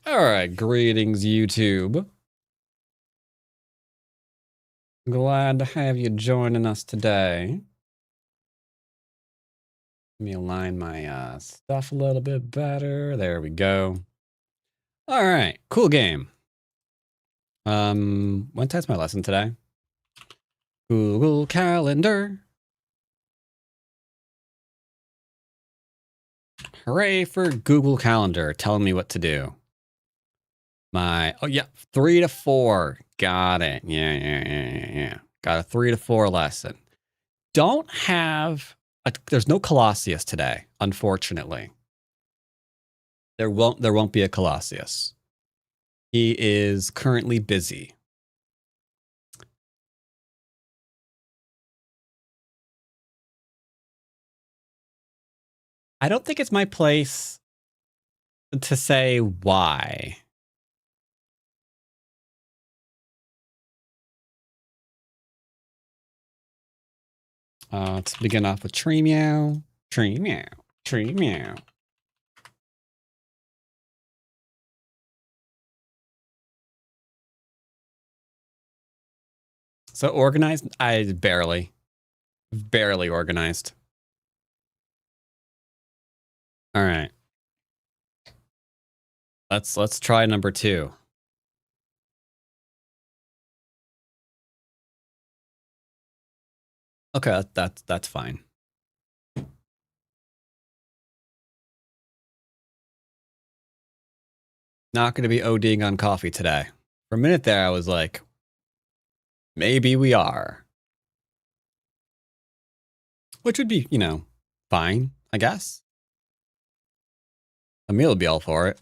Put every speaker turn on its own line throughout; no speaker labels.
All right, greetings, YouTube. Glad to have you joining us today. Let me align my stuff a little bit better. There we go. All right, cool game. What time's my lesson today? Google Calendar. Hooray for Google Calendar, telling me what to do. Oh yeah, 3 to 4. Got it. Yeah. Got a 3 to 4 lesson. Don't have there's no Colossus today, unfortunately. There won't be a Colossus. He is currently busy. I don't think it's my place to say why. Let's begin off with tree meow, tree meow, tree meow. So organized? I barely organized. All right. Let's try number 2. Okay, that's fine. Not going to be ODing on coffee today. For a minute there, I was like, maybe we are. Which would be, fine, I guess. Emil would be all for it.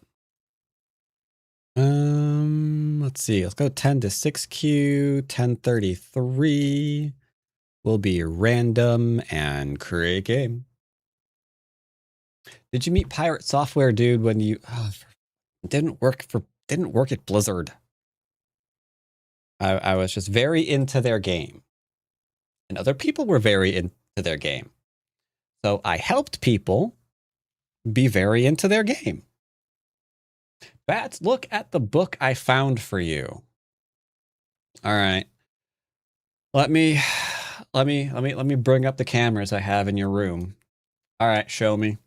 Let's see. Let's go 10 to 6Q, 1033 will be random and create game. Did you meet Pirate Software, dude, when you didn't work at Blizzard? I was just very into their game. And other people were very into their game. So I helped people be very into their game. Bats, look at the book I found for you. All right. Let me bring up the cameras I have in your room. All right, show me.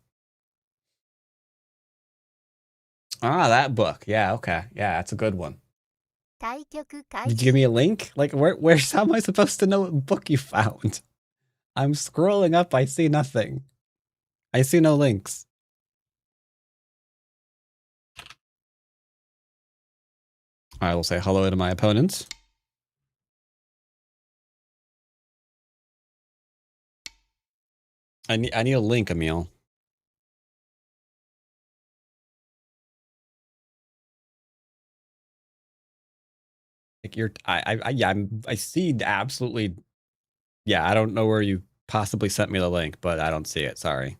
Ah, that book. Yeah, okay. Yeah, that's a good one. Did you give me a link? Like, how am I supposed to know what book you found? I'm scrolling up. I see nothing. I see no links. I will say hello to my opponents. I need a link, Emil. Like I see absolutely. Yeah, I don't know where you possibly sent me the link, but I don't see it. Sorry.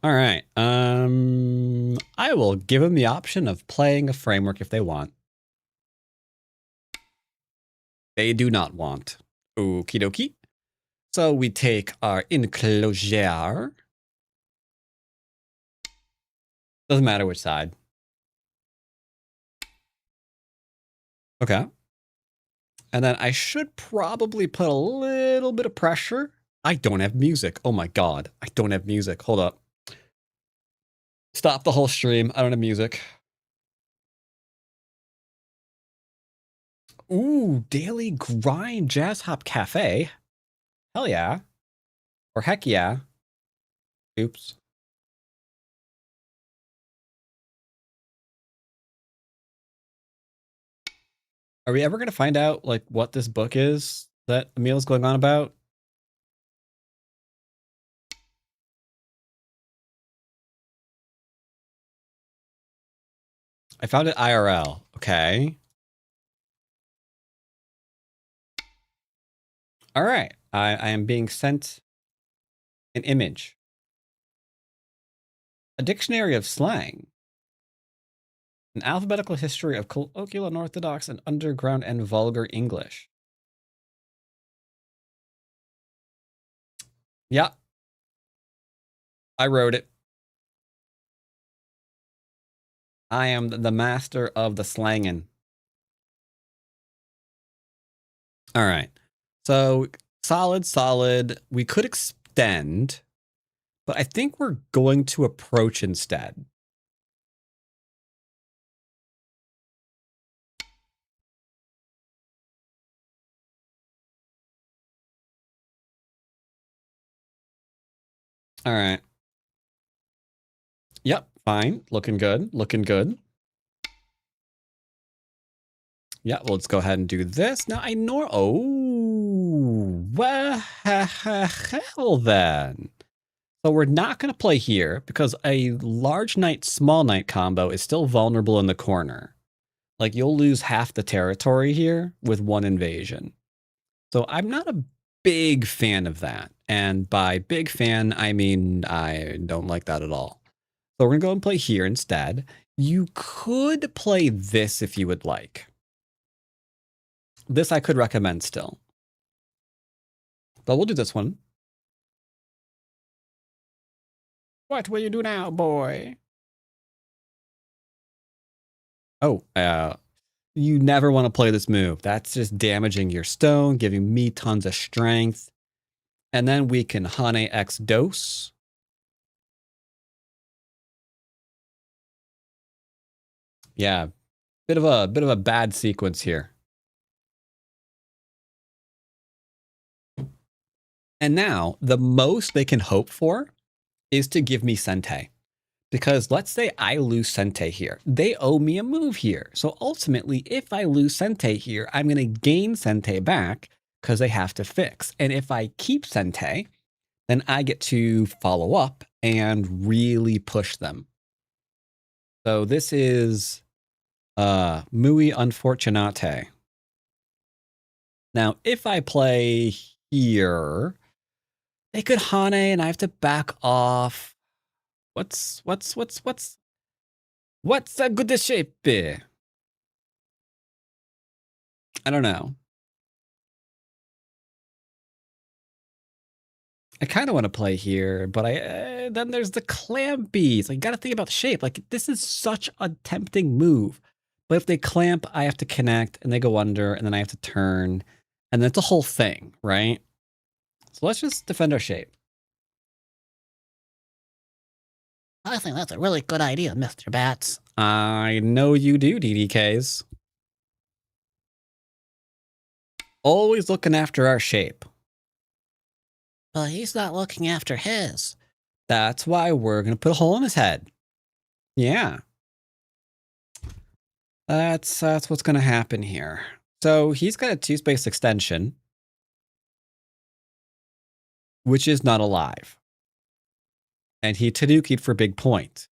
All right. I will give them the option of playing a framework if they want. They do not want. Okie dokie. So we take our enclosure. Doesn't matter which side. Okay. And then I should probably put a little bit of pressure. I don't have music. Oh my God. I don't have music. Hold up. Stop the whole stream. I don't have music. Ooh, Daily Grind Jazz Hop Cafe. Hell yeah. Or heck yeah. Oops. Are we ever going to find out, like, what this book is that Emil's going on about? I found it IRL. Okay. All right. I am being sent an image. A dictionary of slang. An alphabetical history of colloquial unorthodox and underground and vulgar English. Yeah. I wrote it. I am the master of the slangin'. All right. So solid. We could extend, but I think we're going to approach instead. All right. Yep, fine. Looking good. Looking good. Yeah, well, let's go ahead and do this. Now, I know... Oh, well, hell then. So we're not going to play here because a large knight, small knight combo is still vulnerable in the corner. Like, you'll lose half the territory here with one invasion. So I'm not a big fan of that. And by big fan, I mean I don't like that at all. So we're going to go and play here instead. You could play this if you would like. This I could recommend still. But we'll do this one. What will you do now, boy? Oh, you never want to play this move. That's just damaging your stone, giving me tons of strength. And then we can Hane X dose. Yeah, bit of a bad sequence here. And now the most they can hope for is to give me Sente. Because let's say I lose Sente here. They owe me a move here. So ultimately, if I lose Sente here, I'm going to gain Sente back because they have to fix. And if I keep Sente, then I get to follow up and really push them. So this is muy unfortunate. Now, if I play here, they could Hane and I have to back off. What's a good shape? I don't know. I kind of want to play here, but then there's the clamp bees. Like, you got to think about the shape. Like, this is such a tempting move. But if they clamp, I have to connect, and they go under, and then I have to turn, and that's a whole thing, right? So let's just defend our shape.
I think that's a really good idea, Mr. Bats.
I know you do, DDKs. Always looking after our shape.
But he's not looking after his.
That's why we're going to put a hole in his head. Yeah. That's what's going to happen here. So he's got a 2-space extension, which is not alive. And he Tanuki'd for big point.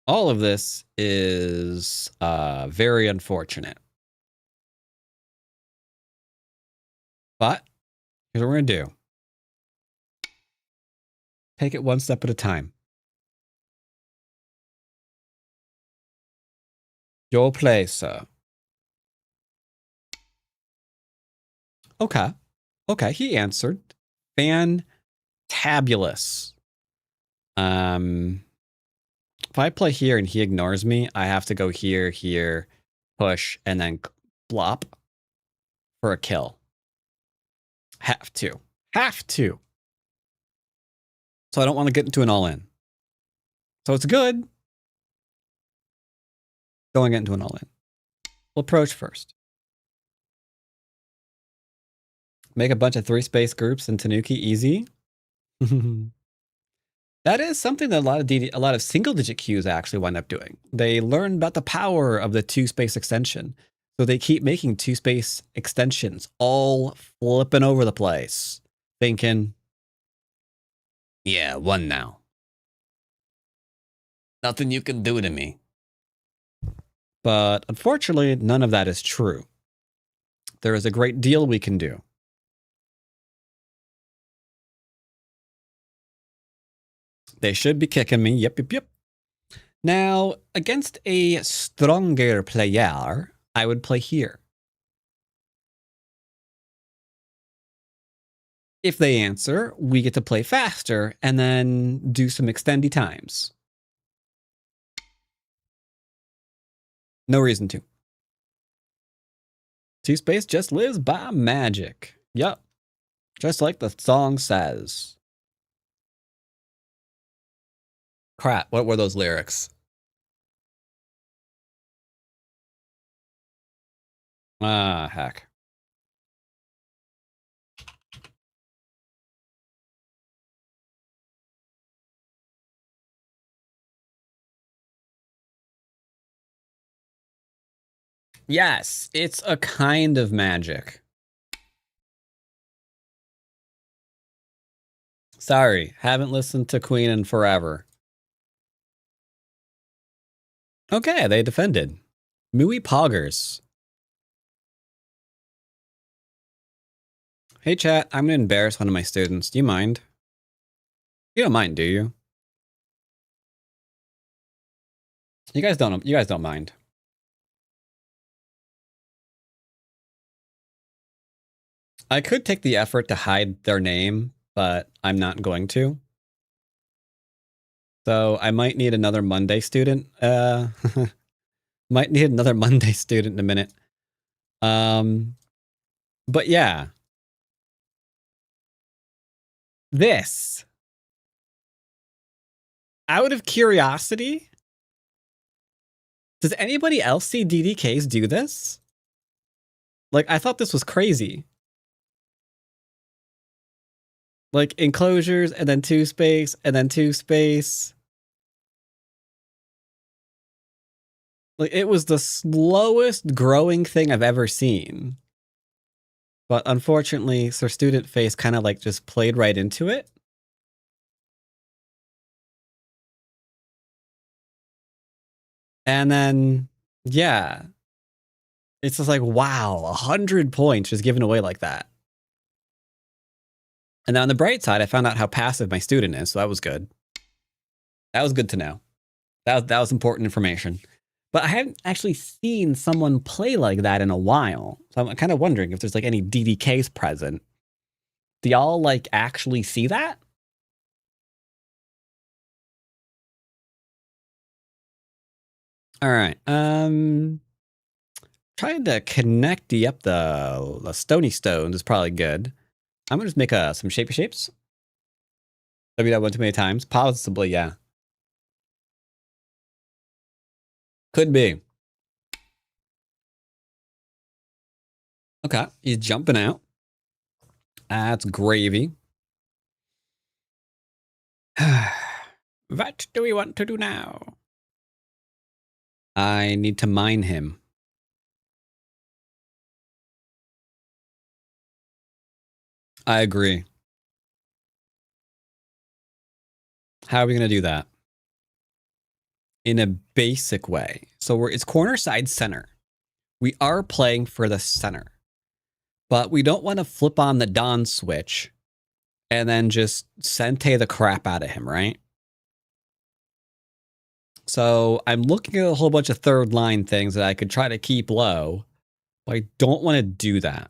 All of this is very unfortunate. But here's what we're going to do. Take it one step at a time. Your play, sir. Okay. Okay, he answered. Fantabulous. If I play here and he ignores me, I have to go here, here, push, and then blop for a kill. Have to. So I don't want to get into an all-in. So it's good. Don't want to get into an all-in. We'll approach first. Make a bunch of 3-space groups in Tanuki easy. That is something that a lot of single-digit queues actually wind up doing. They learn about the power of the 2-space extension. So they keep making 2-space extensions, all flipping over the place, thinking, yeah, one now. Nothing you can do to me. But unfortunately, none of that is true. There is a great deal we can do. They should be kicking me. Yep. Now, against a stronger player, I would play here. If they answer, we get to play faster and then do some extendy times. No reason to. T-Space just lives by magic. Yup. Just like the song says. Crap, what were those lyrics? Ah, heck. Yes, it's a kind of magic. Sorry, haven't listened to Queen in forever. Okay, they defended. Mooey Poggers. Hey chat, I'm gonna embarrass one of my students. Do you mind? You don't mind, do you? You guys don't mind. I could take the effort to hide their name, but I'm not going to. So I might need another Monday student. Might need another Monday student in a minute. But yeah. This. Out of curiosity, does anybody else see DDKs do this? Like, I thought this was crazy. Like, enclosures, and then 2 space, and then 2 space. Like, it was the slowest growing thing I've ever seen. But unfortunately, Sir Student Face kind of like just played right into it. And then, yeah. It's just like, wow, 100 points just given away like that. And then on the bright side, I found out how passive my student is, so that was good. That was good to know. That was important information. But I haven't actually seen someone play like that in a while. So I'm kind of wondering if there's like any DDKs present. Do y'all like actually see that? All right. Trying to connect the stony stones is probably good. I'm gonna just make some shapey shapes. Maybe that one too many times. Possibly, yeah. Could be. Okay, he's jumping out. That's gravy. What do we want to do now? I need to mine him. I agree. How are we going to do that? In a basic way. So it's corner, side, center. We are playing for the center. But we don't want to flip on the Dawn switch and then just sente the crap out of him, right? So I'm looking at a whole bunch of third line things that I could try to keep low, but I don't want to do that.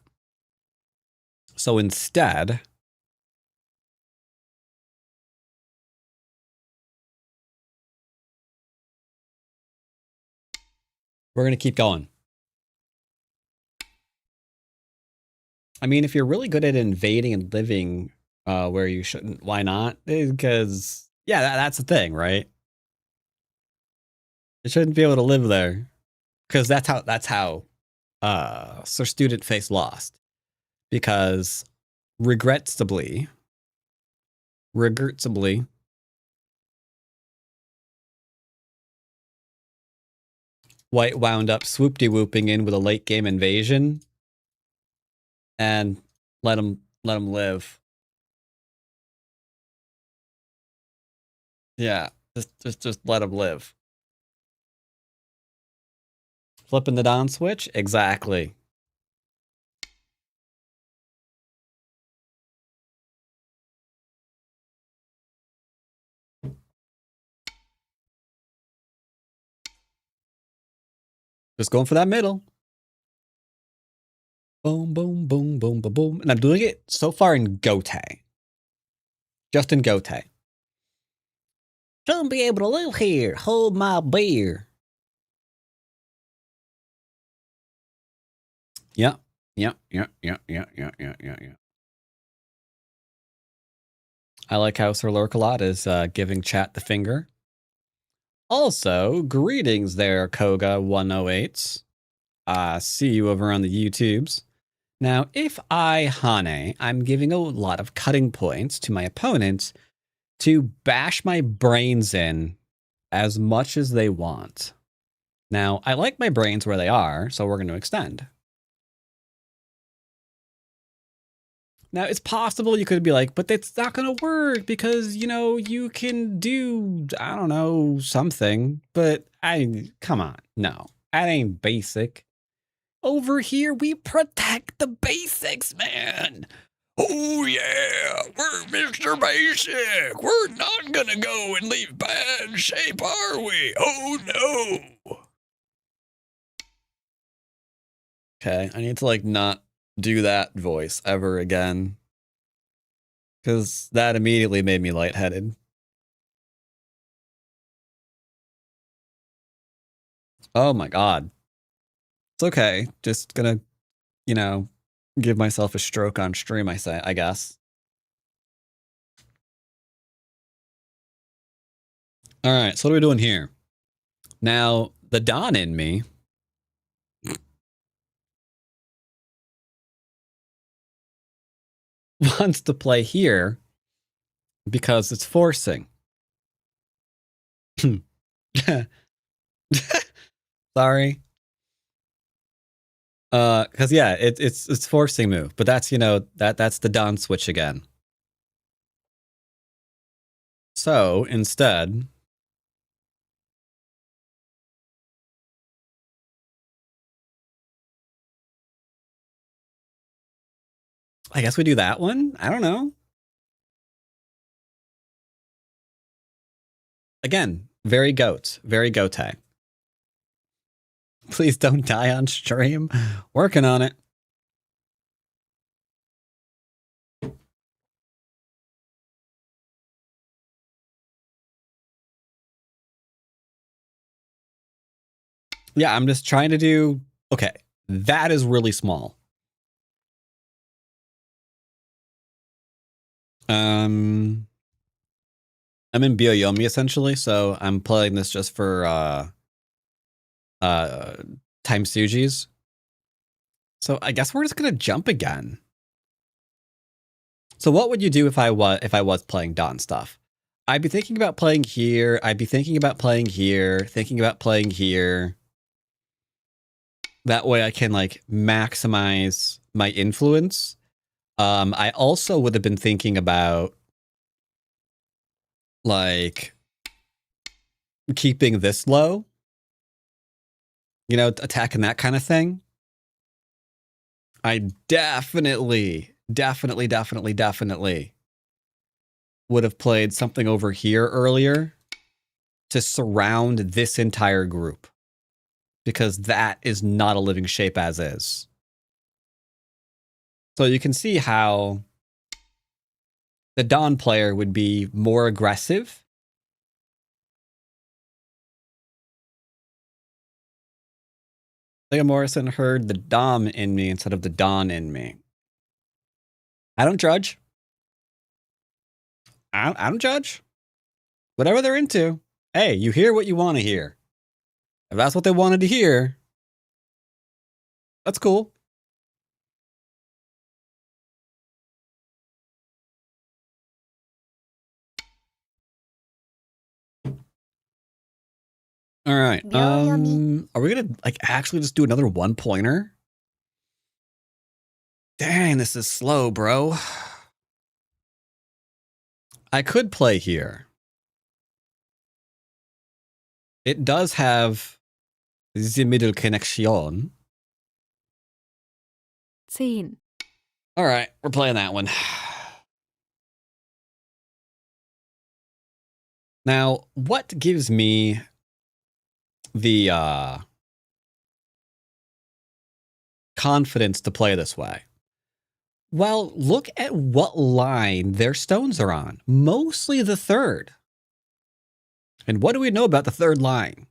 So instead, we're going to keep going. I mean, if you're really good at invading and living where you shouldn't, why not? Because, yeah, that's the thing, right? You shouldn't be able to live there. Because that's how Sir Student Face lost. Because regrettably, White wound up swoop-de-whooping in with a late game invasion and let him live. Yeah, just let him live. Flipping the Dawn switch? Exactly. Just going for that middle. Boom, boom, boom, boom, boom, boom. And I'm doing it so far in Gote. Just in Gote.
Shouldn't be able to live here. Hold my beer.
Yeah. Yeah. I like how Sir Lurkalot is giving chat the finger. Also, greetings there, Koga108s. See you over on the YouTubes. Now, if I Hane, I'm giving a lot of cutting points to my opponents to bash my brains in as much as they want. Now, I like my brains where they are, so we're going to extend. Now, it's possible you could be like, but it's not going to work because, you know, you can do, I don't know, something. But come on. No, that ain't basic. Over here, we protect the basics, man. Oh, yeah, we're Mr. Basic. We're not going to go and leave bad shape, are we? Oh, no. Okay, I need to, like, not do that voice ever again. Because that immediately made me lightheaded. Oh, my God. It's okay. Just gonna, you know, give myself a stroke on stream, I guess. All right, so what are we doing here? Now, the Don in me wants to play here because it's forcing. Sorry. Because yeah, it's forcing move, but that's, you know, that's the Don switch again. So instead, I guess we do that one. I don't know. Again, very goat tag. Please don't die on stream. Working on it. Yeah, I'm just trying to do, okay, that is really small. I'm in Byoyomi essentially, so I'm playing this just for time Sujis. So I guess we're just gonna jump again. So what would you do if I was playing Don stuff? I'd be thinking about playing here. I'd be thinking about playing here. Thinking about playing here. That way I can like maximize my influence. I also would have been thinking about like keeping this low. You know, attacking that kind of thing. I definitely would have played something over here earlier to surround this entire group, because that is not a living shape as is. So you can see how the Dawn player would be more aggressive. Leah Morrison heard the Dom in me instead of the Dawn in me. I don't judge. I don't judge. Whatever they're into. Hey, you hear what you want to hear. If that's what they wanted to hear, that's cool. All right. Are we gonna like actually just do another 1-pointer? Dang, this is slow, bro. I could play here. It does have the middle connection.
Scene.
All right, we're playing that one. Now, what gives me the confidence to play this way? Well, look at what line their stones are on. Mostly the third. And what do we know about the third line?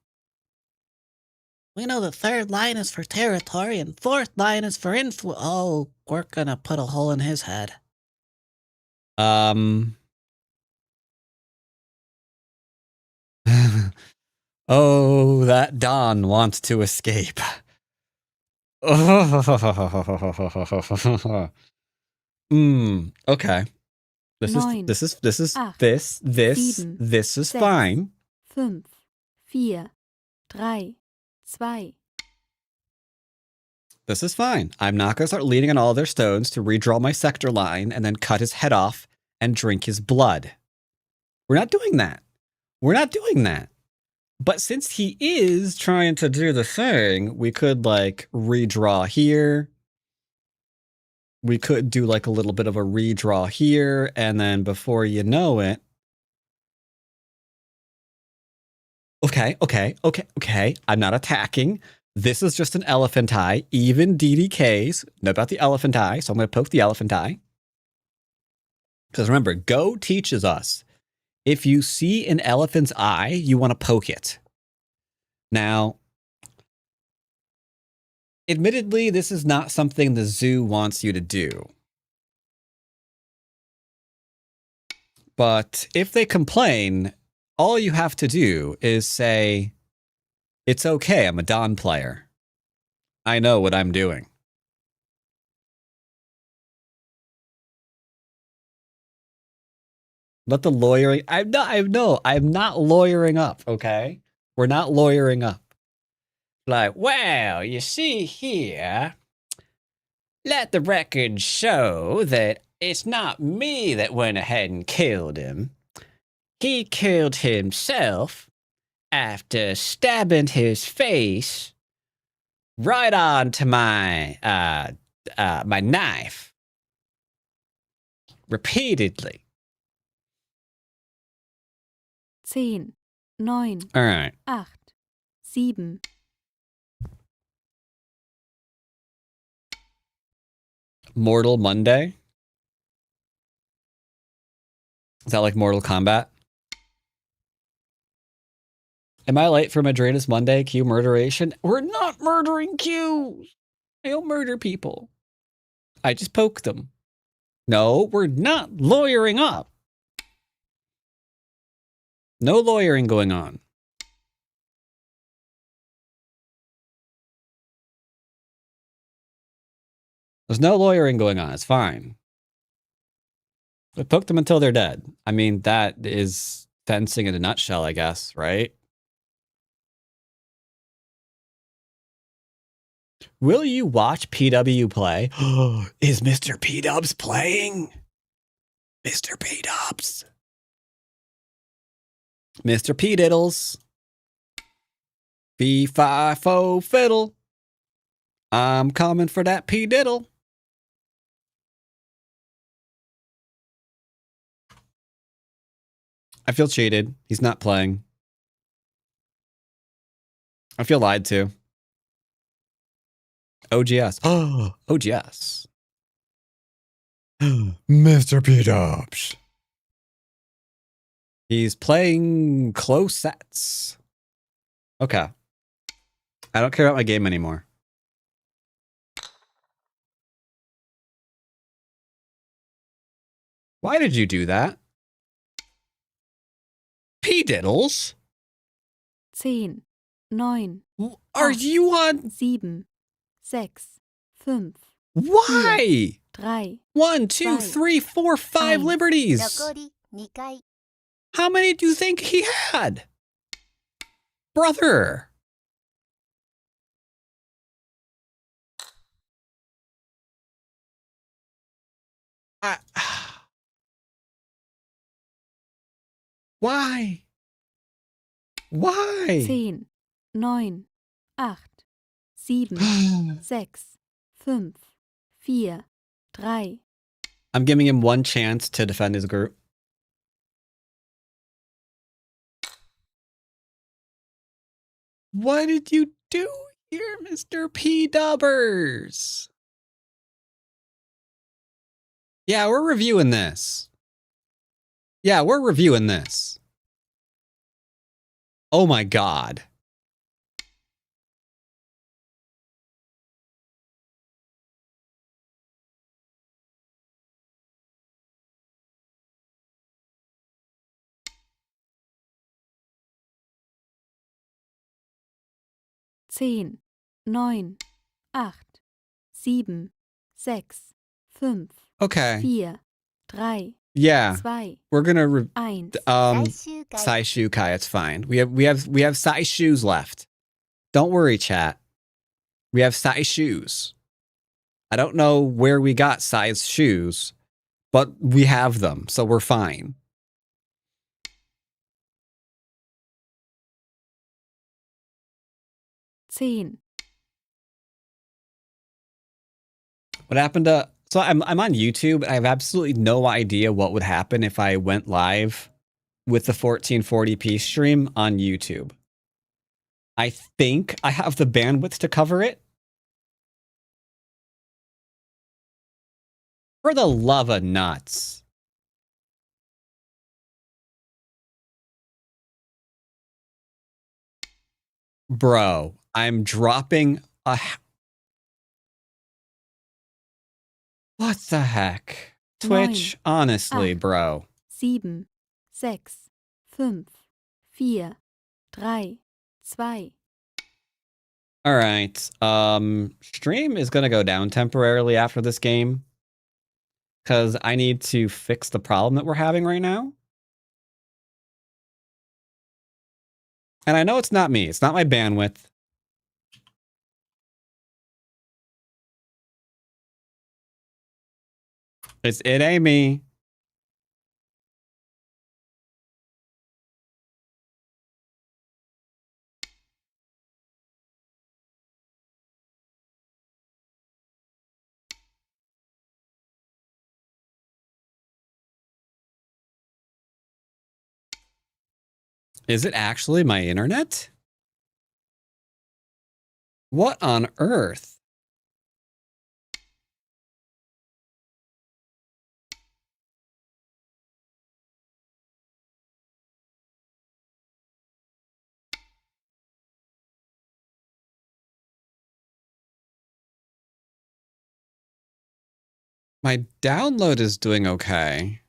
We know the third line is for territory and fourth line is for influence. Oh, we're gonna put a hole in his head.
Oh, that Don wants to escape. Okay. This
Neun,
is
acht,
this
sieben,
is
sechs,
fine.
5, 4, 3, 2.
This is fine. I'm not going to start leaning on all their stones to redraw my sector line and then cut his head off and drink his blood. We're not doing that. We're not doing that. But since he is trying to do the thing, we could like redraw here. We could do like a little bit of a redraw here. And then before you know it. Okay. I'm not attacking. This is just an elephant eye. Even DDKs know about the elephant eye. So I'm going to poke the elephant eye. Because remember, Go teaches us if you see an elephant's eye, you want to poke it. Now, admittedly, this is not something the zoo wants you to do. But if they complain, all you have to do is say, it's okay, I'm a Don player. I know what I'm doing. Let the lawyering, I'm not lawyering up, okay? We're not lawyering up. Like, well, you see here, let the record show that it's not me that went ahead and killed him. He killed himself after stabbing his face right onto my my knife repeatedly.
10, 9,
All right.
8, 7.
Mortal Monday? Is that like Mortal Kombat? Am I late for Madrena's Monday? Q murderation? We're not murdering Qs. I don't murder people. I just poke them. No, we're not lawyering up. No lawyering going on. There's no lawyering going on. It's fine. I poke them until they're dead. I mean, that is fencing in a nutshell, I guess, right? Will you watch PW play? Is Mr. P-Dubs playing? Mr. P-Dubs. Mr. P-Diddles. Fee-fi-fo fiddle. I'm coming for that P-Diddle. I feel cheated. He's not playing. I feel lied to. OGS. Oh, OGS. Mr. P-Dubs. He's playing close sets. Okay. I don't care about my game anymore. Why did you do that? P-Diddles?
10, 9.
Are you on?
7, 6, 5.
Why?
3.
1, 2, 3, 4, 5
Fine.
liberties. How many do you think he had? Brother. Why? Why?
10, 9, 8, 7, 6, 5, 4, 3.
I'm giving him one chance to defend his group. What did you do here, Mr. P-Dubbers? Yeah, we're reviewing this. Oh my God.
10, 9, 8, 7, 6, 5,
Okay.
4, 3,
Yeah.
2,
We're gonna
1.
Sai It's fine. We have Sai shoes left. Don't worry, chat. We have Sai shoes. I don't know where we got Sai's shoes, but we have them, so we're fine.
Zehn.
What happened to... So I'm on YouTube, and I have absolutely no idea what would happen if I went live with the 1440p stream on YouTube. I think I have the bandwidth to cover it. For the love of nuts. Bro, I'm dropping a... What the heck? Twitch, honestly, bro.
7, 6, 5, 4, 3, 2.
All right. Stream is going to go down temporarily after this game because I need to fix the problem that we're having right now. And I know it's not me. It's not my bandwidth. It ain't me. Is it actually my internet? What on earth? My download is doing okay.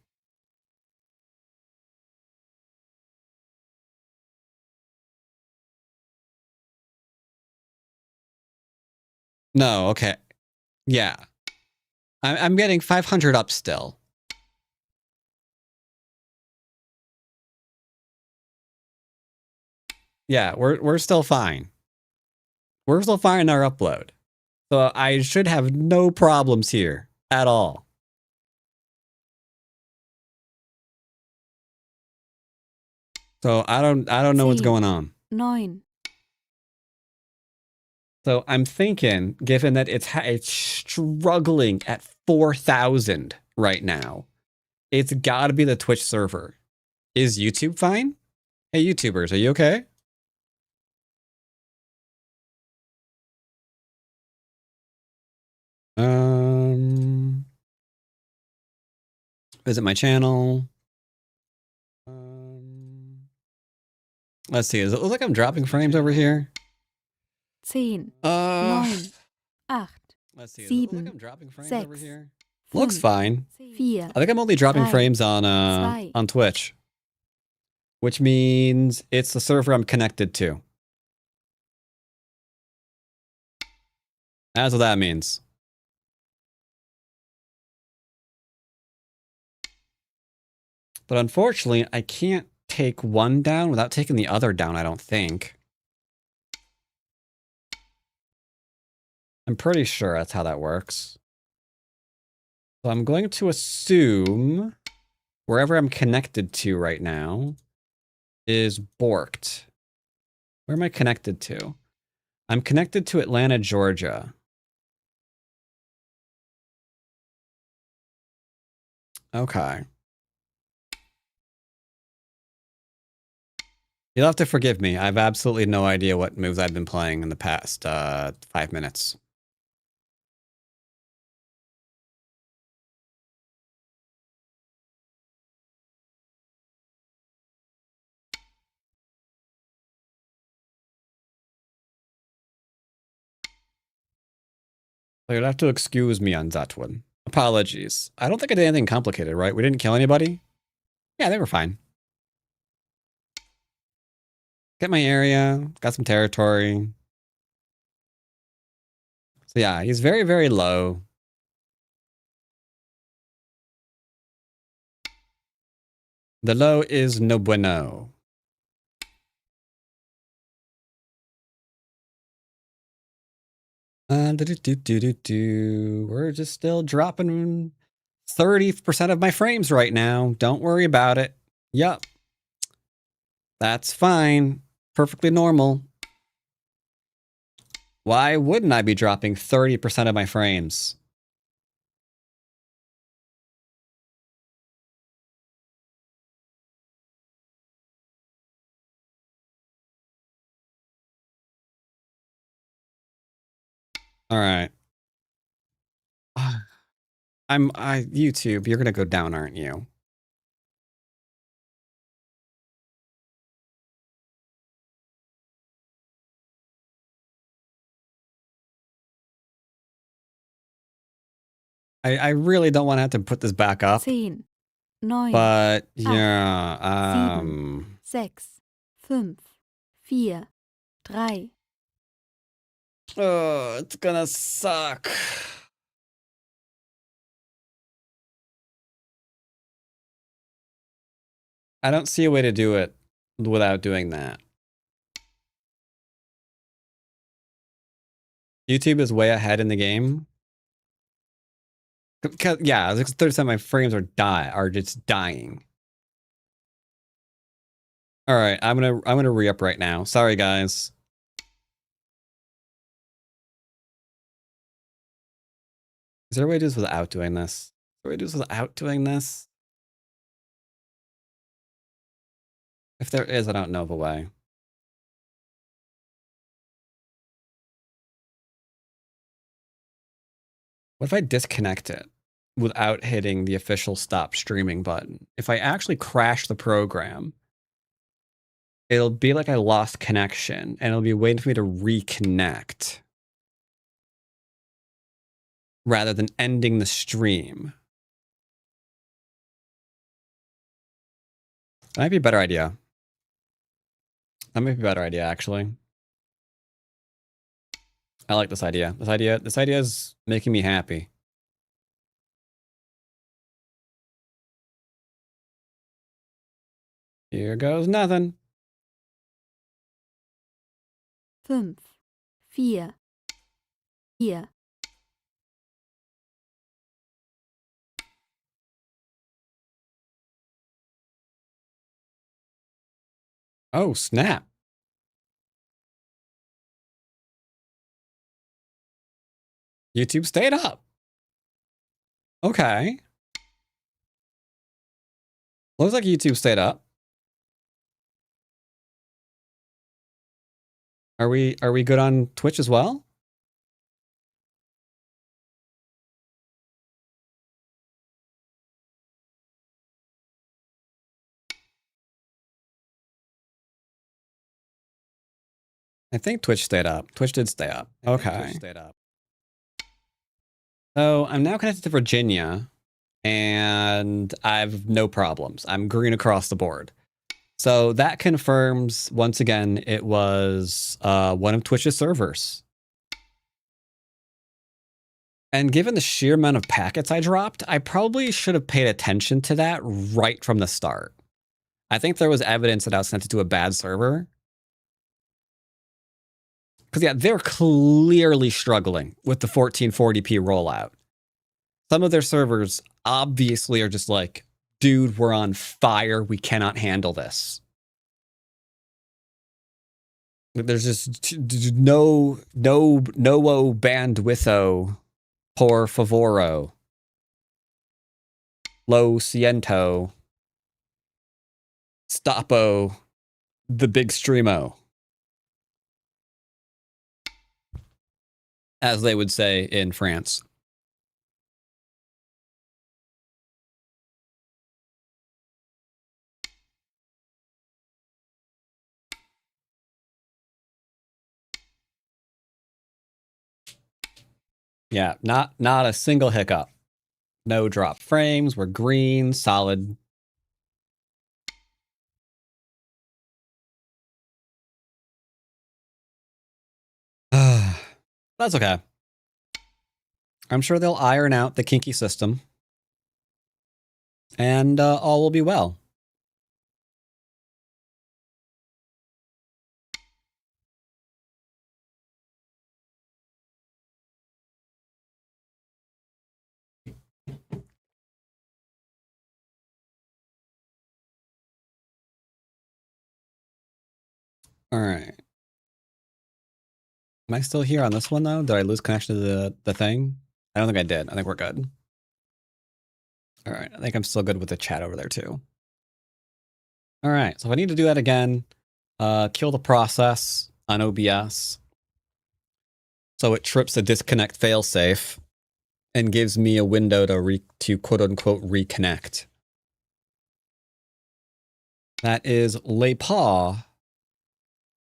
No, okay. Yeah. I'm getting 500 up still. Yeah, we're still fine. We're still fine in our upload. So I should have no problems here at all. So I don't know what's going on.
9.
So I'm thinking, given that it's struggling at 4,000 right now, it's got to be the Twitch server. Is YouTube fine? Hey, YouTubers, are you okay? Visit my channel. Let's see. Does it look like I'm dropping frames over here?
10, 9, 8,
let's see. Does it look like
7,
I'm dropping frames
6,
over here?
5,
Looks fine.
4,
I think I'm only dropping
3,
frames on
2.
Twitch, which means it's the server I'm connected to. That's what that means. But unfortunately, I can't take one down without taking the other down, I don't think. I'm pretty sure that's how that works. So I'm going to assume wherever I'm connected to right now is borked. Where am I connected to? I'm connected to Atlanta, Georgia. Okay. You'll have to forgive me. I have absolutely no idea what moves I've been playing in the past 5 minutes. So you'll have to excuse me on that one. Apologies. I don't think I did anything complicated, right? We didn't kill anybody? Yeah, they were fine. Get my area, got some territory. So yeah, he's very, very low. The low is no bueno. We're just still dropping 30% of my frames right now. Don't worry about it. Yup. That's fine. Perfectly normal. Why wouldn't I be dropping 30% of my frames? All right. YouTube, you're gonna go down, aren't you? I really don't want to have to put this back up.
10, 9,
But yeah,
7, 6, 5, 4, 3.
oh, it's gonna suck. I don't see a way to do it without doing that. YouTube is way ahead in the game. Yeah, 30% of my frames are just dying. All right, I'm gonna re-up right now. Sorry, guys. Is there a way to do this without doing this? Is there a way to do this without doing this? If there is, I don't know of a way. What if I disconnect it without hitting the official stop streaming button? If I actually crash the program, it'll be like I lost connection and it'll be waiting for me to reconnect rather than ending the stream. That might be a better idea. That might be a better idea, actually. I like this idea. This idea is making me happy. Here goes nothing.
5, 4, 4.
Oh, snap. YouTube stayed up. Okay. Looks like YouTube stayed up. Are we good on Twitch as well? I think Twitch stayed up. Twitch did stay up. Okay. So I'm now connected to Virginia and I have no problems. I'm green across the board. So that confirms, once again, it was one of Twitch's servers. And given the sheer amount of packets I dropped, I probably should have paid attention to that right from the start. I think there was evidence that I was sent it to a bad server. Because, yeah, they're clearly struggling with the 1440p rollout. Some of their servers obviously are just like, dude, we're on fire. We cannot handle this. There's just no bandwidtho, por favoro, lo siento, stoppo, the big streamo, as they would say in France. Yeah, not a single hiccup. No drop frames. We're green, solid. That's okay. I'm sure they'll iron out the kinky system. And all will be well. All right. Am I still here on this one, though? Did I lose connection to the thing? I don't think I did. I think we're good. All right. I think I'm still good with the chat over there, too. All right. So if I need to do that again, kill the process on OBS. So it trips the disconnect failsafe and gives me a window to quote-unquote reconnect. That is Les Pas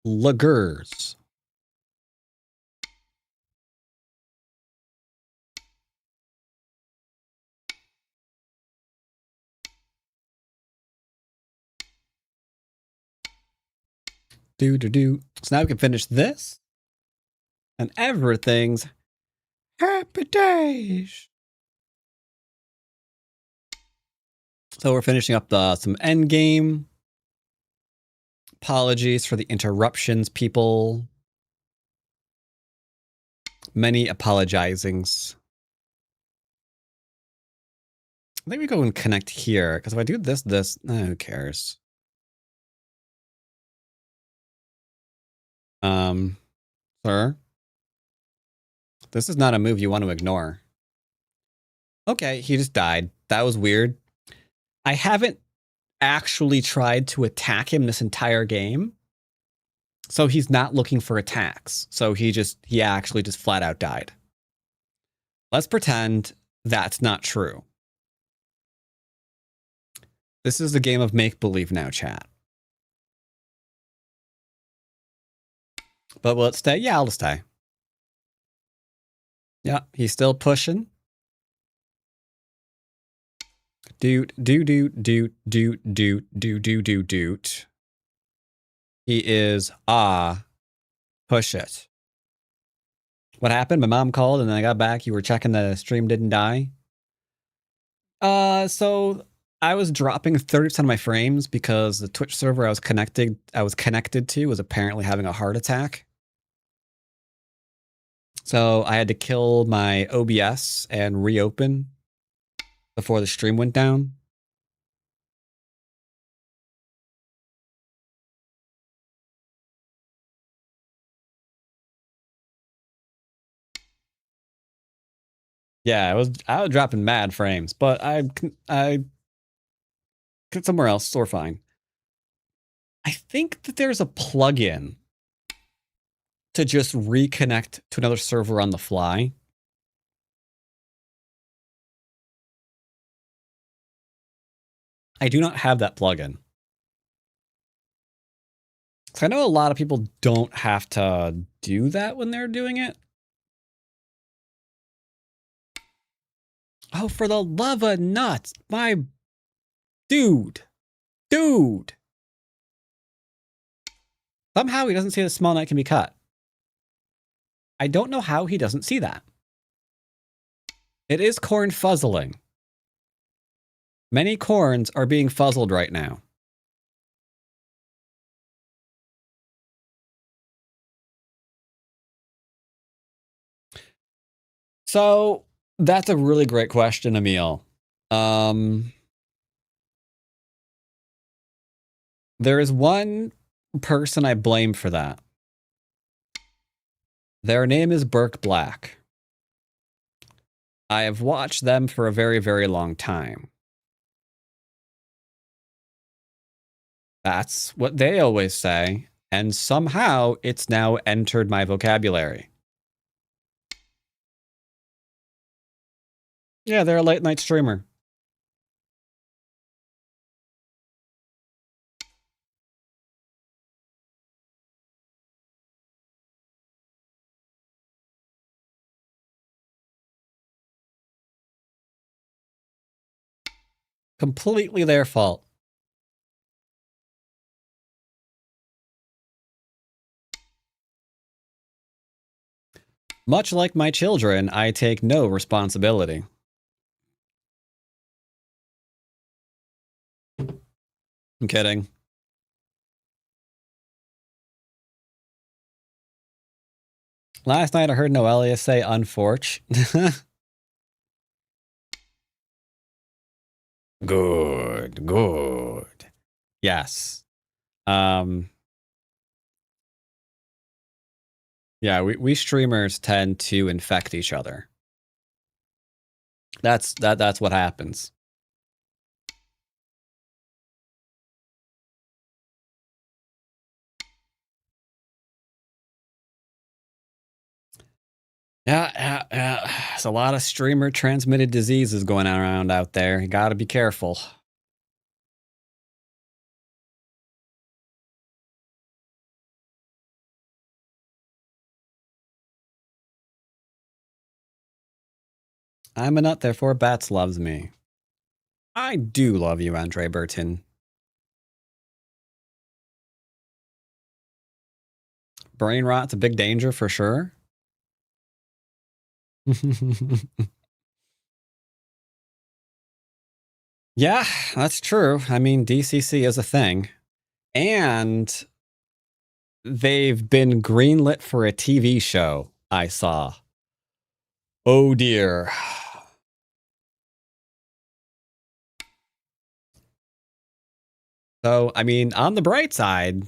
Lagers. Do. So now we can finish this. And everything's happy days. So we're finishing up some end game. Apologies for the interruptions, people. Many apologizings. I think we go and connect here, because if I do this, who cares? Sir? This is not a move you want to ignore. Okay, he just died. That was weird. I haven't actually tried to attack him this entire game. So he's not looking for attacks. So he actually just flat out died. Let's pretend that's not true. This is a game of make-believe now, chat. But will it stay? Yeah, I'll stay. Yeah, he's still pushing. Doot. He is, push it. What happened? My mom called and then I got back. You were checking the stream didn't die. So I was dropping 30% of my frames because the Twitch server I was connected to was apparently having a heart attack. So I had to kill my OBS and reopen before the stream went down. Yeah, I was dropping mad frames, but I get somewhere else, so we're fine. I think that there's a plugin to just reconnect to another server on the fly. I do not have that plugin. So I know a lot of people don't have to do that when they're doing it. Oh, for the love of nuts. My dude. Somehow he doesn't see that small nut can be cut. I don't know how he doesn't see that. It is corn fuzzling. Many corns are being fuzzled right now. So that's a really great question, Emil. There is one person I blame for that. Their name is Burke Black. I have watched them for a very, very long time. That's what they always say, and somehow it's now entered my vocabulary. Yeah, they're a late night streamer. Completely their fault. Much like my children, I take no responsibility. I'm kidding. Last night I heard Noelia say unforch. Good, good. Yes. Yeah, we streamers tend to infect each other. That's what happens. Yeah. There's a lot of streamer transmitted diseases going around out there. You gotta be careful. I'm a nut, therefore Bats loves me. I do love you, Andre Burton. Brain rot's a big danger for sure. Yeah, that's true. I mean, DCC is a thing. And they've been greenlit for a TV show, I saw. Oh dear. So, I mean, on the bright side,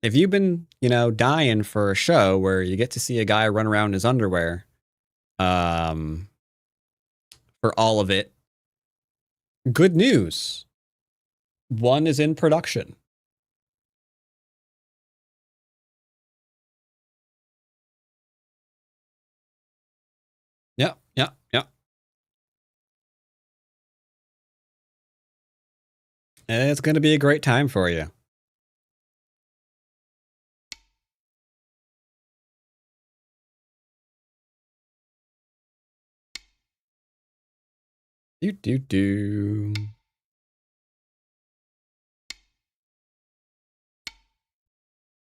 if you've been, dying for a show where you get to see a guy run around in his underwear, for all of it, good news. One is in production. Yep. It's going to be a great time for you. Do.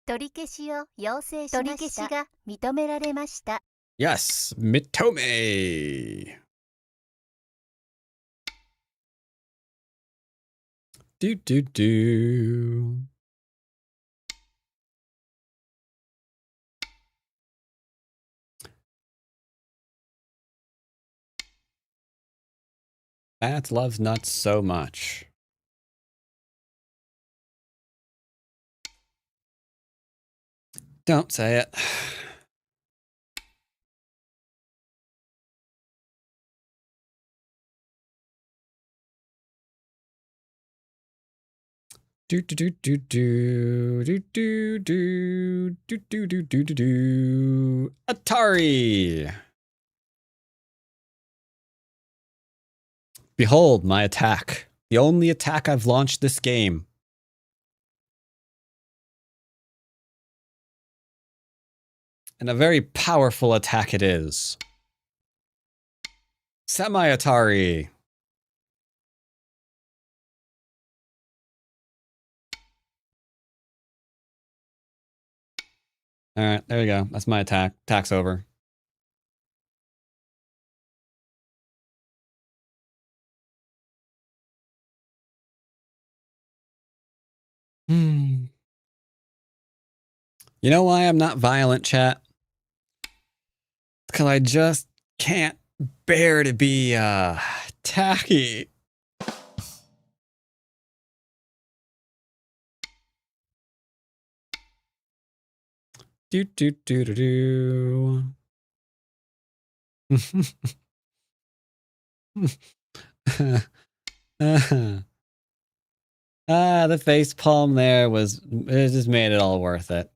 取り消しを要請しました。取り消しが認められました。
Yes, Mitome. Do. Bats loves nuts so much. Don't say it. Do. Atari. Behold my attack. The only attack I've launched this game. And a very powerful attack it is. Semi-Atari. All right, there you go. That's my attack. Attack's over. You know why I'm not violent, chat? Because I just can't bear to be tacky. Do. The face palm there it just made it all worth it.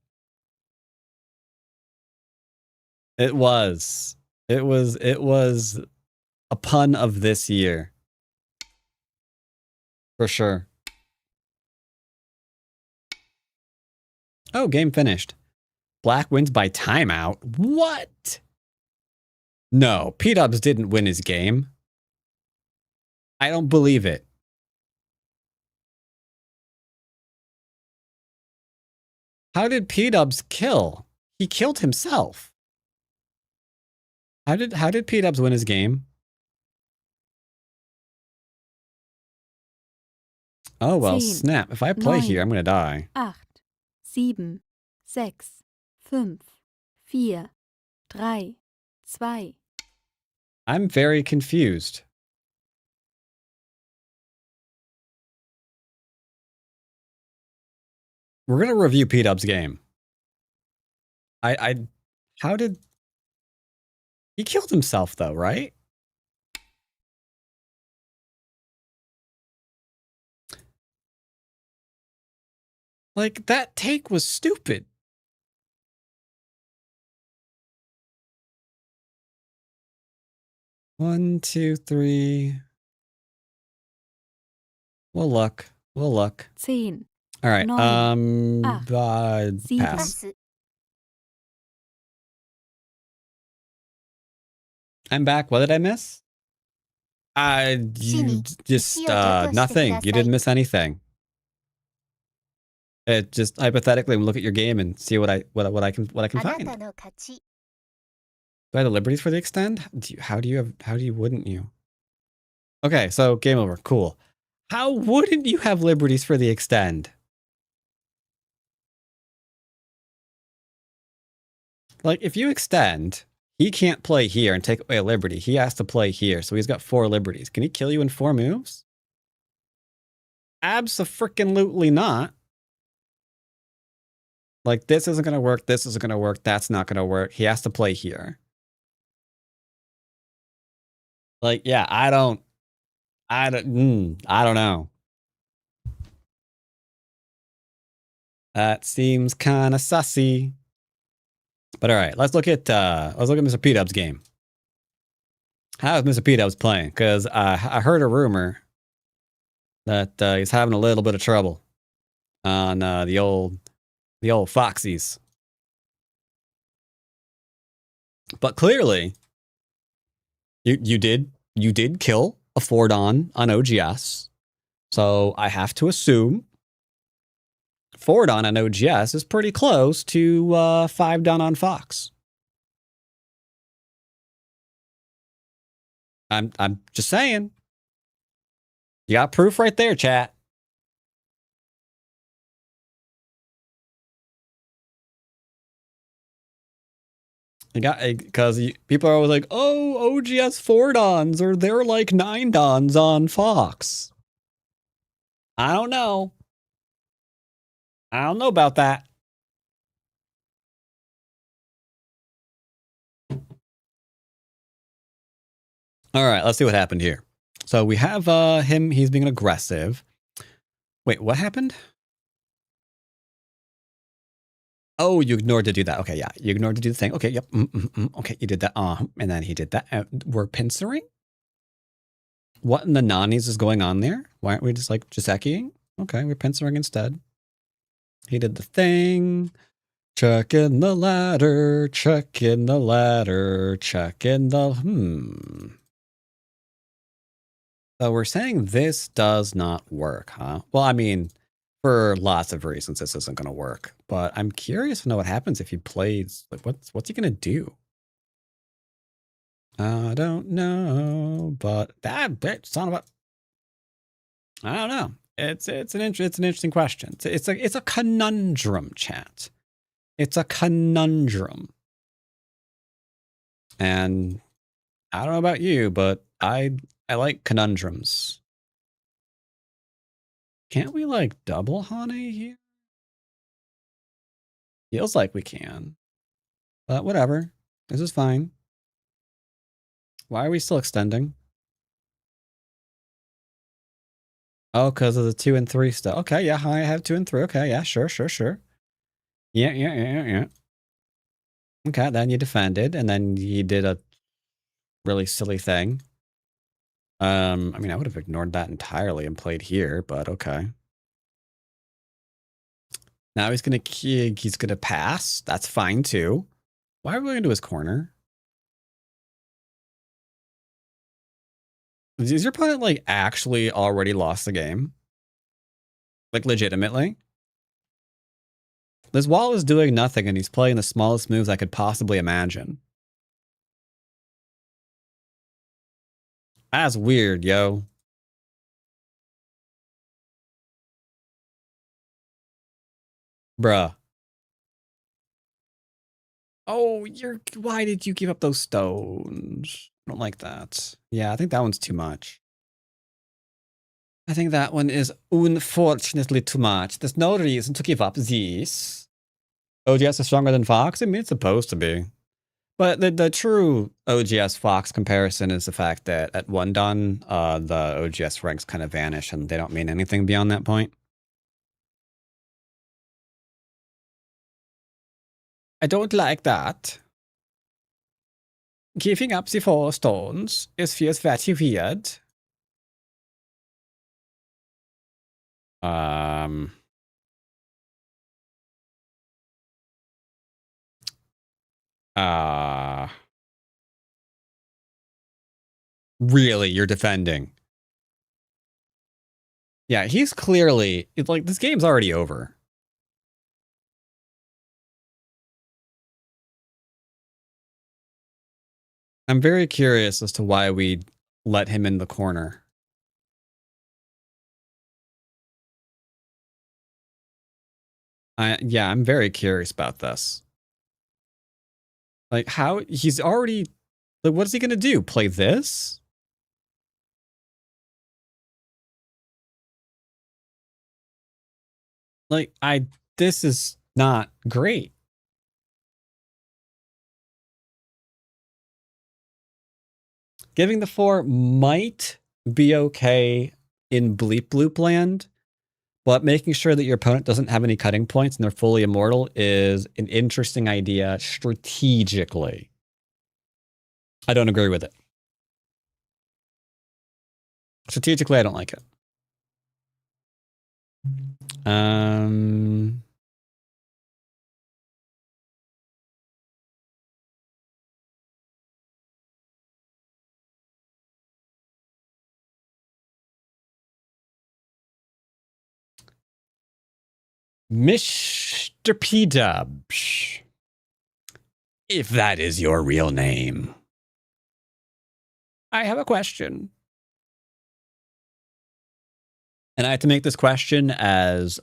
It was a pun of this year. For sure. Oh, game finished. Black wins by timeout. What? No, P-Dubs didn't win his game. I don't believe it. How did P-Dubs kill? He killed himself. How did P-Dubs win his game? Oh, well,
10,
snap. If I play here,
9,
I'm going to die.
8, 7, 6, 5, 4, 3, 2.
I'm very confused. We're going to review P-Dub's game. How did... He killed himself, though, right? Like, that take was stupid. One, two, three. We'll look. We'll look.
10,
All right.
9,
Pass. I'm back. What did I miss? You just nothing. You didn't miss anything. It just hypothetically look at your game and see what I can find. Do I have the liberties for the extend? How wouldn't you? Okay, so game over. Cool. How wouldn't you have liberties for the extend? Like, if you extend, he can't play here and take away a liberty. He has to play here, so he's got 4 liberties. Can he kill you in 4 moves? Abso-freaking-lutely not. Like, this isn't going to work, this isn't going to work, that's not going to work. He has to play here. Like, yeah, I don't know. That seems kind of sussy. But all right, let's look at Mr. P-Dub's game. How is Mr. P-Dub's playing? Because I heard a rumor that he's having a little bit of trouble on the old Foxies. But clearly, you did kill a 4-don on OGS, so I have to assume 4-don on OGS is pretty close to 5-don on Fox. I'm just saying. You got proof right there, chat. You got, because people are always like, oh, OGS 4-dons, or they're like 9-dons on Fox. I don't know. I don't know about that. All right, let's see what happened here. So we have him, he's being aggressive. Wait, what happened? Oh, you ignored to do that. Okay, yeah, you ignored to do the thing. Okay, yep. Okay, you did that. And then he did that. We're pincering? What in the nannies is going on there? Why aren't we just like Jiseki? Okay, we're pincering instead. He did the thing. Chuck in the ladder, chuck in the ladder, chuck in the So we're saying this does not work, huh? Well, I mean, for lots of reasons, this isn't going to work. But I'm curious to know what happens if he plays. Like, what's he going to do? I don't know, but that's not about. I don't know. It's an interesting question. It's a conundrum, chat. It's a conundrum. And I don't know about you, but I like conundrums. Can't we like double Hane here? Feels like we can. But whatever. This is fine. Why are we still extending? Oh, because of the 2 and 3 stuff. Okay, yeah, I have 2 and 3. Okay, yeah, sure. Yeah. Okay, then you defended, and then you did a really silly thing. I mean, I would have ignored that entirely and played here, but okay. Now he's gonna pass. That's fine too. Why are we going to his corner? Is your opponent like actually already lost the game? Like legitimately? This wall is doing nothing and he's playing the smallest moves I could possibly imagine. That's weird, yo. Bruh. Oh, why did you give up those stones? I don't like that. Yeah, I think that one's too much. I think that one is unfortunately too much. There's no reason to give up these. OGS is stronger than Fox? I mean, it's supposed to be. But the true OGS Fox comparison is the fact that at 1 done, the OGS ranks kind of vanish and they don't mean anything beyond that point. I don't like that. Giving up the 4 stones feels very weird. Really, you're defending? Yeah, he's clearly, it's like, this game's already over. I'm very curious as to why we let him in the corner. Yeah, I'm very curious about this. Like, how he's already, like, what is he gonna do? Play this? Like, this is not great. Giving the 4 might be okay in Bleep Bloop land, but making sure that your opponent doesn't have any cutting points and they're fully immortal is an interesting idea strategically. I don't agree with it. Strategically, I don't like it. Mr. P-Dubs, if that is your real name, I have a question. And I have to make this question as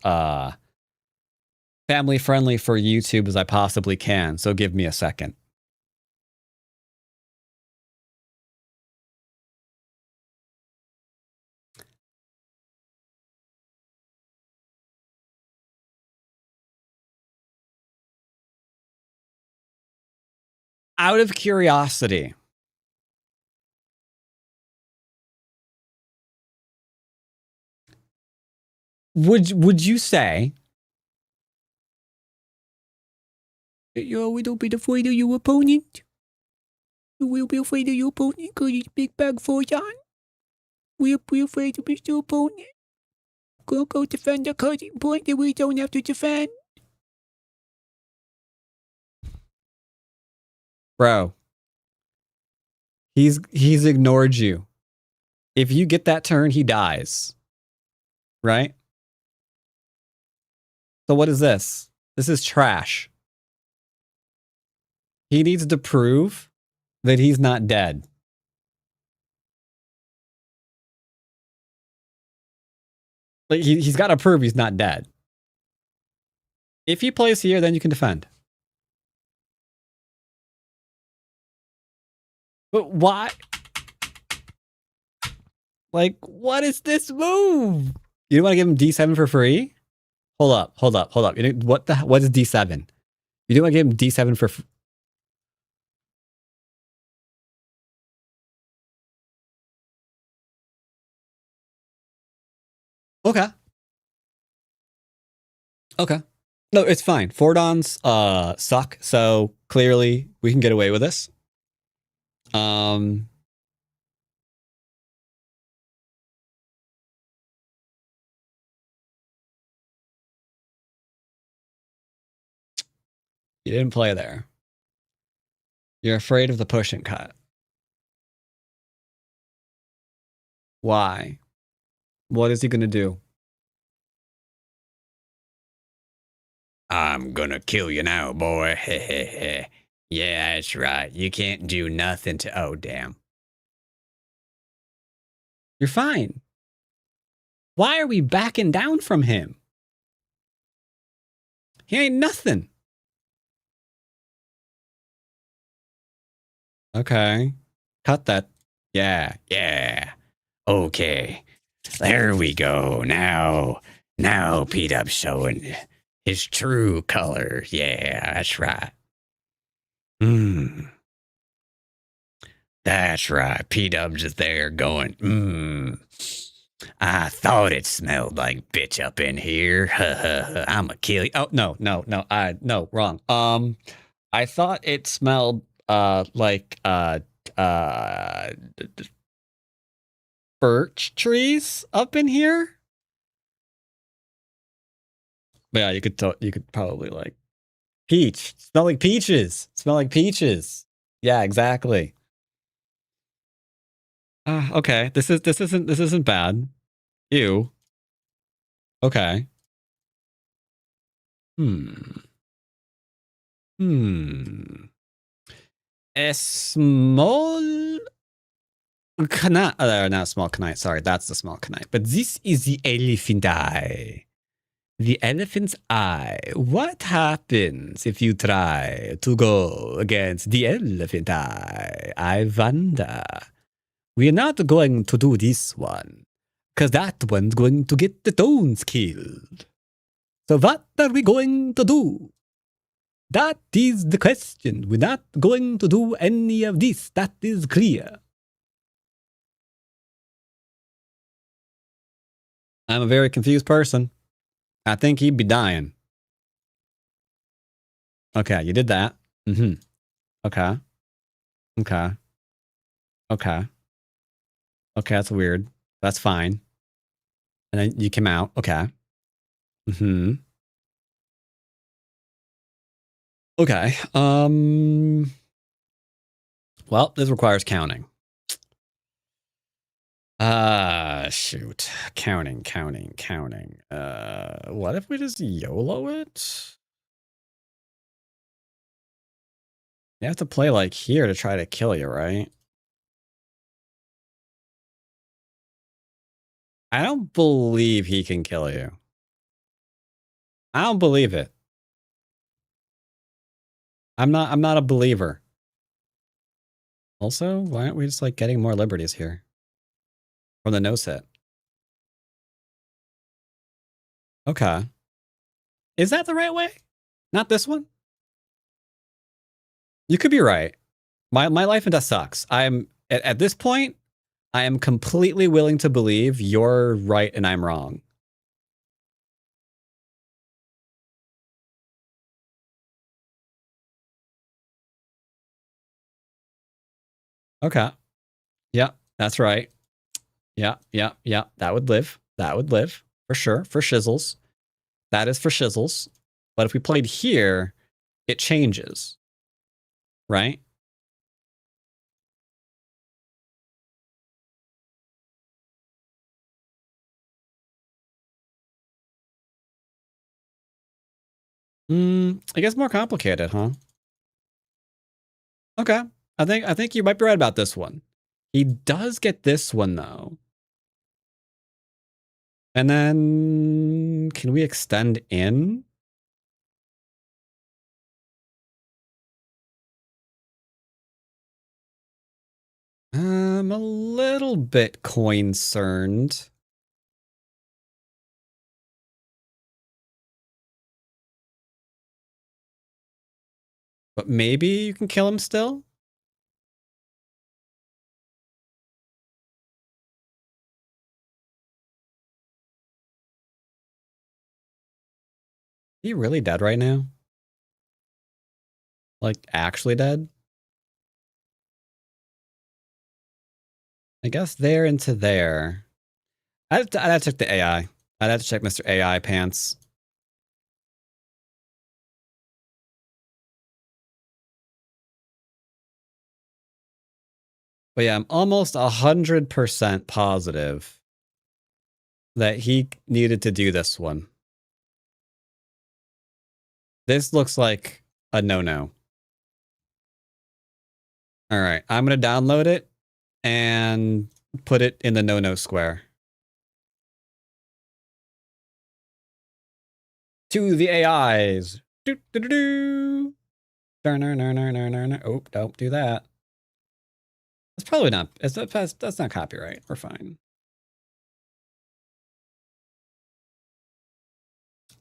family friendly for YouTube as I possibly can, so give me a second. Out of curiosity, would you say that you're a little bit afraid of your opponent? You will be afraid of your opponent because he's big bag for John. We'll be afraid of Mr. Opponent. Go defend the cutting point that we don't have to defend. Bro, he's ignored you. If you get that turn, he dies. Right? So what is this? This is trash. He needs to prove that he's not dead. Like he's got to prove he's not dead. If he plays here, then you can defend. But why? Like, what is this move? You don't want to give him D7 for free? Hold up. You know, what is D7? You don't want to give him D7 for Okay. No, it's fine. 4 dons suck, so clearly we can get away with this. You didn't play there. You're afraid of the push and cut. Why? What is he gonna do? I'm gonna kill you now, boy. Yeah, that's right. You can't do nothing to... Oh, damn. You're fine. Why are we backing down from him? He ain't nothing. Okay. Cut that. Yeah, yeah. Okay. There we go. Now P-Dub's showing his true color. Yeah, that's right. That's right. P-Dub's just there going, I thought it smelled like bitch up in here. I'm a kill you. Oh, no. No, wrong. I thought it smelled like birch trees up in here. But yeah, you could probably like peach. Smell like peaches. Smell like peaches. Yeah, exactly. Okay. This isn't bad. Ew. Okay. A small Knight, not small knight. Sorry, that's the small knight. But this is the elephant eye. The elephant's eye. What happens if you try to go against the elephant eye? I wonder. We're not going to do this one, because that one's going to get the tones killed. So what are we going to do? That is the question. We're not going to do any of this. That is clear. I'm a very confused person. I think he'd be dying. Okay, you did that. Okay. Okay, that's weird. That's fine. And then you came out. Okay. Okay. Well, this requires counting. Shoot. Counting. What if we just YOLO it? You have to play like here to try to kill you, right? I don't believe he can kill you. I don't believe it. I'm not a believer. Also, why aren't we just like getting more liberties here? From the no set. Okay. Is that the right way? Not this one? You could be right. My life and death sucks. I'm at this point, I am completely willing to believe you're right and I'm wrong. Okay. Yeah, that's right. Yeah. That would live. For sure. For shizzles. That is for shizzles. But if we played here, it changes. Right? I guess more complicated, huh? Okay. I think you might be right about this one. He does get this one though. And then can we extend in? I'm a little bit concerned. But maybe you can kill him still? Is he really dead right now? Like, actually dead? I guess there into there. I'd have to check the AI. I'd have to check Mr. AI pants. But yeah, I'm almost 100% positive that he needed to do this one. This looks like a no-no. All right, I'm going to download it and put it in the no-no square. To the AIs. Do, do, do, do. Oh, don't do that. It's probably not. That's not copyright. We're fine.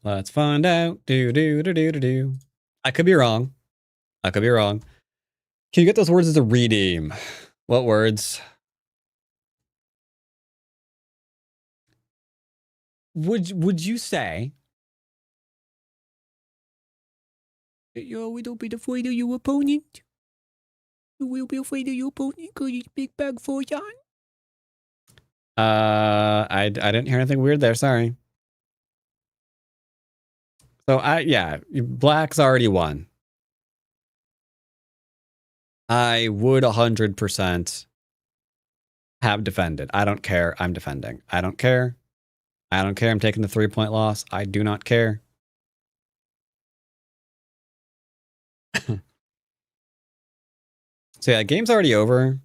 Let's find out. Do, do, do, do, do, do. I could be wrong. I could be wrong. Can you get those words as a redeem? What words? Would you say? You will be afraid of your opponent. You will be afraid of your opponent because he's big bag for John. I didn't hear anything weird there. Sorry. So yeah, black's already won. I would 100% have defended. I don't care. I'm defending. I don't care. I don't care. I'm taking the 3-point loss. I do not care. So yeah, game's already over.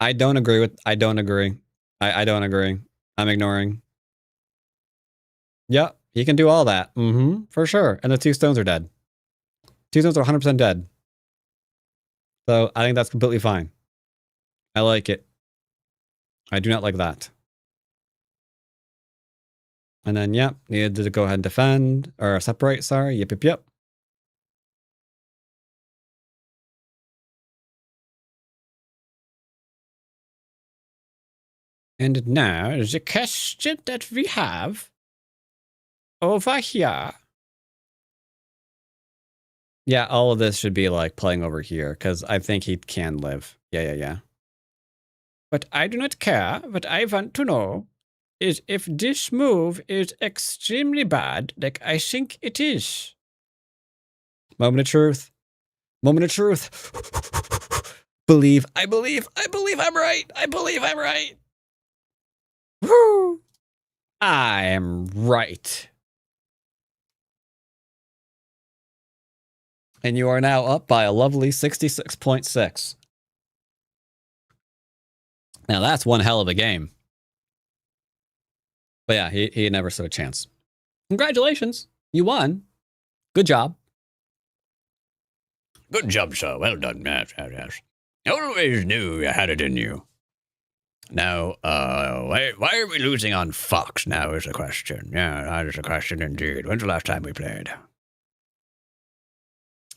I don't agree. I don't agree. I'm ignoring. Yep, he can do all that. For sure. And the 2 stones are dead. 2 stones are 100% dead. So I think that's completely fine. I like it. I do not like that. And then, yep, needed to go ahead and defend, or separate, sorry. Yep. And now, the question that we have over here. Yeah, all of this should be like playing over here, because I think he can live. Yeah. But I do not care. What I want to know is if this move is extremely bad, like I think it is. Moment of truth. Moment of truth. I believe I'm right. I believe I'm right. Woo! I am right. And you are now up by a lovely 66.6. Now that's one hell of a game. But yeah, he never stood a chance. Congratulations. You won. Good job. Good job, sir. Well done. Yes. I always knew you had it in you. Now, why are we losing on Fox now is the question. Yeah, that is a question indeed. When's the last time we played?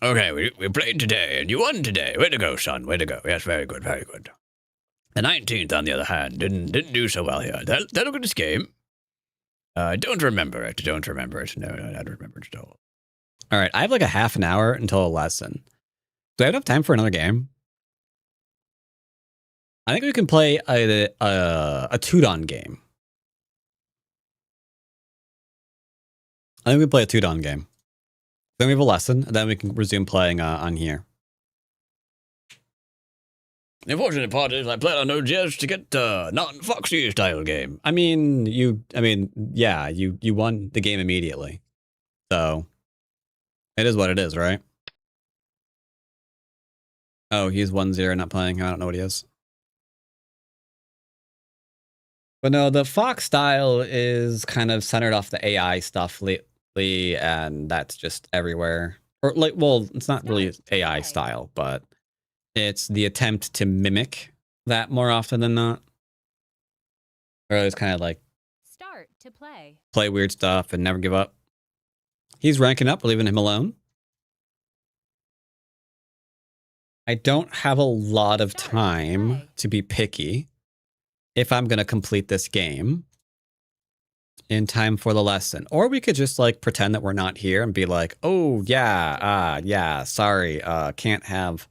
Okay, we played today, and you won today. Way to go, son. Way to go. Yes, very good, very good. The 19th, on the other hand, didn't do so well here. That look at this game. Don't remember it. No, I don't remember it at all. All right, I have like a half an hour until a lesson. Do I have enough time for another game? I think we can play a Tudon game. I think we play a Tudon game. Then we have a lesson, and then we can resume playing on here. The unfortunate part is I played on OGS to get not Foxy style game. I mean, yeah, you won the game immediately. So it is what it is, right? Oh, he's 1-0 not playing. I don't know what he is. But no, the Fox style is kind of centered off the AI stuff lately, and that's just everywhere. Or like, well, it's not really AI style, but it's the attempt to mimic that more often than not. Or it's kind of like
Start to
play weird stuff and never give up. He's ranking up, we're leaving him alone. I don't have a lot of time to be picky if I'm going to complete this game in time for the lesson. Or we could just like pretend that we're not here and be like, oh yeah, sorry, can't have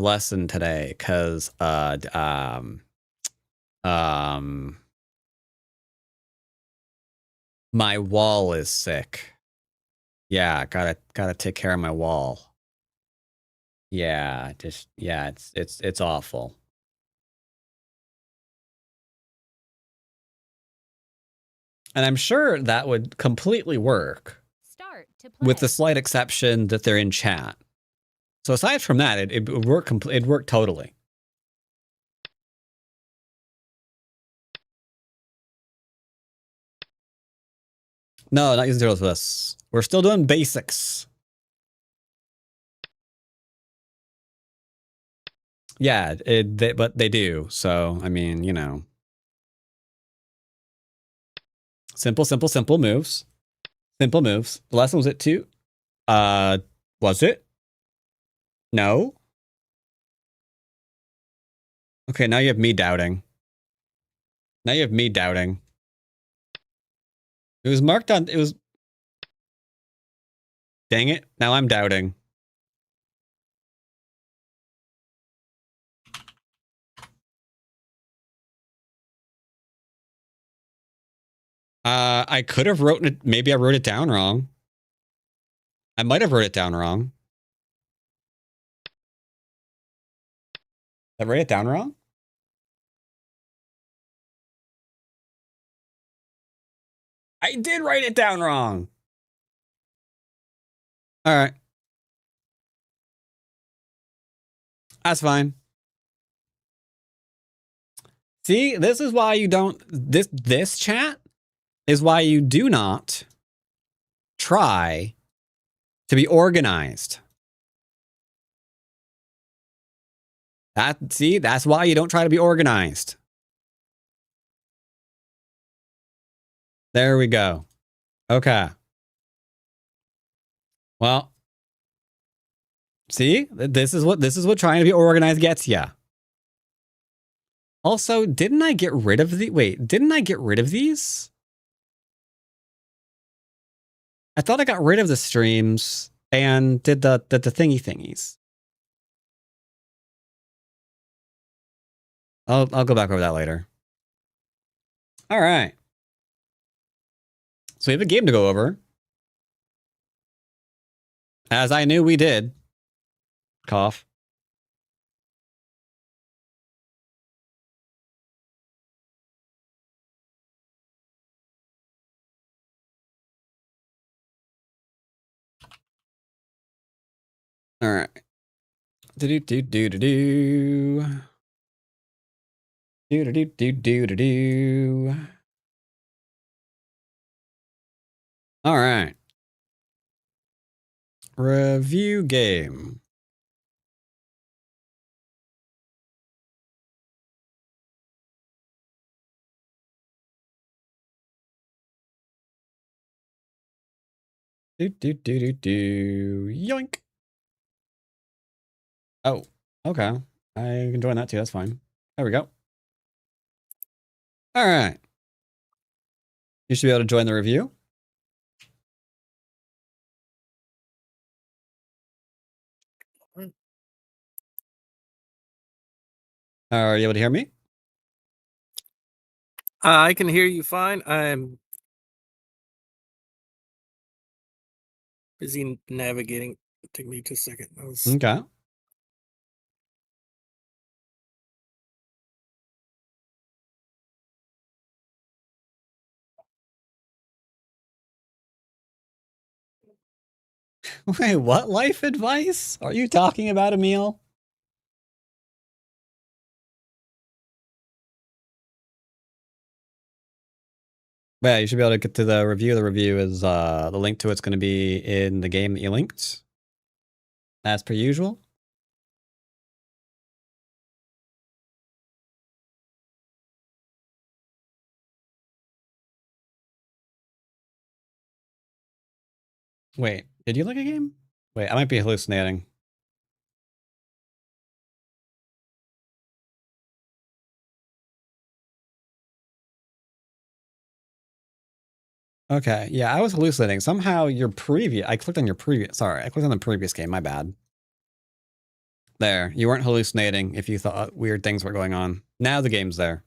lesson today because my wall is sick. Yeah, gotta take care of my wall. Yeah, it's awful. And I'm sure that would completely work.
Start to
with the slight exception that they're in chat. So aside from that, it worked. It worked totally. No, not using zeros for this. We're still doing basics. Yeah, but they do. So, I mean, you know. Simple moves. Simple moves. The last one was it 2? Was it? No? Okay, now you have me doubting. Now you have me doubting. It was marked on, it was... Dang it, now I'm doubting. I could have written it, maybe I wrote it down wrong. I might have wrote it down wrong. Did I write it down wrong? I did write it down wrong. All right. That's fine. See, this is why you don't, this chat is why you do not try to be organized. See, that's why you don't try to be organized. There we go. Okay. Well, see, this is what trying to be organized gets you. Also, didn't I get rid of the didn't I get rid of these? I thought I got rid of the streams and did the thingies. I'll go back over that later. All right. So we have a game to go over. As I knew we did. Cough. All right. Do do do do do do do do do do do do. All right. Review game. Do do do do do. Yoink. Oh, okay. I can join that too. That's fine. There we go. All right. You should be able to join the review. Are you able to hear me?
I can hear you fine. I'm busy navigating. Take me just a second.
Okay. Wait, what life advice are you talking about, Emil? Yeah, you should be able to get to the review. The review is the link to it's going to be in the game that you linked, as per usual. Wait, did you link a game? Wait, I might be hallucinating. Okay, yeah, I was hallucinating. Somehow your previous, I clicked on your previous, sorry, I clicked on the previous game, my bad. There, you weren't hallucinating if you thought weird things were going on. Now the game's there.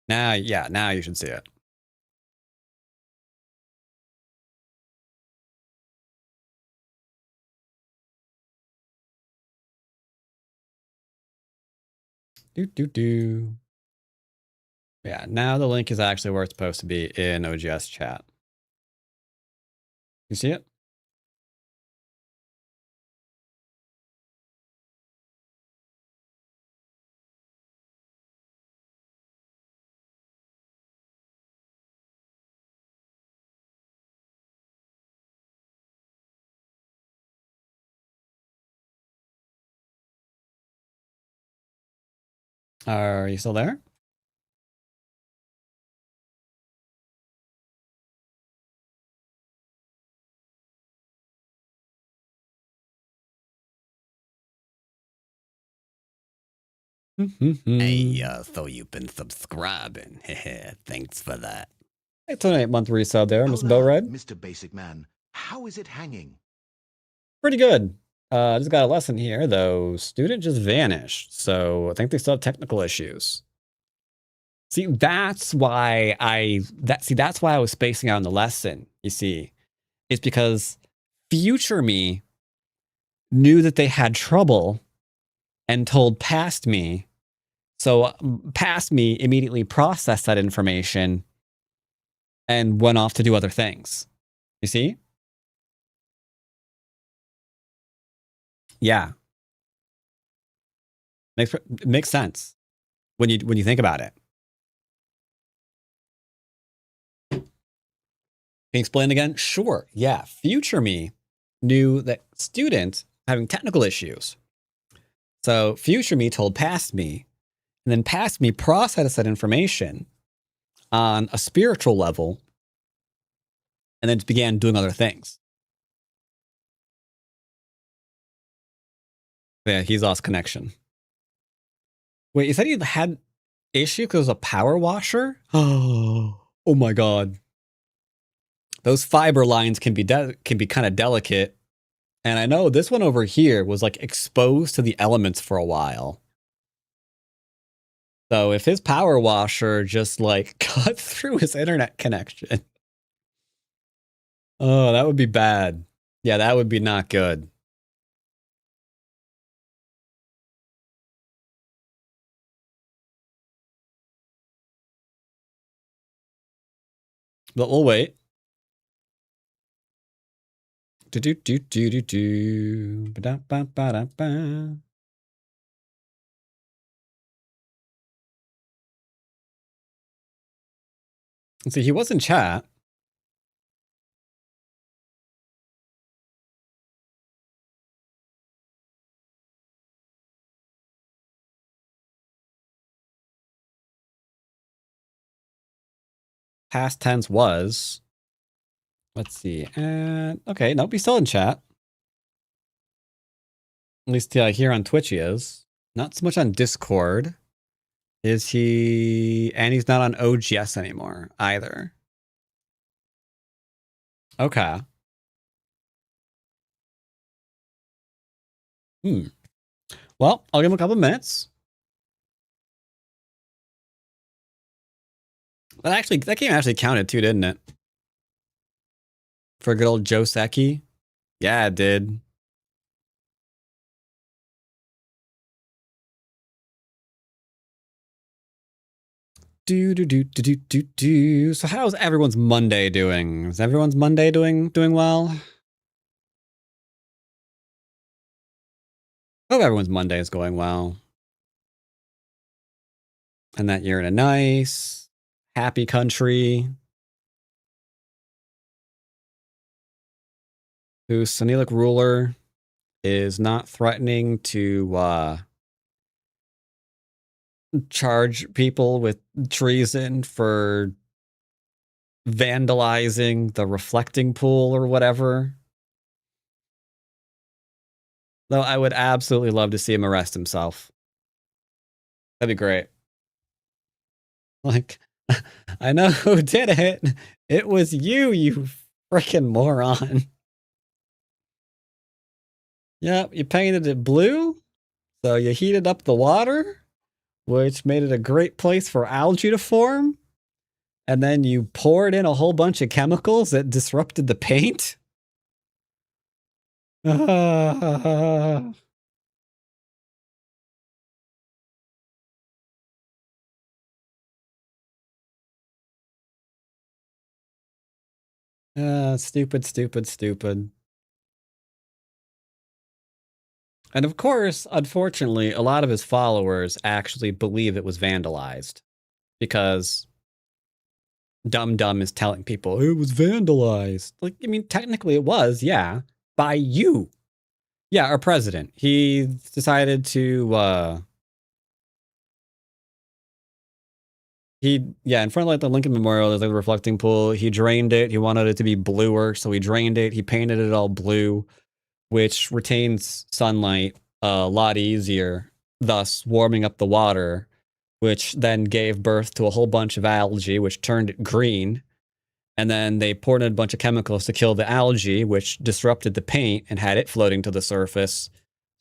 Now, yeah, now you should see it. Do. Yeah, now the link is actually where it's supposed to be in OGS chat. You see it? Are you still there?
Hey, so you've been subscribing. Thanks for that.
It's an 8-month resub there, Mr.
Hola,
Bowred.
Mr. Basic Man. How is it hanging?
Pretty good. Just got a lesson here, though. Student just vanished, so I think they still have technical issues. See, that's why that's why I was spacing out on the lesson, you see. It's because future me knew that they had trouble and told past me. So past me immediately processed that information and went off to do other things. You see? Yeah. Makes sense when you think about it. Can you explain again? Sure. Yeah. Future me knew that student having technical issues. So future me told past me, and then past me processed that information on a spiritual level, and then began doing other things. Yeah, he's lost connection. Wait, you said he had issue because it was a power washer? Oh my god. Those fiber lines can be kind of delicate. And I know this one over here was like exposed to the elements for a while. So if his power washer just like cut through his internet connection. Oh, that would be bad. Yeah, that would be not good. But we'll wait. Do do do do do do. Ba ba ba da ba. Let's see, he was in chat. Past tense was. Let's see. And okay, nope, he's still in chat. At least here on Twitch he is. Not so much on Discord. Is he? And he's not on OGS anymore either. Okay. Well, I'll give him a couple minutes. That game actually counted too, didn't it? For good old Joe Secchi. Yeah, it did. Do. So how's everyone's Monday doing? Is everyone's Monday doing well? Hope everyone's Monday is going well. And that you're in a nice, happy country. Whose Sunilic ruler is not threatening to charge people with treason for vandalizing the reflecting pool or whatever. Though I would absolutely love to see him arrest himself. That'd be great. Like, I know who did it. It was you freaking moron. Yep, you painted it blue, so you heated up the water, which made it a great place for algae to form. And then you poured in a whole bunch of chemicals that disrupted the paint. Stupid, stupid, stupid. And of course, unfortunately, a lot of his followers actually believe it was vandalized because Dum Dum is telling people it was vandalized. Like, I mean, technically it was, yeah, by you. Yeah, our president. He decided to in front of like the Lincoln Memorial, there's like a reflecting pool. He drained it. He wanted it to be bluer, so he drained it. He painted it all blue, which retains sunlight a lot easier, thus warming up the water, which then gave birth to a whole bunch of algae, which turned it green. And then they poured in a bunch of chemicals to kill the algae, which disrupted the paint and had it floating to the surface.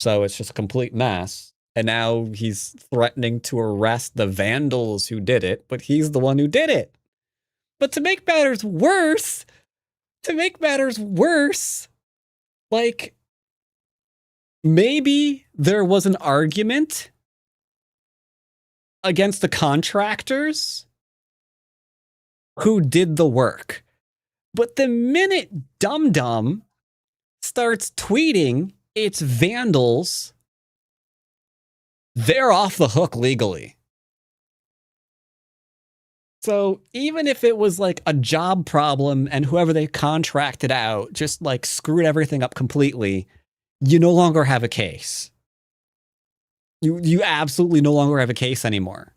So it's just a complete mess. And now he's threatening to arrest the vandals who did it, but he's the one who did it. But to make matters worse, like, maybe there was an argument against the contractors who did the work. But the minute Dum Dum starts tweeting it's vandals, they're off the hook legally. So even if it was like a job problem and whoever they contracted out just like screwed everything up completely, you no longer have a case. You absolutely no longer have a case anymore.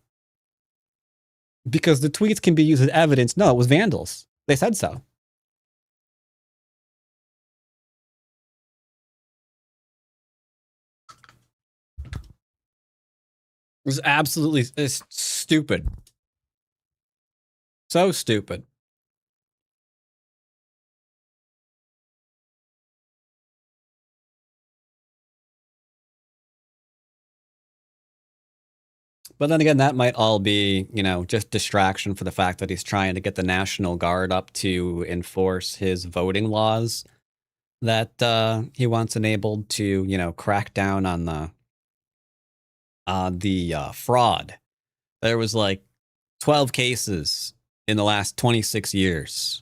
Because the tweets can be used as evidence. No, it was vandals. They said so. It's stupid. So stupid. But then again, that might all be, just distraction for the fact that he's trying to get the National Guard up to enforce his voting laws that he wants enabled to, crack down on the fraud. There was like 12 cases in the last 26 years.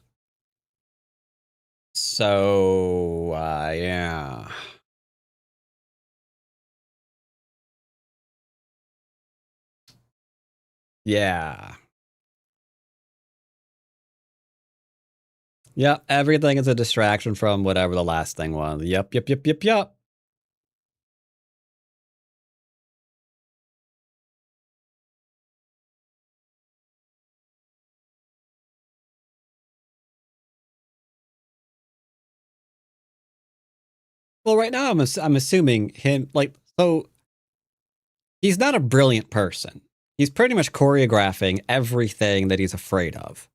So, yeah. Yeah. Yep, everything is a distraction from whatever the last thing was. Yep. Well, right now I'm assuming him so he's not a brilliant person. He's pretty much choreographing everything that he's afraid of.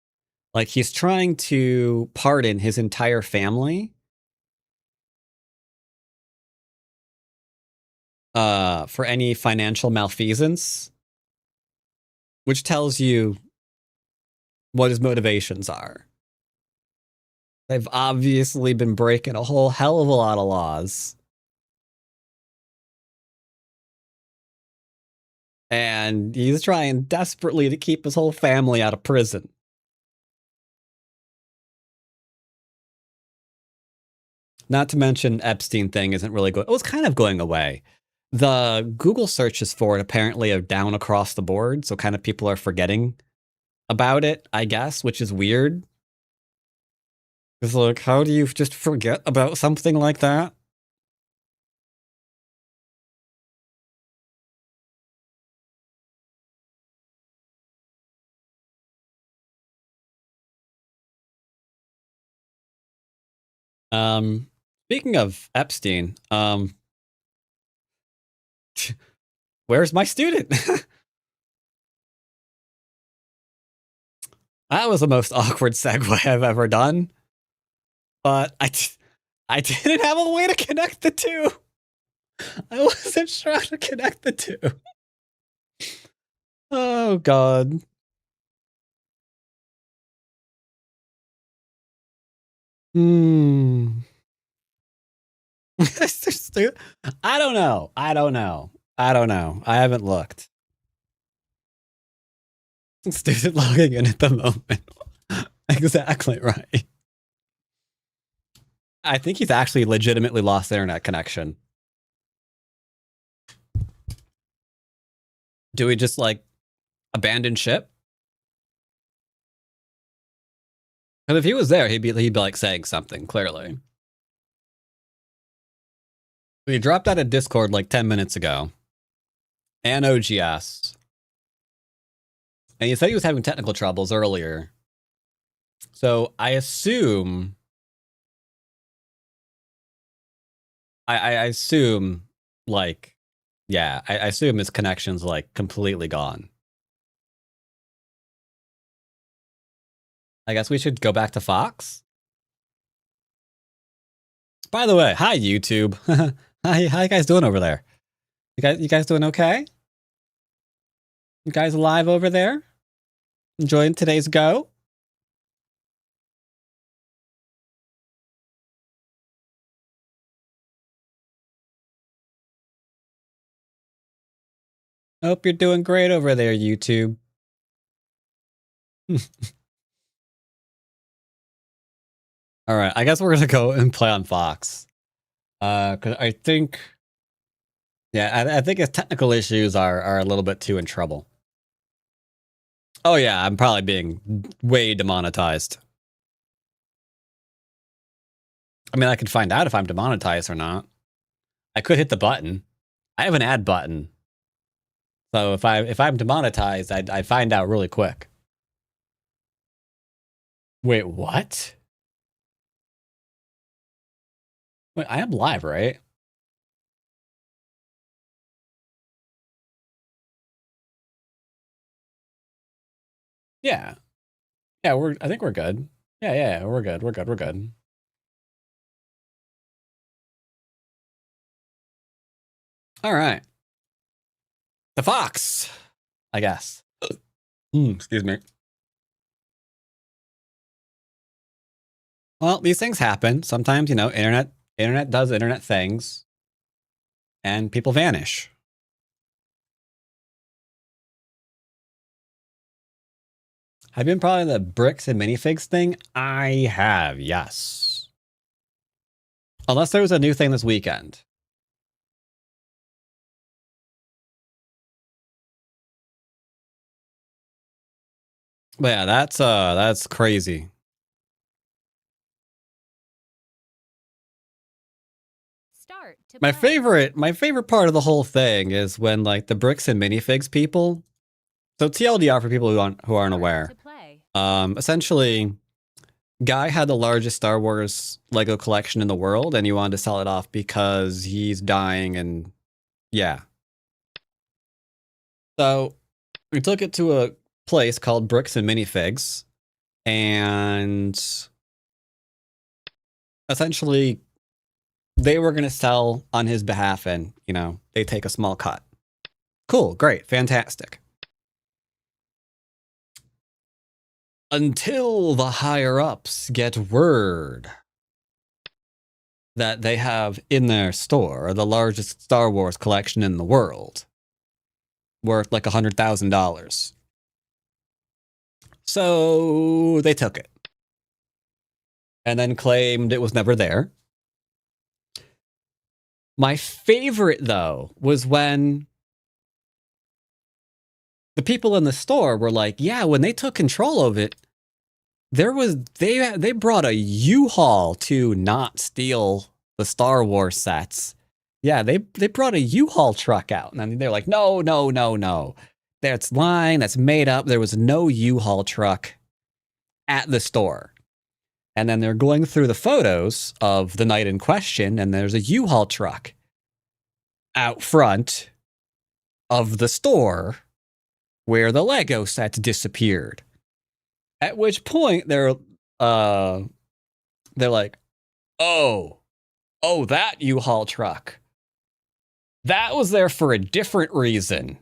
Like he's trying to pardon his entire family for any financial malfeasance, which tells you what his motivations are. They've obviously been breaking a whole hell of a lot of laws. And he's trying desperately to keep his whole family out of prison. Not to mention Epstein thing isn't really going. It was kind of going away. The Google searches for it apparently are down across the board, so kind of people are forgetting about it, I guess, which is weird. It's like, how do you just forget about something like that? Speaking of Epstein, where's my student? That was the most awkward segue I've ever done. But I didn't have a way to connect the two. I wasn't sure how to connect the two. Oh, God. I don't know. I haven't looked. Student logging in at the moment. Exactly right. I think he's actually legitimately lost internet connection. Do we just like abandon ship? Because if he was there, he'd be like saying something clearly. He dropped out of Discord like 10 minutes ago, and OGS, and he said he was having technical troubles earlier. So I assume, I assume, like, yeah, I assume his connection's like completely gone. I guess we should go back to Fox. By the way, hi YouTube. Hi, how you guys doing over there? You guys doing okay? You guys alive over there? Enjoying today's go? Hope you're doing great over there, YouTube. All right, I guess we're gonna go and play on Fox. Because I think, yeah, I think his technical issues are a little bit too in trouble. Oh yeah, I'm probably being way demonetized. I mean, I could find out if I'm demonetized or not. I could hit the button. I have an ad button. So if I'm demonetized, I'd find out really quick. Wait, what? Wait, I am live, right? Yeah. Yeah, I think we're good. Yeah, we're good. We're good. All right. The Fox, I guess. Excuse me. Well, these things happen. Sometimes, you know, internet does internet things, and people vanish. Have you been probably the bricks and minifigs thing? I have, yes. Unless there was a new thing this weekend. But yeah, that's crazy. My favorite part of the whole thing is when like the bricks and minifigs people. So TLDR for people who aren't aware. Essentially, guy had the largest Star Wars Lego collection in the world, and he wanted to sell it off because he's dying, and yeah. So we took it to a place called Bricks and Minifigs, and essentially they were going to sell on his behalf, and you know, they take a small cut. Cool, great, fantastic. Until the higher ups get word that they have in their store the largest Star Wars collection in the world, worth like $100,000. So they took it and then claimed it was never there. My favorite, though, was when the people in the store were like, yeah, when they took control of it, they brought a U-Haul to not steal the Star Wars sets. Yeah, they brought a U-Haul truck out. And they're like, no. That's lying. That's made up. There was no U-Haul truck at the store. And then they're going through the photos of the night in question, and there's a U-Haul truck out front of the store where the Lego sets disappeared. At which point they're like, oh, that U-Haul truck. That was there for a different reason.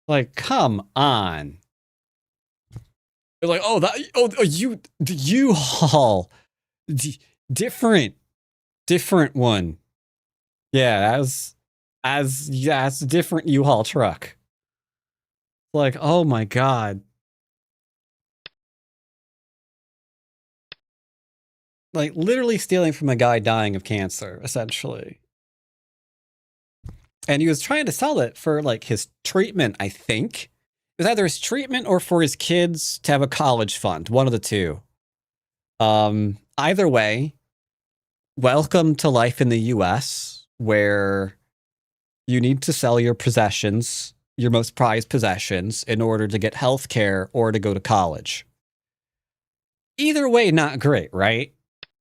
Like, come on. They're like, the U-Haul. Different one. Yeah, it's a different U-Haul truck. Like, oh my God. Like, literally stealing from a guy dying of cancer, essentially. And he was trying to sell it for, like, his treatment, I think. It was either his treatment or for his kids to have a college fund. One of the two. Either way, welcome to life in the U.S., where you need to sell your possessions, your most prized possessions, in order to get health care or to go to college. Either way, not great, right?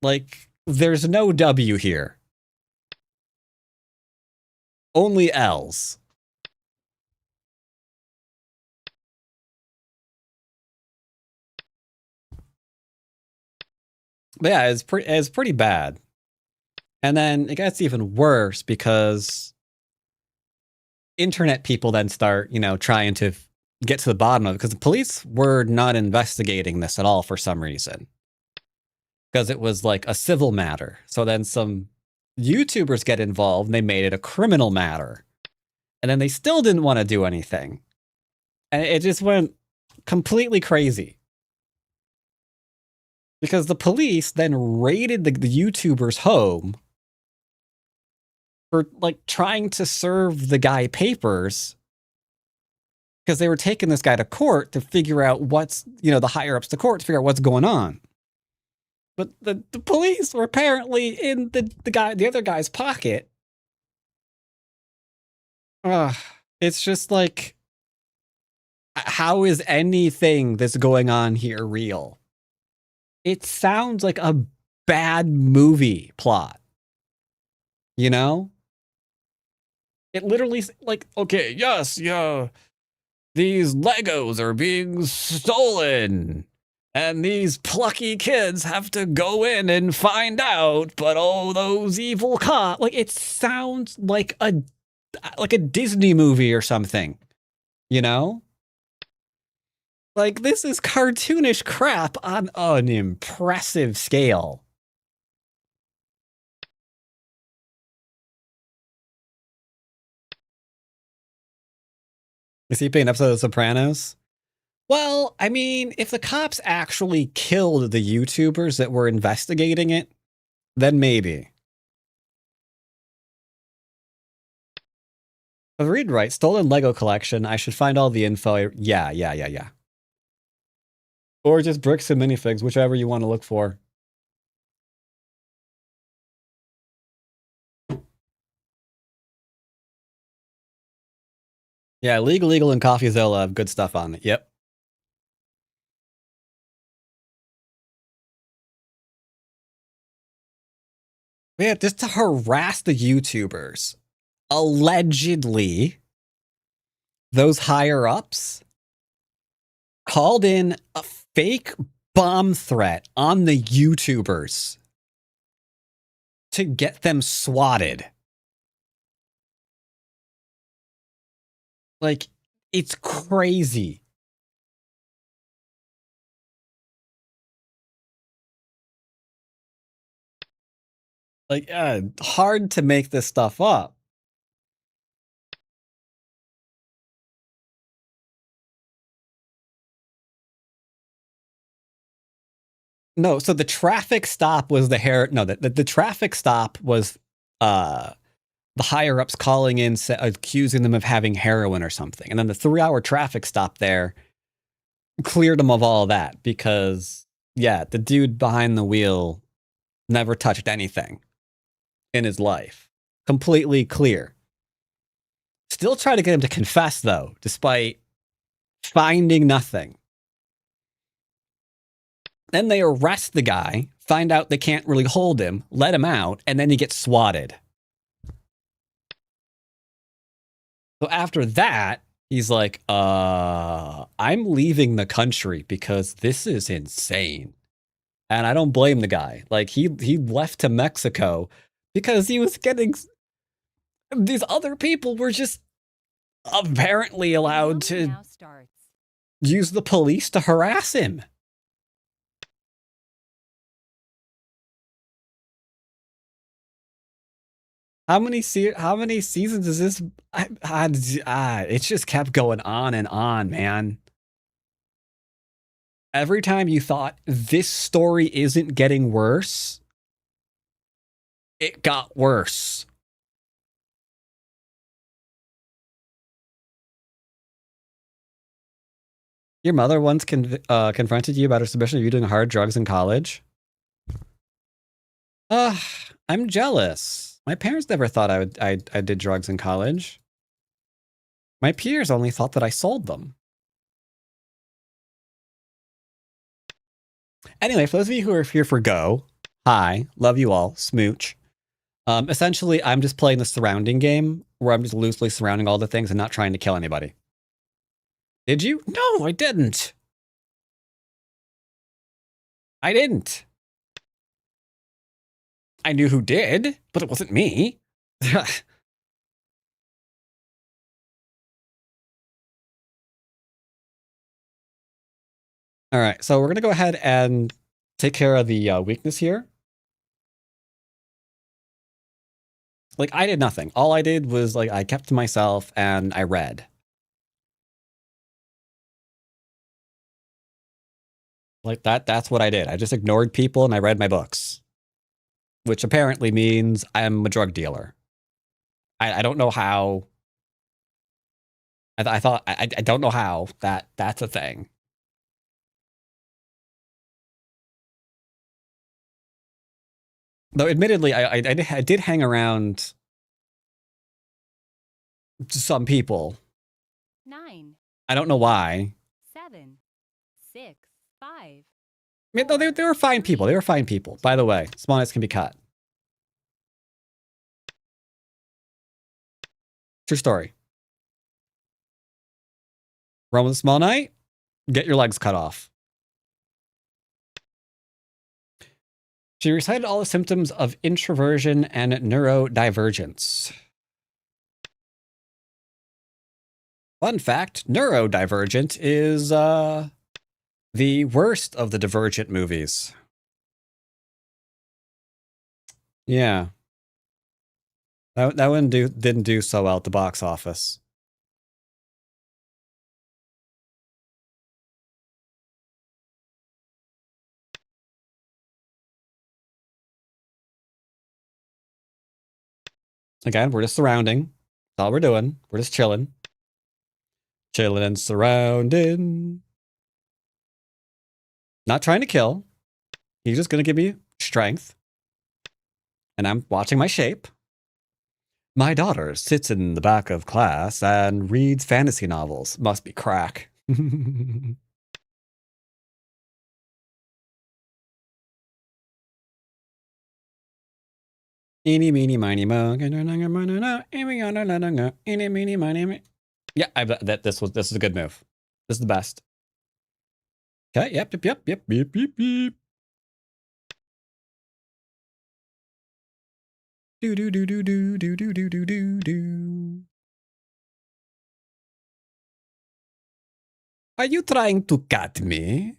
Like, there's no W here. Only L's. But yeah, it's pretty bad. And then it gets even worse because internet people then start, trying to get to the bottom of it, because the police were not investigating this at all for some reason. Because it was like a civil matter. So then some YouTubers get involved and they made it a criminal matter. And then they still didn't want to do anything. And it just went completely crazy. Because the police then raided the YouTuber's home for, like, trying to serve the guy papers, because they were taking this guy to court to figure out what's, the higher ups to court to figure out what's going on. But the police were apparently in the other guy's pocket. It's just like, how is anything that's going on here real? It sounds like a bad movie plot. It literally, like, okay, yes, yeah, these Legos are being stolen, and these plucky kids have to go in and find out, but oh, those evil cops. Like, it sounds like a Disney movie or something, Like, this is cartoonish crap on an impressive scale. Is he playing an episode of The Sopranos? Well, I mean, if the cops actually killed the YouTubers that were investigating it, then maybe. Read right, stolen Lego collection. I should find all the info. Yeah. Or just bricks and minifigs, whichever you want to look for. Yeah, Legal, and CoffeeZilla have good stuff on it. Yep. Yeah, just to harass the YouTubers. Allegedly, those higher ups called in a fake bomb threat on the YouTubers to get them swatted. Like, it's crazy. Like, hard to make this stuff up. No, so the traffic stop was the traffic stop was the higher ups calling in, accusing them of having heroin or something. And then the 3-hour traffic stop there cleared them of all that because, yeah, the dude behind the wheel never touched anything in his life. Completely clear. Still try to get him to confess, though, despite finding nothing. Then they arrest the guy, find out they can't really hold him, let him out, and then he gets swatted. So after that, he's like, I'm leaving the country because this is insane. And I don't blame the guy. Like, he left to Mexico because he was getting... These other people were just apparently allowed to use the police to harass him. How many seasons is this? It just kept going on and on, man. Every time you thought this story isn't getting worse, It got worse. Your mother once confronted you about her suspicion of you doing hard drugs in college? I'm jealous. My parents never thought I did drugs in college. My peers only thought that I sold them. Anyway, for those of you who are here for Go, hi, love you all, smooch. Essentially, I'm just playing the surrounding game where I'm just loosely surrounding all the things and not trying to kill anybody. Did you? No, I didn't. I didn't. I knew who did, but it wasn't me. All right, so we're going to go ahead and take care of the weakness here. Like, I did nothing. All I did was, like, I kept to myself and I read. Like, that's what I did. I just ignored people and I read my books. Which apparently means I'm a drug dealer. I don't know how. I thought, I don't know how that's a thing. Though, admittedly, I did hang around some people.
9,
I don't know why.
7, 6, 5.
I mean, though they were fine people. They were fine people. By the way, small knights can be cut. True story. Run with a small knight, get your legs cut off. She recited all the symptoms of introversion and neurodivergence. Fun fact, neurodivergent is the worst of the Divergent movies. Yeah. That one didn't do so well at the box office. Again, we're just surrounding. That's all we're doing. We're just chilling. Chilling and surrounding. Not trying to kill. He's just going to give me strength. And I'm watching my shape. My daughter sits in the back of class and reads fantasy novels. Must be crack. Eeny, meeny, miny, mo. Eeny, meeny, miny, mo. Yeah, I bet that this is a good move. This is the best. Okay, yep. Do. Are you trying to cut me?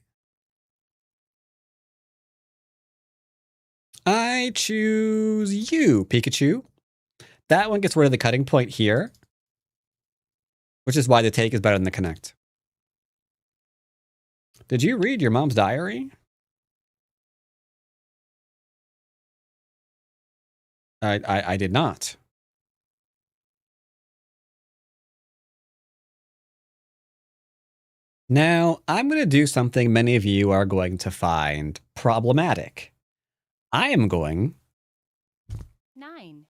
I choose you, Pikachu. That one gets rid of the cutting point here, which is why the take is better than the connect. Did you read your mom's diary? I did not. Now, I'm going to do something many of you are going to find problematic. I am going
9,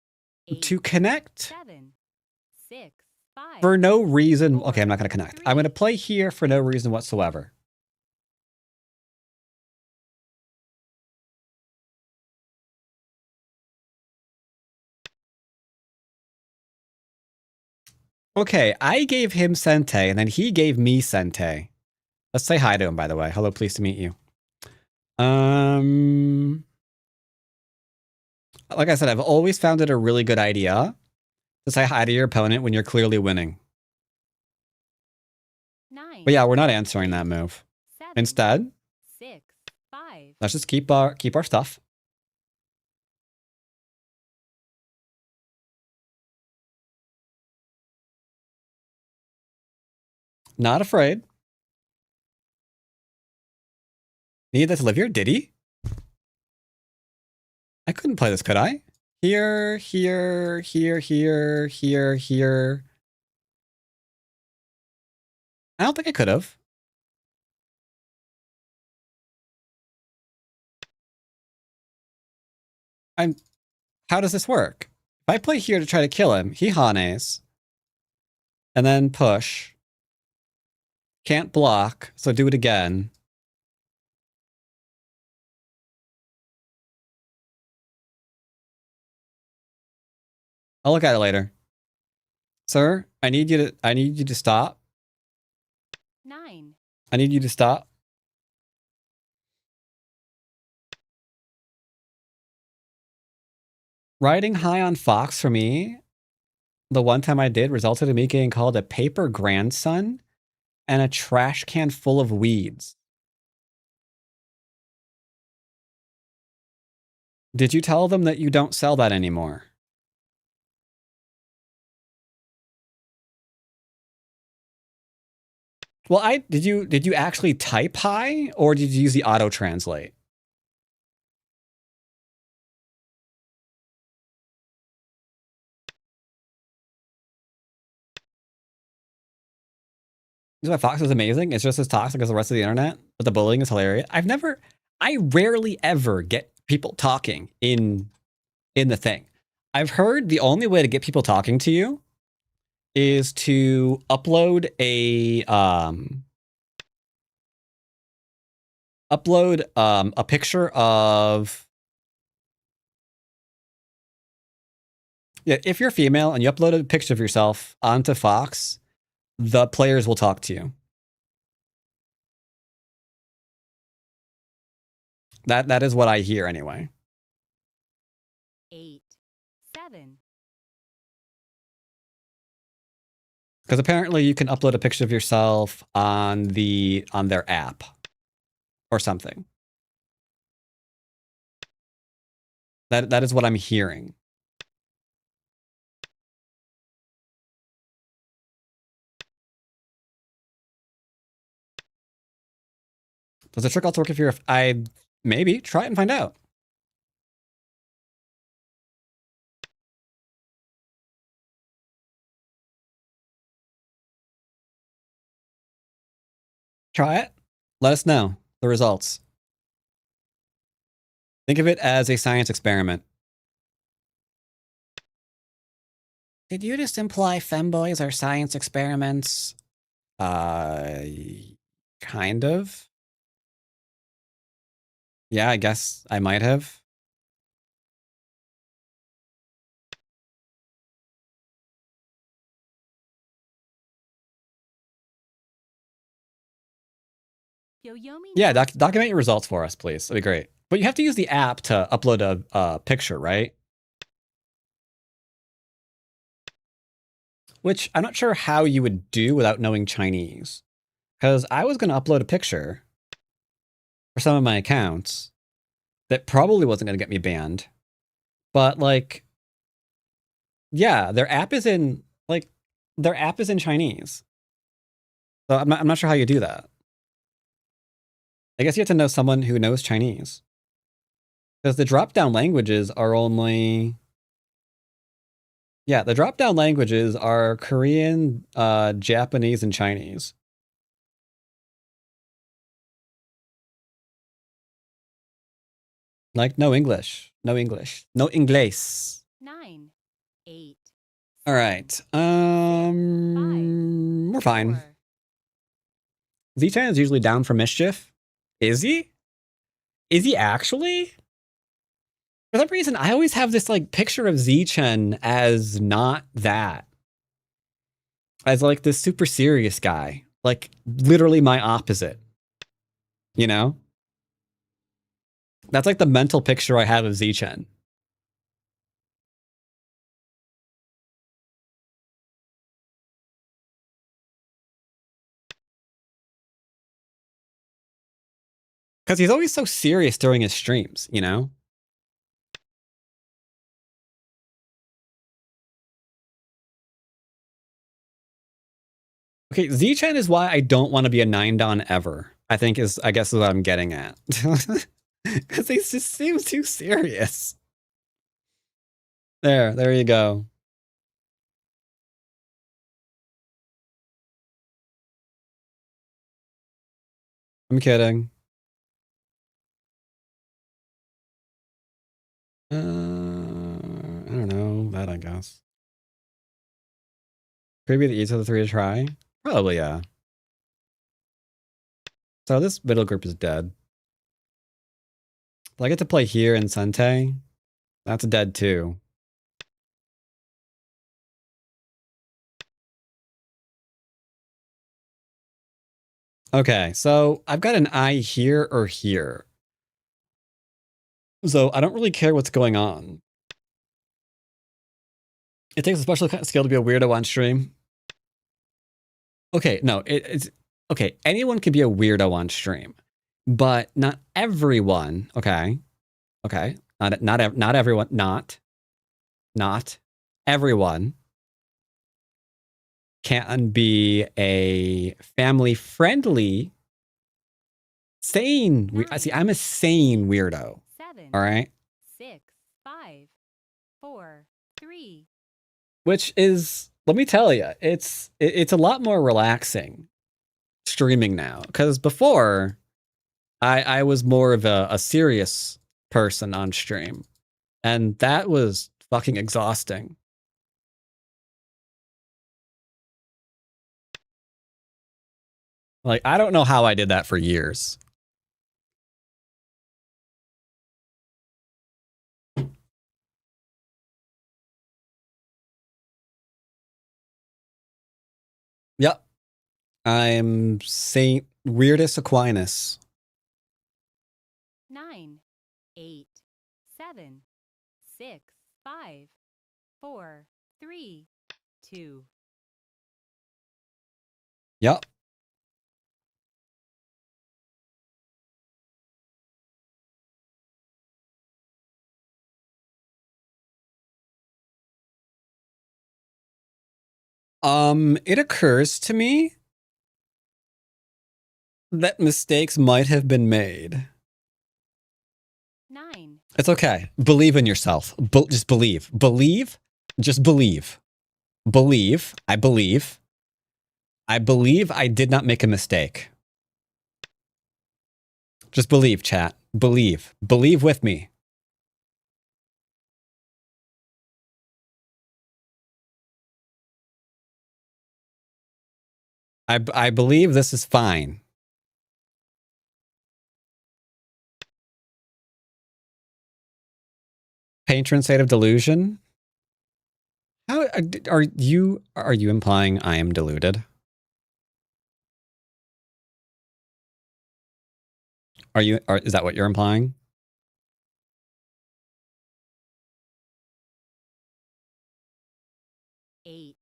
to connect
7, 6, 5.
for no reason. Okay, I'm not going to connect. I'm going to play here for no reason whatsoever. Okay, I gave him Sente, and then he gave me Sente. Let's say hi to him, by the way. Hello, pleased to meet you. Like I said, I've always found it a really good idea to say hi to your opponent when you're clearly winning.
9,
But yeah, we're not answering that move.
7,
Instead,
6, 5.
let's just keep our stuff. Not afraid. Need this Olivier? Did he? I couldn't play this, could I? Here, here, here, here, here, here. I don't think I could have. How does this work? If I play here to try to kill him, he hanes. And then push. Can't block, so do it again. I'll look at it later. Sir, I need you to stop.
9,
I need you to stop. Riding high on Fox for me, the one time I did, resulted in me getting called a paper grandson and a trash can full of weeds. Did you tell them that you don't sell that anymore? Well, did you actually type hi, or did you use the auto translate? This is why Fox is amazing. It's just as toxic as the rest of the internet, but the bullying is hilarious. I rarely ever get people talking in the thing. I've heard the only way to get people talking to you is to upload a picture of, yeah, if you're female and you upload a picture of yourself onto Fox, the players will talk to you. That is what I hear anyway.
8, 7,
Because apparently you can upload a picture of yourself on their app or something. That is what I'm hearing. Does the trick also work if you're maybe try it and find out. Try it. Let us know the results. Think of it as a science experiment.
Did you just imply femboys are science experiments?
Kind of. Yeah, I guess I might have.
Yoyomi
Yeah,
wants to
document your results for us, please. That'd be great. But you have to use the app to upload a picture, right? Which I'm not sure how you would do without knowing Chinese. Because I was going to upload a picture for some of my accounts that probably wasn't going to get me banned. But like, yeah, their app is in Chinese. So I'm not sure how you do that. I guess you have to know someone who knows Chinese. Because the drop-down languages are only... Yeah, the drop-down languages are Korean, Japanese, and Chinese. Like, no English. No English. No Inglés.
9, 8,
All right. We're fine.
4,
Z-Chan is usually down for mischief. Is he? Is he actually? For some reason, I always have this like picture of Z-Chen as not that. As like this super serious guy. Like literally my opposite. You know? That's like the mental picture I have of Z-Chen. Because he's always so serious during his streams, you know? Okay, Z-Chen is why I don't want to be a 9-don ever. I guess is what I'm getting at. Because he just seems too serious. There you go. I'm kidding. I don't know. That, I guess. Could it be the easiest of the three to try? Probably, yeah. So this middle group is dead. Do I get to play here in Sente? That's dead too. Okay, so I've got an I here or here. So I don't really care what's going on. It takes a special kind of skill to be a weirdo on stream. Okay, no, it's okay. Anyone can be a weirdo on stream, but not everyone. Okay, not everyone. Not everyone can be a family friendly, sane. See, I'm a sane weirdo.
7.
All right.
6, 5, 4, 3.
Which is, let me tell you, it's a lot more relaxing streaming now, because before I was more of a serious person on stream, and that was fucking exhausting. Like, I don't know how I did that for years. Yep. I'm Saint Weirdest Aquinas.
9, 8, 7, 6, 5, 4, 3, 2.
Yep. It occurs to me that mistakes might have been made.
9.
It's okay. Believe in yourself. Just believe. Believe. Just believe. Believe. I believe. I believe I did not make a mistake. Just believe, chat. Believe. Believe with me. I believe this is fine. Patron state of delusion? How are you implying I am deluded? Is that what you're implying?
Eight,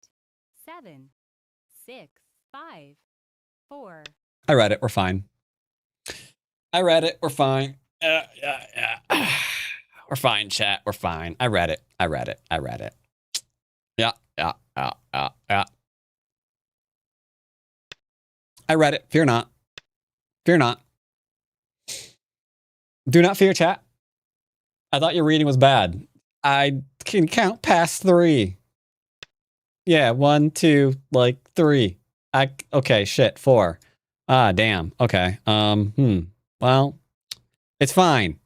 7, 6, 5, 4.
I read it. We're fine. I read it. We're fine. Yeah. We're fine, chat. We're fine. I read it. I read it. Yeah. I read it. Fear not. Fear not. Do not fear, chat. I thought your reading was bad. I can count past 3. Yeah, 1, 2, like 3. Okay, shit, 4. Ah, damn. Okay. Well, it's fine.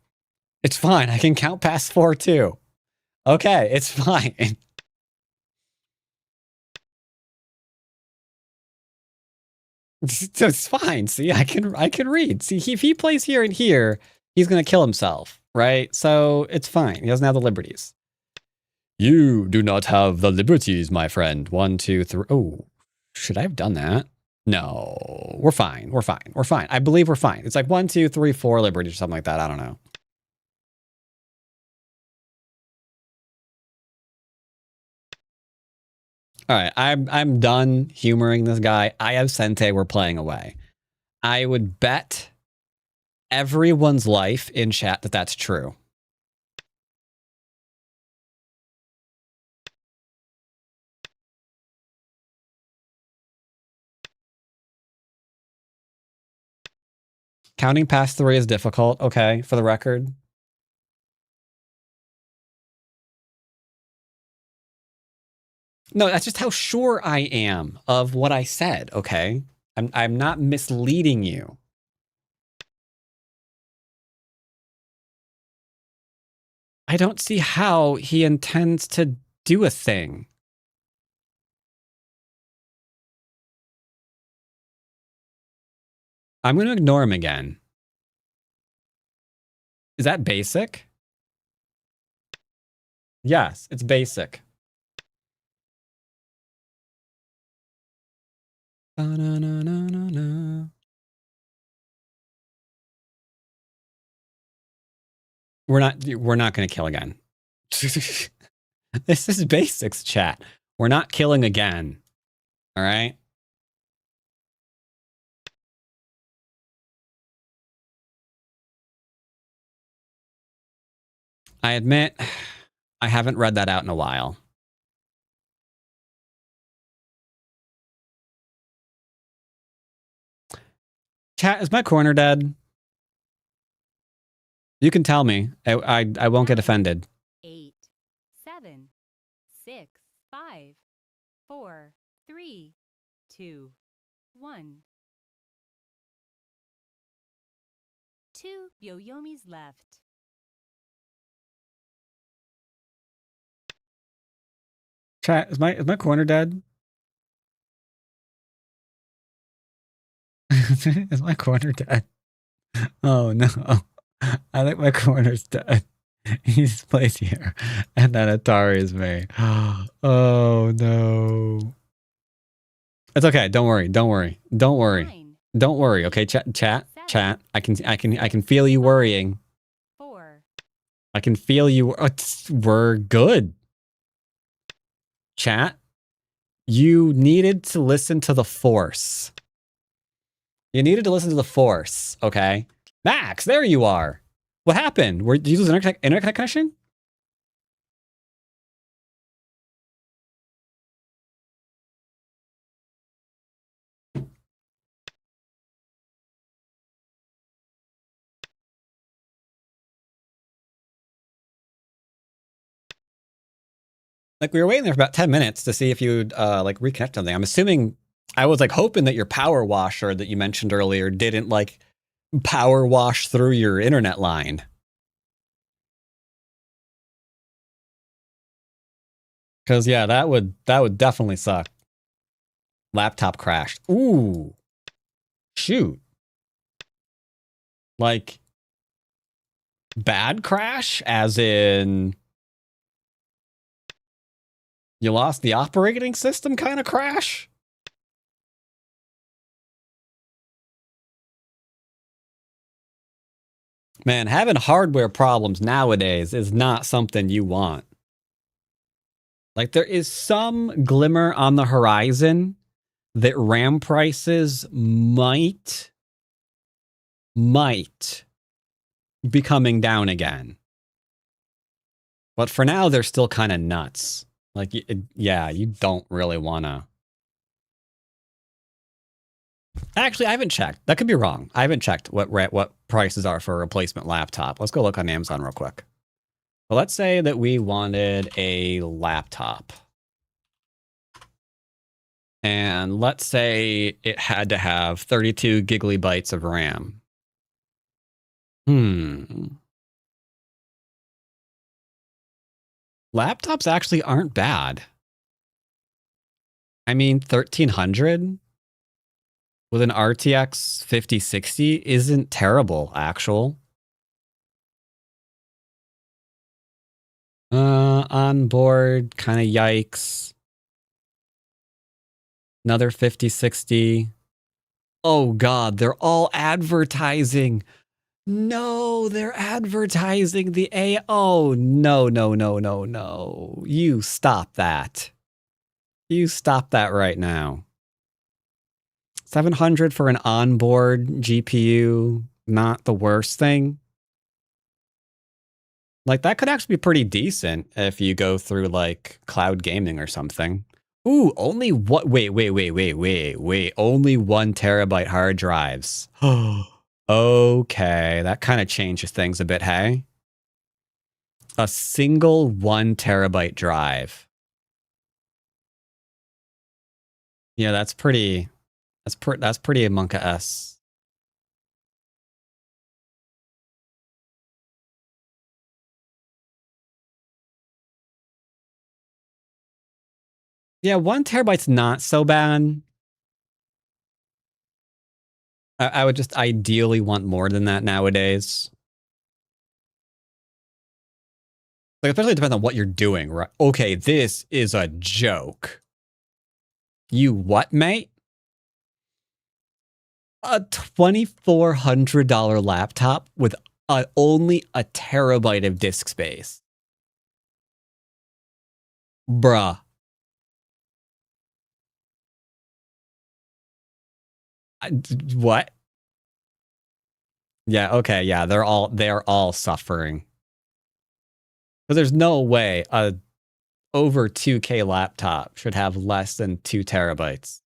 It's fine. I can count past 4 too. Okay, it's fine. It's fine. See, I can read. See, if he plays here and here, he's gonna kill himself, right? So it's fine. He doesn't have the liberties. You do not have the liberties, my friend. 1, 2, 3. Oh, should I have done that? No, we're fine. We're fine. We're fine. I believe we're fine. It's like 1, 2, 3, 4 liberties or something like that. I don't know. All right, I'm done humoring this guy. I have Sente. We're playing away. I would bet everyone's life in chat that that's true. Counting past 3 is difficult. Okay, for the record. No, that's just how sure I am of what I said, okay? I'm not misleading you. I don't see how he intends to do a thing. I'm going to ignore him again. Is that basic? Yes, it's basic. We're not going to kill again. This is basics, chat. We're not killing again. All right? I admit, I haven't read that out in a while. Chat, is my corner dead? You can tell me. I won't get offended.
8, 7, 6, 5, 4, 3, 2, 1. 2 Yoyomis left.
Chat, is my corner dead? Is my corner dead? Oh no. I think my corner's dead. He's placed here. And then Atari is me. Oh no. It's okay. Don't worry. Don't worry. Don't worry.
9,
Don't worry. Okay, chat. I can feel you worrying.
4,
I can feel you. We're good. Chat. You needed to listen to the force. You needed to listen to the force, okay? Max, there you are. What happened? Did you lose an internet connection? Like, we were waiting there for about 10 minutes to see if you'd like reconnect something. I'm assuming, I was like hoping that your power washer that you mentioned earlier didn't like power wash through your internet line. Cause yeah, that would definitely suck. Laptop crashed. Ooh. Shoot. Like, bad crash, as in you lost the operating system kind of crash? Man, having hardware problems nowadays is not something you want. Like, there is some glimmer on the horizon that RAM prices might be coming down again. But for now, they're still kind of nuts. Like, yeah, you don't really want to. Actually, I haven't checked. That could be wrong. I haven't checked what prices are for a replacement laptop. Let's go look on Amazon real quick. Well, let's say that we wanted a laptop. And let's say it had to have 32 gigabytes of RAM. Laptops actually aren't bad. I mean, 1300 with an RTX 5060 isn't terrible, actual. On board, kind of yikes. Another 5060. Oh God, they're all advertising. No, they're advertising the A. Oh, no. You stop that. You stop that right now. 700 for an onboard GPU, not the worst thing. Like, that could actually be pretty decent if you go through, like, cloud gaming or something. Ooh, only what? Wait. Only 1 terabyte hard drives. Okay, that kind of changes things a bit, hey? A single 1 terabyte drive. Yeah, that's pretty. That's pretty Among Us. Yeah, 1 terabyte's not so bad. I would just ideally want more than that nowadays. Like, especially depends on what you're doing, right? Okay, this is a joke. You what, mate? A $2,400 laptop with only a terabyte of disk space. Bruh. What? Yeah, okay, yeah, they're all suffering. But there's no way a over 2K laptop should have less than 2 terabytes.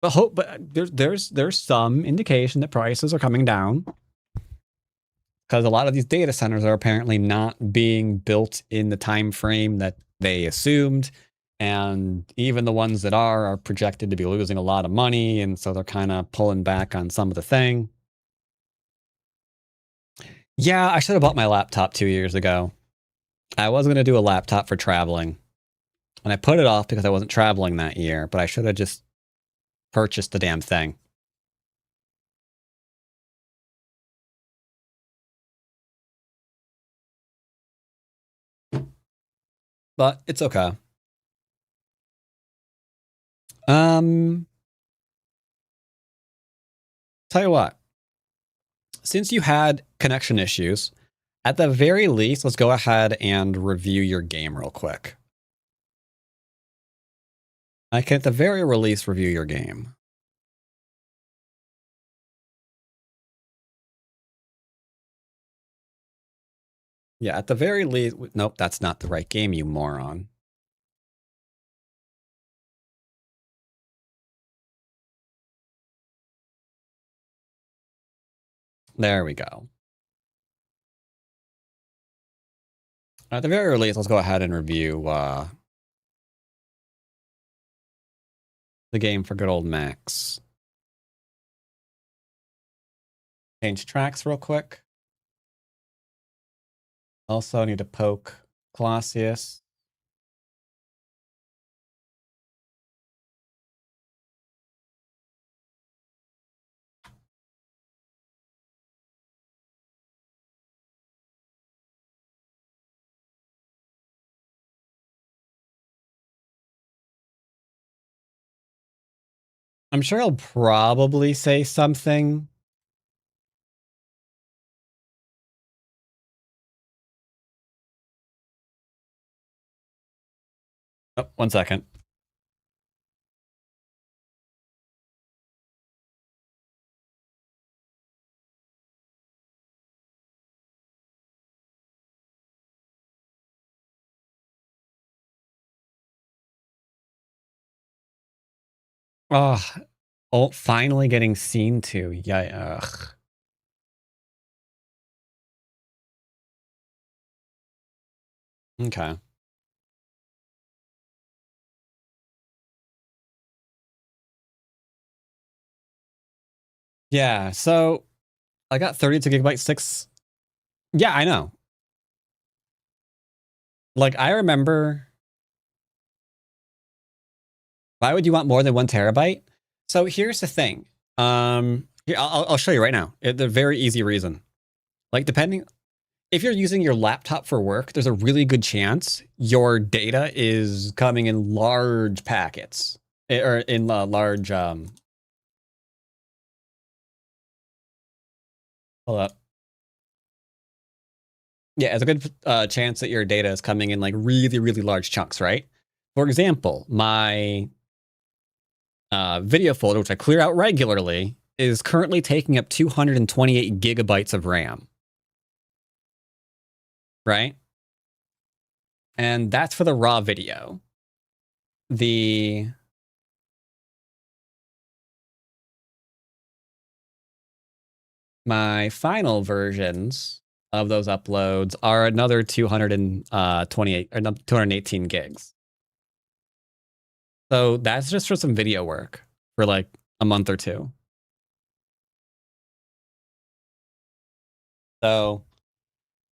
But there's some indication that prices are coming down, because a lot of these data centers are apparently not being built in the time frame that they assumed, and even the ones that are projected to be losing a lot of money, and so they're kind of pulling back on some of the thing. Yeah, I should have bought my laptop 2 years ago. I was going to do a laptop for traveling, and I put it off because I wasn't traveling that year, but I should have just purchased the damn thing. But it's okay. Tell you what. Since you had connection issues, at the very least, let's go ahead and review your game real quick. I can, at the very least, review your game. Yeah, at the very least... Nope, that's not the right game, you moron. There we go. At the very least, let's go ahead and review the game for good old Max. Change tracks real quick. Also need to poke Colossus. I'm sure he'll probably say something. Oh, 1 second. Oh, finally getting seen to. Yeah, ugh. Okay. Yeah, so I got 32 gigabyte 6. Yeah, I know. Like, I remember. Why would you want more than 1 terabyte? So here's the thing. Here, I'll show you right now. The very easy reason. Like, depending, if you're using your laptop for work, there's a really good chance your data is coming in large packets, or in large. Hold up. Yeah, it's a good chance that your data is coming in like really, really large chunks, right? For example, my video folder, which I clear out regularly, is currently taking up 228 gigabytes of RAM. Right? And that's for the raw video. My final versions of those uploads are another 228 or 218 gigs. So that's just for some video work for like a month or two. So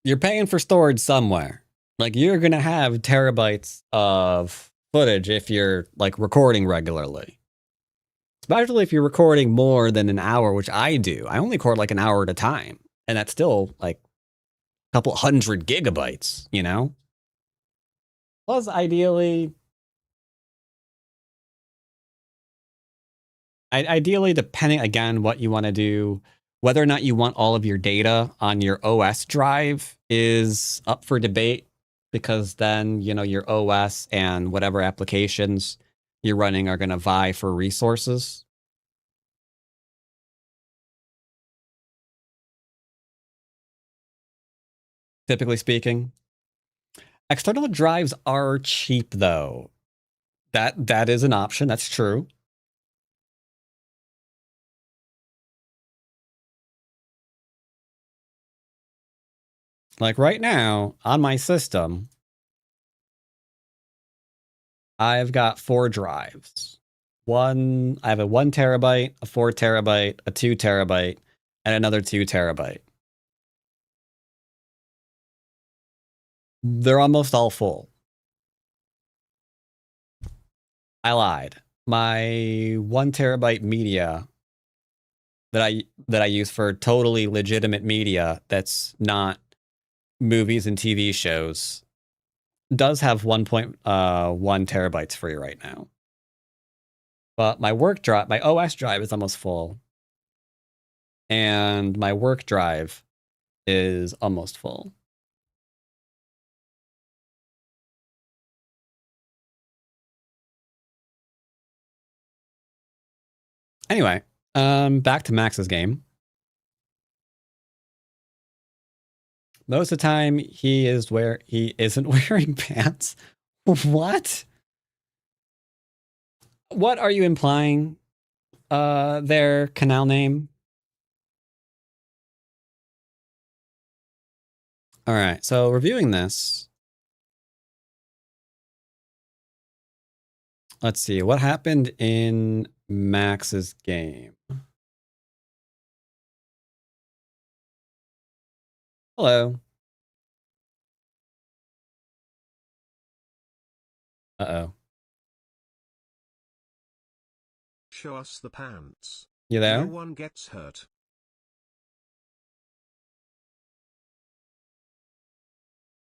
you're paying for storage somewhere. Like you're going to have terabytes of footage if you're like recording regularly. Especially if you're recording more than an hour, which I do. I only record like an hour at a time. And that's still like a couple 100 gigabytes, you know? Plus, ideally, depending again what you want to do, whether or not you want all of your data on your OS drive is up for debate, because then, you know, your OS and whatever applications you're running are going to vie for resources. Typically speaking, external drives are cheap though. That is an option. That's true. Like right now on my system, I've got 4 drives. I have a 1 terabyte, a 4 terabyte, a 2 terabyte, and another 2 terabyte. They're almost all full. I lied. My 1 terabyte media that I use for totally legitimate media that's not movies and TV shows does have 1.1 terabytes free right now. But my work drive, my OS drive is almost full. And my work drive is almost full. Anyway, back to Max's game. Most of the time, he isn't wearing pants. What? What are you implying? Their canal name. All right, so reviewing this. Let's see what happened in Max's game. Hello. Uh-oh.
Show us the pants.
You there?
No one gets hurt.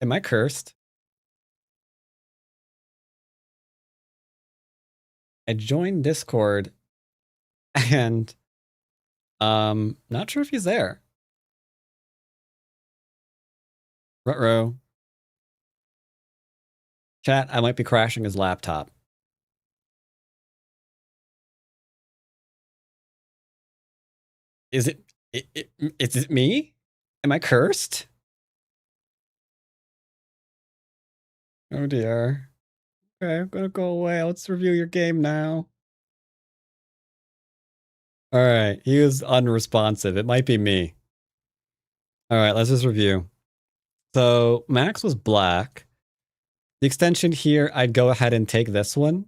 Am I cursed? I joined Discord and not sure if he's there. Ruh-roh. Chat, I might be crashing his laptop. Is it me? Am I cursed? Oh dear. Okay, I'm gonna go away. Let's review your game now. All right, he was unresponsive. It might be me. All right, let's just review. So Max was black. The extension here, I'd go ahead and take this one.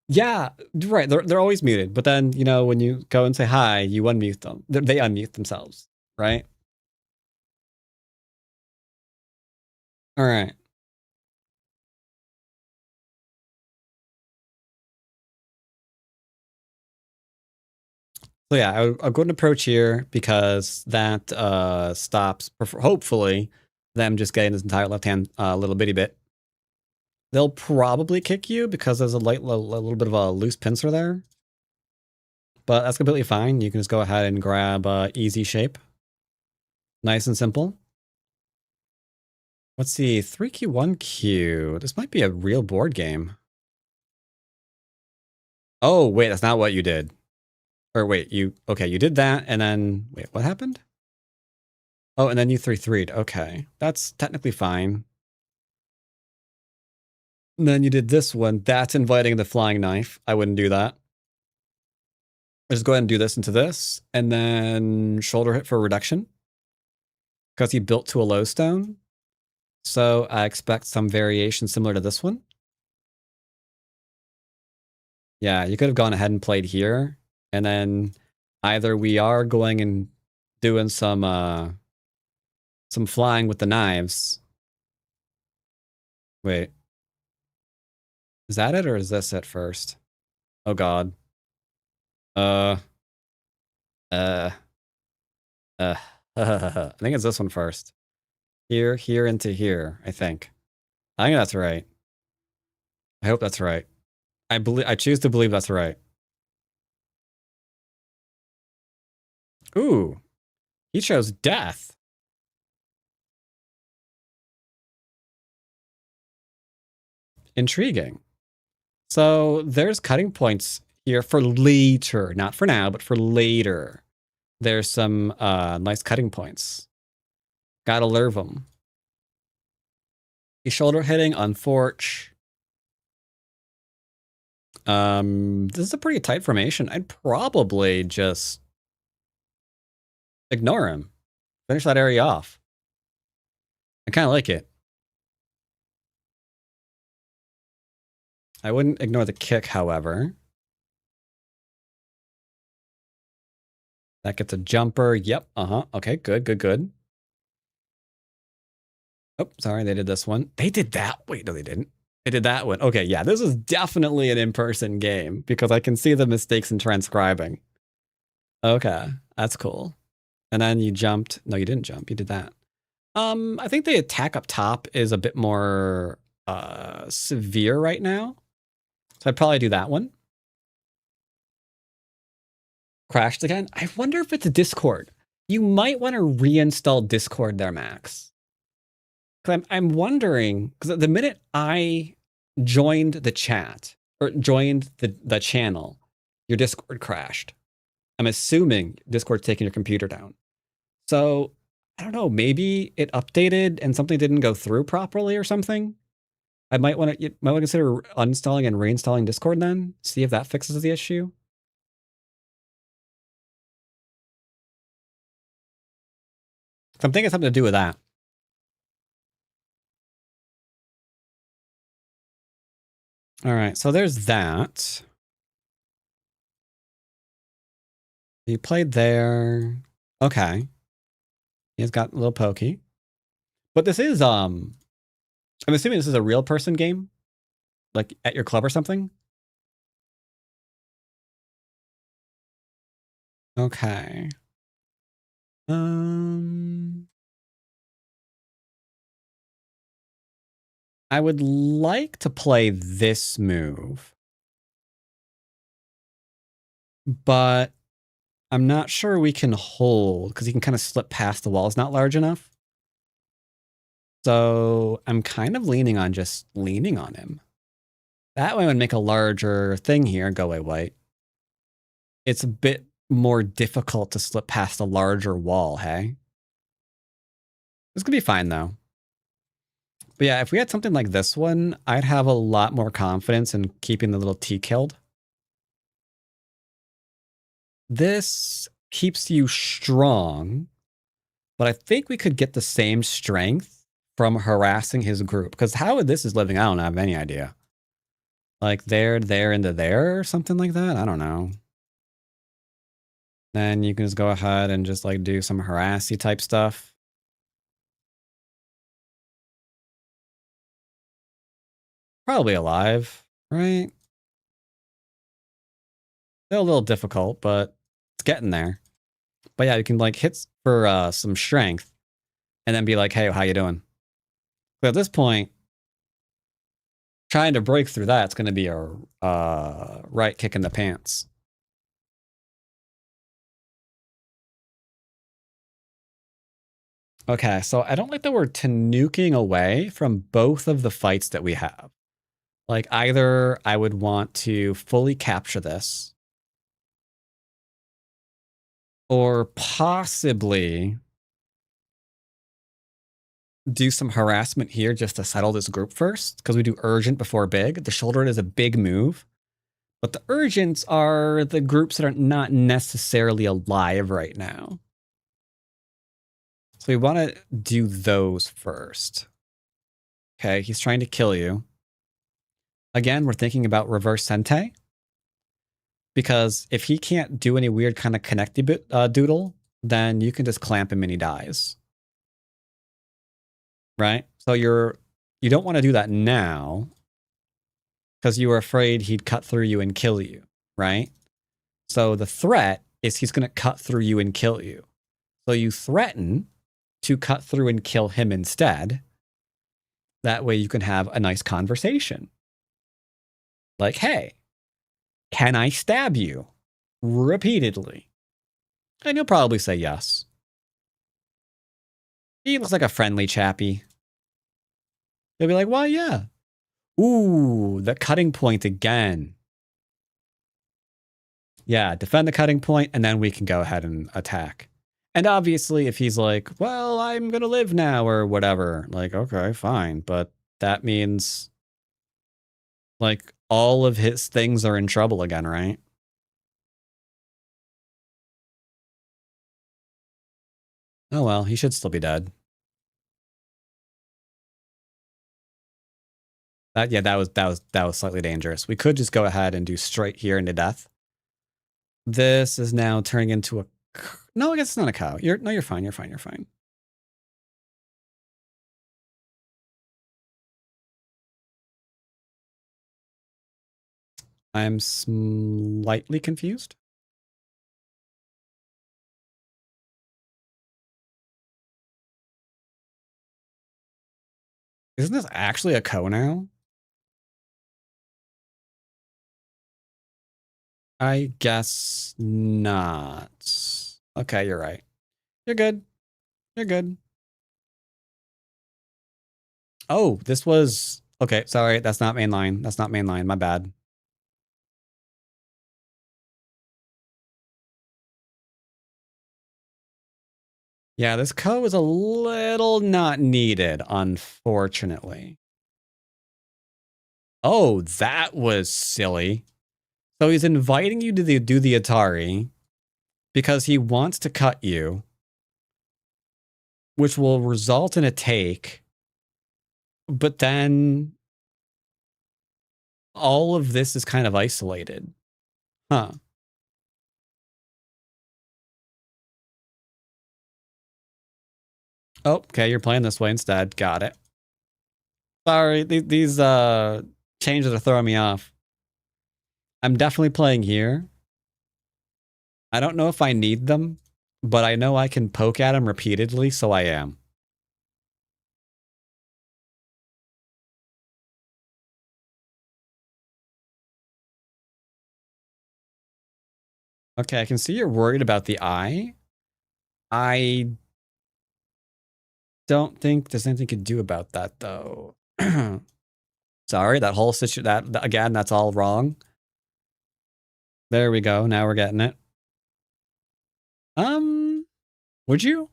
Yeah, right. They're always muted, but then, you know, when you go and say hi, you unmute them. They unmute themselves, right? All right. So yeah, I'll go and approach here because that stops, hopefully, them just getting this entire left hand little bitty bit. They'll probably kick you because there's a little bit of a loose pincer there. But that's completely fine. You can just go ahead and grab easy shape. Nice and simple. Let's see, 3Q, 1Q. This might be a real board game. Oh, wait, that's not what you did. Or wait, you did that, and then, wait, what happened? Oh, and then you 3-3'd. Okay, that's technically fine. And then you did this one. That's inviting the flying knife. I wouldn't do that. Just go ahead and do this into this, and then shoulder hit for reduction. Because he built to a low stone. So I expect some variation similar to this one. Yeah, you could have gone ahead and played here, and then either we are going and doing some flying with the knives. Wait. Is that it, or is this it first? Oh god. I think it's this one first. Here, here, into here, I think. I think that's right. I hope that's right. I choose to believe that's right. Ooh. He chose death. Intriguing. So there's cutting points here for later. Not for now, but for later. There's some nice cutting points. Gotta love them. He's shoulder hitting on Forge. This is a pretty tight formation. I'd probably just ignore him. Finish that area off. I kind of like it. I wouldn't ignore the kick, however. That gets a jumper. Yep. Okay, good, good, good. Oh, sorry, they did this one. They did that. Wait, no, they didn't. They did that one. Okay, yeah, this is definitely an in-person game because I can see the mistakes in transcribing. Okay, that's cool. And then you jumped. No, you didn't jump. You did that. I think the attack up top is a bit more severe right now. So I'd probably do that one. Crashed again. I wonder if it's a Discord. You might want to reinstall Discord there, Max. Because I'm wondering, because the minute I joined the chat, or joined the channel, your Discord crashed. I'm assuming Discord's taking your computer down. So, I don't know, maybe it updated and something didn't go through properly or something. You might want to consider uninstalling and reinstalling Discord then, see if that fixes the issue. So I'm thinking something to do with that. All right, so there's that. You played there. Okay. He's got a little pokey. But this is, I'm assuming this is a real person game? Like at your club or something? Okay. I would like to play this move. But I'm not sure we can hold because he can kind of slip past the wall. It's not large enough. So I'm kind of leaning on just leaning on him. That way would make a larger thing here. Go away, white. It's a bit more difficult to slip past a larger wall, hey? This could be fine, though. But yeah, if we had something like this one, I'd have a lot more confidence in keeping the little T killed. This keeps you strong, but I think we could get the same strength from harassing his group. Because how this is living, I don't have any idea. Like there, into there, or something like that? I don't know. Then you can just go ahead and just like do some harassy type stuff. Probably alive, right? Still a little difficult, but it's getting there. But yeah, you can like hit for some strength and then be like, hey, how you doing? But at this point, trying to break through that, it's going to be a right kick in the pants. Okay, so I don't like that we're tanuking away from both of the fights that we have. Like either I would want to fully capture this, or possibly do some harassment here just to settle this group first, because we do urgent before big. The shoulder is a big move, but the urgents are the groups that are not necessarily alive right now. So we want to do those first. Okay, he's trying to kill you. Again, we're thinking about reverse sente. Because if he can't do any weird kind of connecty doodle, then you can just clamp him and he dies. Right? So you don't want to do that now because you were afraid he'd cut through you and kill you, right? So the threat is he's going to cut through you and kill you. So you threaten to cut through and kill him instead. That way you can have a nice conversation. Like, hey, can I stab you? Repeatedly. And he'll probably say yes. He looks like a friendly chappy. They'll be like, well, yeah. Ooh, the cutting point again. Yeah, defend the cutting point, and then we can go ahead and attack. And obviously, if he's like, well, I'm going to live now, or whatever, like, okay, fine. But that means, like, all of his things are in trouble again, right? Oh, well, he should still be dead. That was slightly dangerous. We could just go ahead and do straight here into death. This is now turning into a... No, I guess it's not a cow. You're fine. You're fine. You're fine. I'm slightly confused. Isn't this actually a cow now? I guess not. Okay, you're right. You're good. You're good. Oh, this was... Okay, sorry. That's not mainline. That's not mainline. My bad. Yeah, this co is a little not needed, unfortunately. Oh, that was silly. So he's inviting you to do the Atari because he wants to cut you, which will result in a take. But then all of this is kind of isolated. Huh. Oh, okay, you're playing this way instead. Got it. Sorry, these changes are throwing me off. I'm definitely playing here. I don't know if I need them, but I know I can poke at them repeatedly, so I am. Okay, I can see you're worried about the eye. I don't think there's anything you can do about that, though. Sorry, that whole situation, that again, that's all wrong. There we go. Now we're getting it. Would you?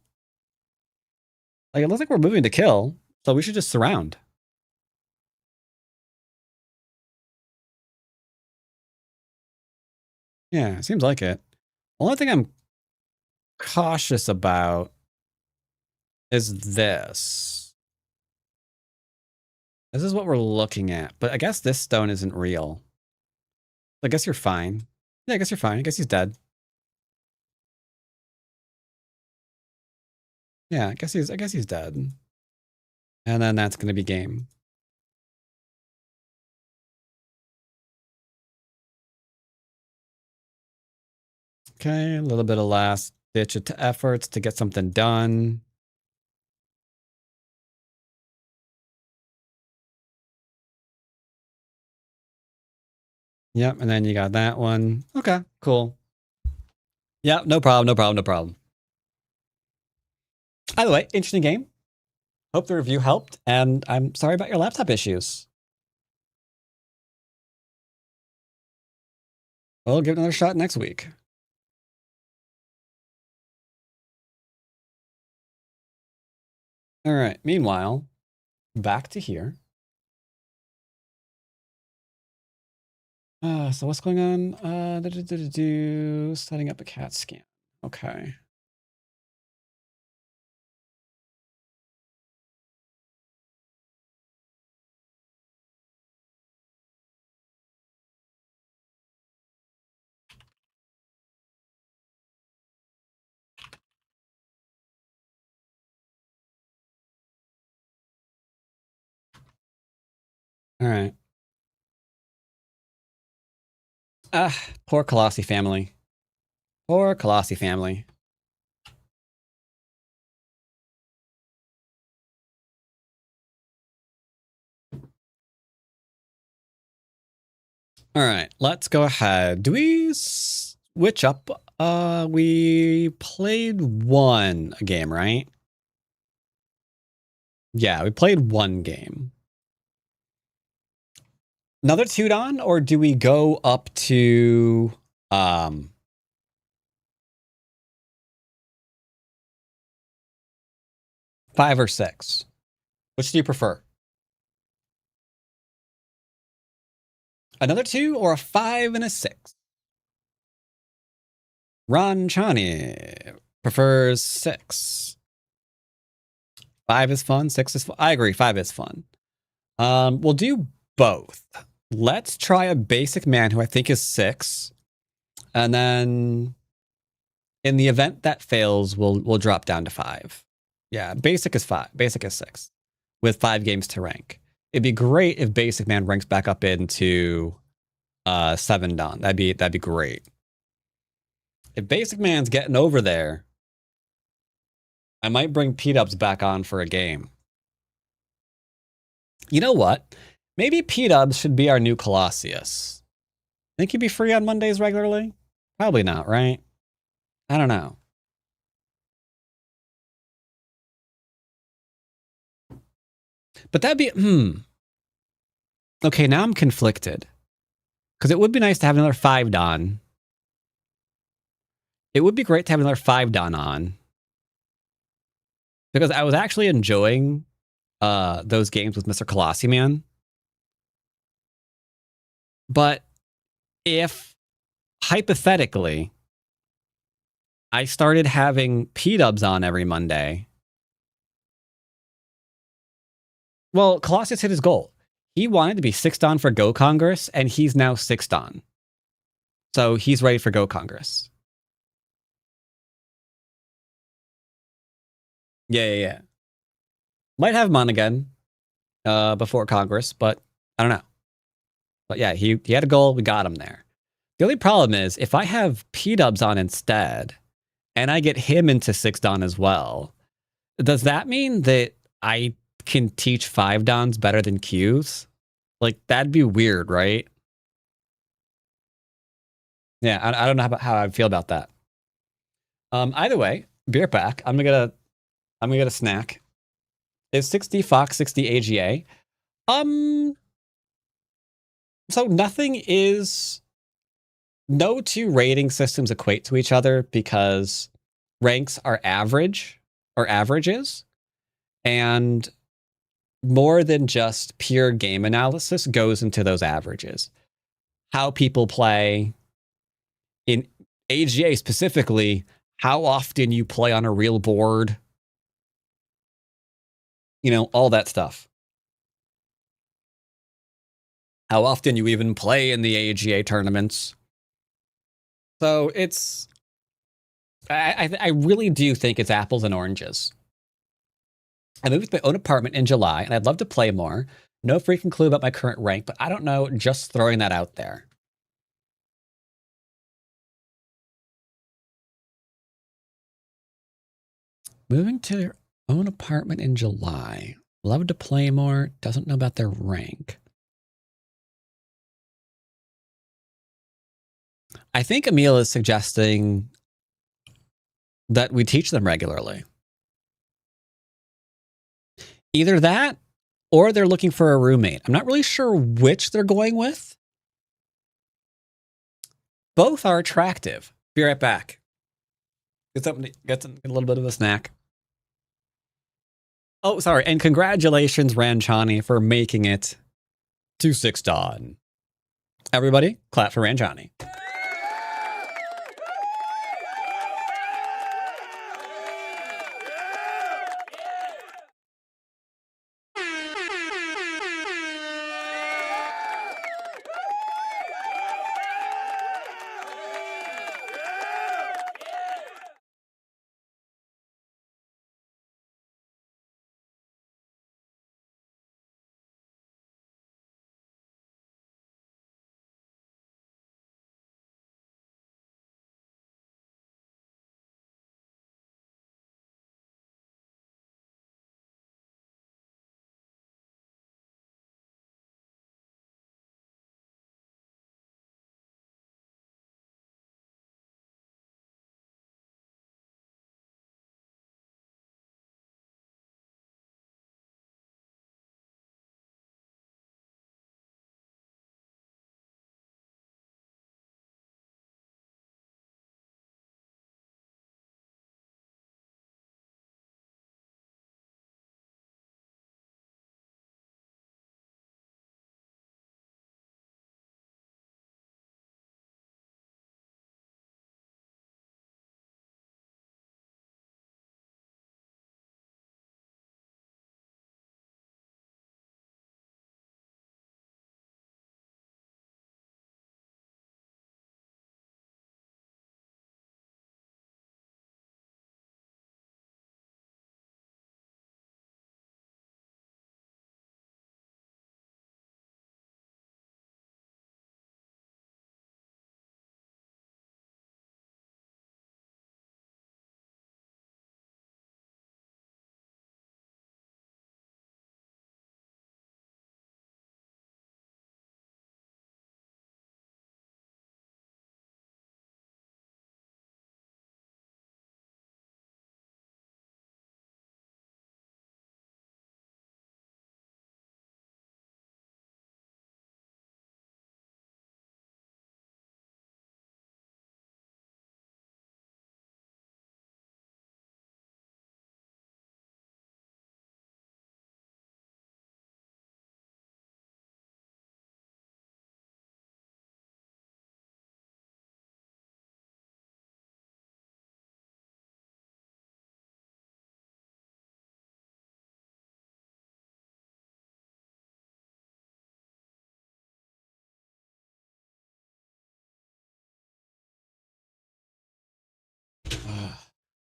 Like, it looks like we're moving to kill, so we should just surround. Yeah, seems like it. Only thing I'm cautious about is this. This is what we're looking at, but I guess this stone isn't real. I guess you're fine. Yeah, I guess you're fine. I guess he's dead. Yeah, I guess he's dead. And then that's gonna be game. Okay, a little bit of last ditch efforts to get something done. Yep, and then you got that one. Okay, cool. Yeah, no problem, no problem, no problem. Either way, interesting game. Hope the review helped, and I'm sorry about your laptop issues. We'll give it another shot next week. All right, meanwhile, back to here. So what's going on? Setting up a CAT scan. Okay. All right. Ah, poor Colossi family. Poor Colossi family. All right, let's go ahead. Do we switch up? We played one game, right? Yeah, we played one game. Another Tudon, or do we go up to 5 or 6? Which do you prefer? Another 2 or a 5 and a 6? Ron Chani prefers 6. 5 is fun, 6 is fun. I agree, 5 is fun. We'll do both. Let's try a basic man who I think is 6. And then in the event that fails, we'll drop down to 5. Yeah, basic is 5. Basic is 6. With 5 games to rank. It'd be great if basic man ranks back up into 7 Don. That'd be great. If basic man's getting over there, I might bring P-Dubs back on for a game. You know what? Maybe P-Dubs should be our new Colossus. Think he'd be free on Mondays regularly? Probably not, right? I don't know. But that'd be, Okay, now I'm conflicted. Because it would be nice to have another 5 Don. It would be great to have another 5 Don on. Because I was actually enjoying those games with Mr. Colossi Man. But if, hypothetically, I started having P-Dubs on every Monday, well, Colossus hit his goal. He wanted to be 6 Don for Go Congress, and he's now 6 Don. So he's ready for Go Congress. Yeah. Might have him on again before Congress, but I don't know. But yeah, he had a goal. We got him there. The only problem is if I have P-Dubs on instead, and I get him into 6 Don as well, does that mean that I can teach 5 Dons better than Qs? Like, that'd be weird, right? Yeah, I don't know how I feel about that. Either way, beer pack. I'm gonna get a snack. Is 60 Fox 60 AGA? So no 2 rating systems equate to each other because ranks are average or averages, and more than just pure game analysis goes into those averages. How people play in AGA specifically, how often you play on a real board, all that stuff. How often you even play in the AGA tournaments. So I really do think it's apples and oranges. I moved to my own apartment in July, and I'd love to play more. No freaking clue about my current rank, but I don't know, just throwing that out there. Moving to their own apartment in July. Love to play more, doesn't know about their rank. I think Emil is suggesting that we teach them regularly. Either that, or they're looking for a roommate. I'm not really sure which they're going with. Both are attractive. Be right back. Get a little bit of a snack. Oh, sorry. And congratulations, Ranchani, for making it to 6 Don. Everybody, clap for Ranchani.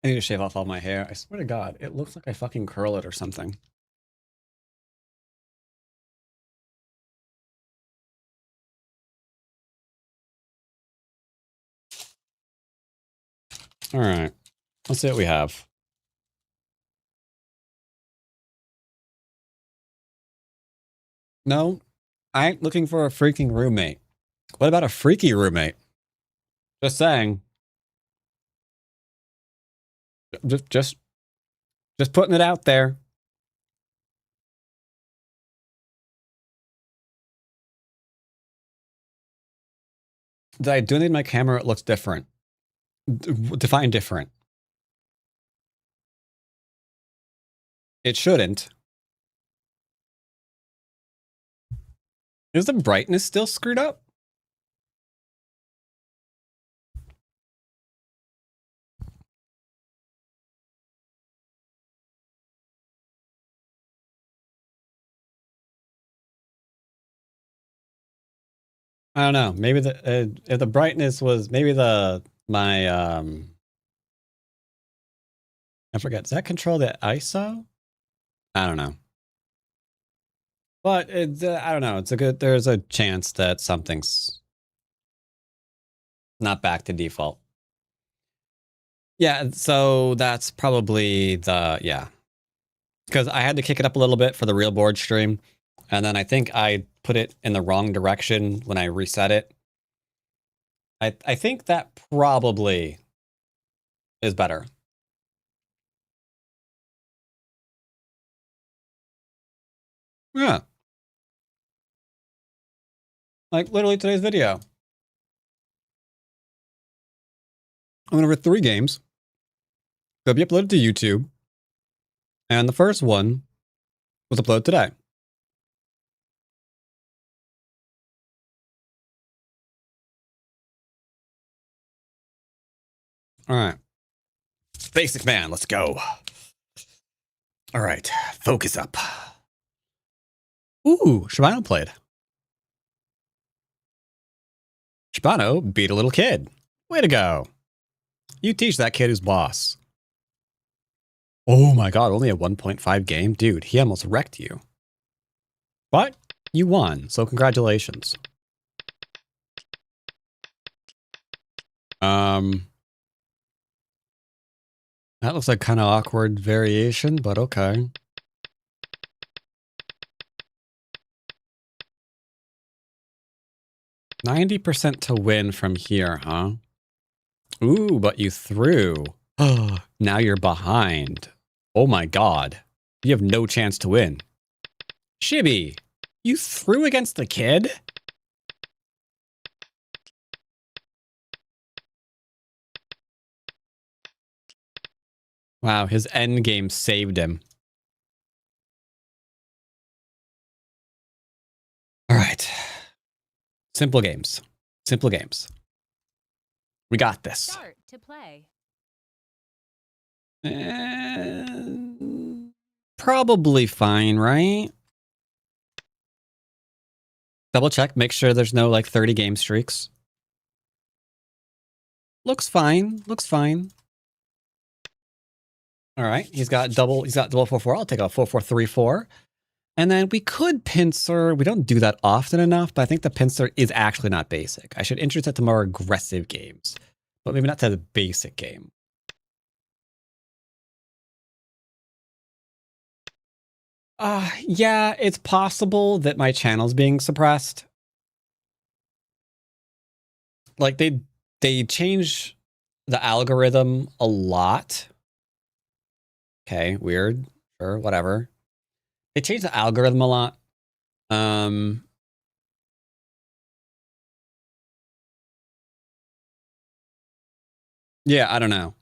I need to shave off all my hair. I swear to God, it looks like I fucking curl it or something. All right. Let's see what we have. No, I ain't looking for a freaking roommate. What about a freaky roommate? Just saying. Just putting it out there. Did I do anything to my camera? It looks different. Define different. It shouldn't. Is the brightness still screwed up? I don't know. Maybe if the brightness was maybe I forget. Does that control the ISO? I don't know. But I don't know. There's a chance that something's not back to default. Yeah, so that's probably yeah. Because I had to kick it up a little bit for the real board stream. And then I think I put it in the wrong direction when I reset it. I think that probably is better. Yeah. Like literally today's video. I went over 3 games. They'll be uploaded to YouTube. And the first one was uploaded today. All right. Basic man, let's go. All right, focus up. Ooh, Shibano played. Shibano beat a little kid. Way to go. You teach that kid who's boss. Oh my God, only a 1.5 game? Dude, he almost wrecked you. But you won, so congratulations. That looks like kind of awkward variation, but okay. %90 to win from here, huh? Ooh, but you threw. Now you're behind. Oh my God. You have no chance to win. Shibby, you threw against the kid? Wow, his end game saved him. All right. Simple games. Simple games. We got this.
Start to play.
Probably fine, right? Double check, make sure there's no like 30 game streaks. Looks fine. Looks fine. All right, he's got double 4-4. I'll take a 4-4-3-4. And then we could pincer. We don't do that often enough, but I think the pincer is actually not basic. I should introduce it to more aggressive games, but maybe not to the basic game. Yeah, it's possible that my channel's being suppressed. Like they change the algorithm a lot. Okay, weird. Sure, whatever. They changed the algorithm a lot. Yeah, I don't know.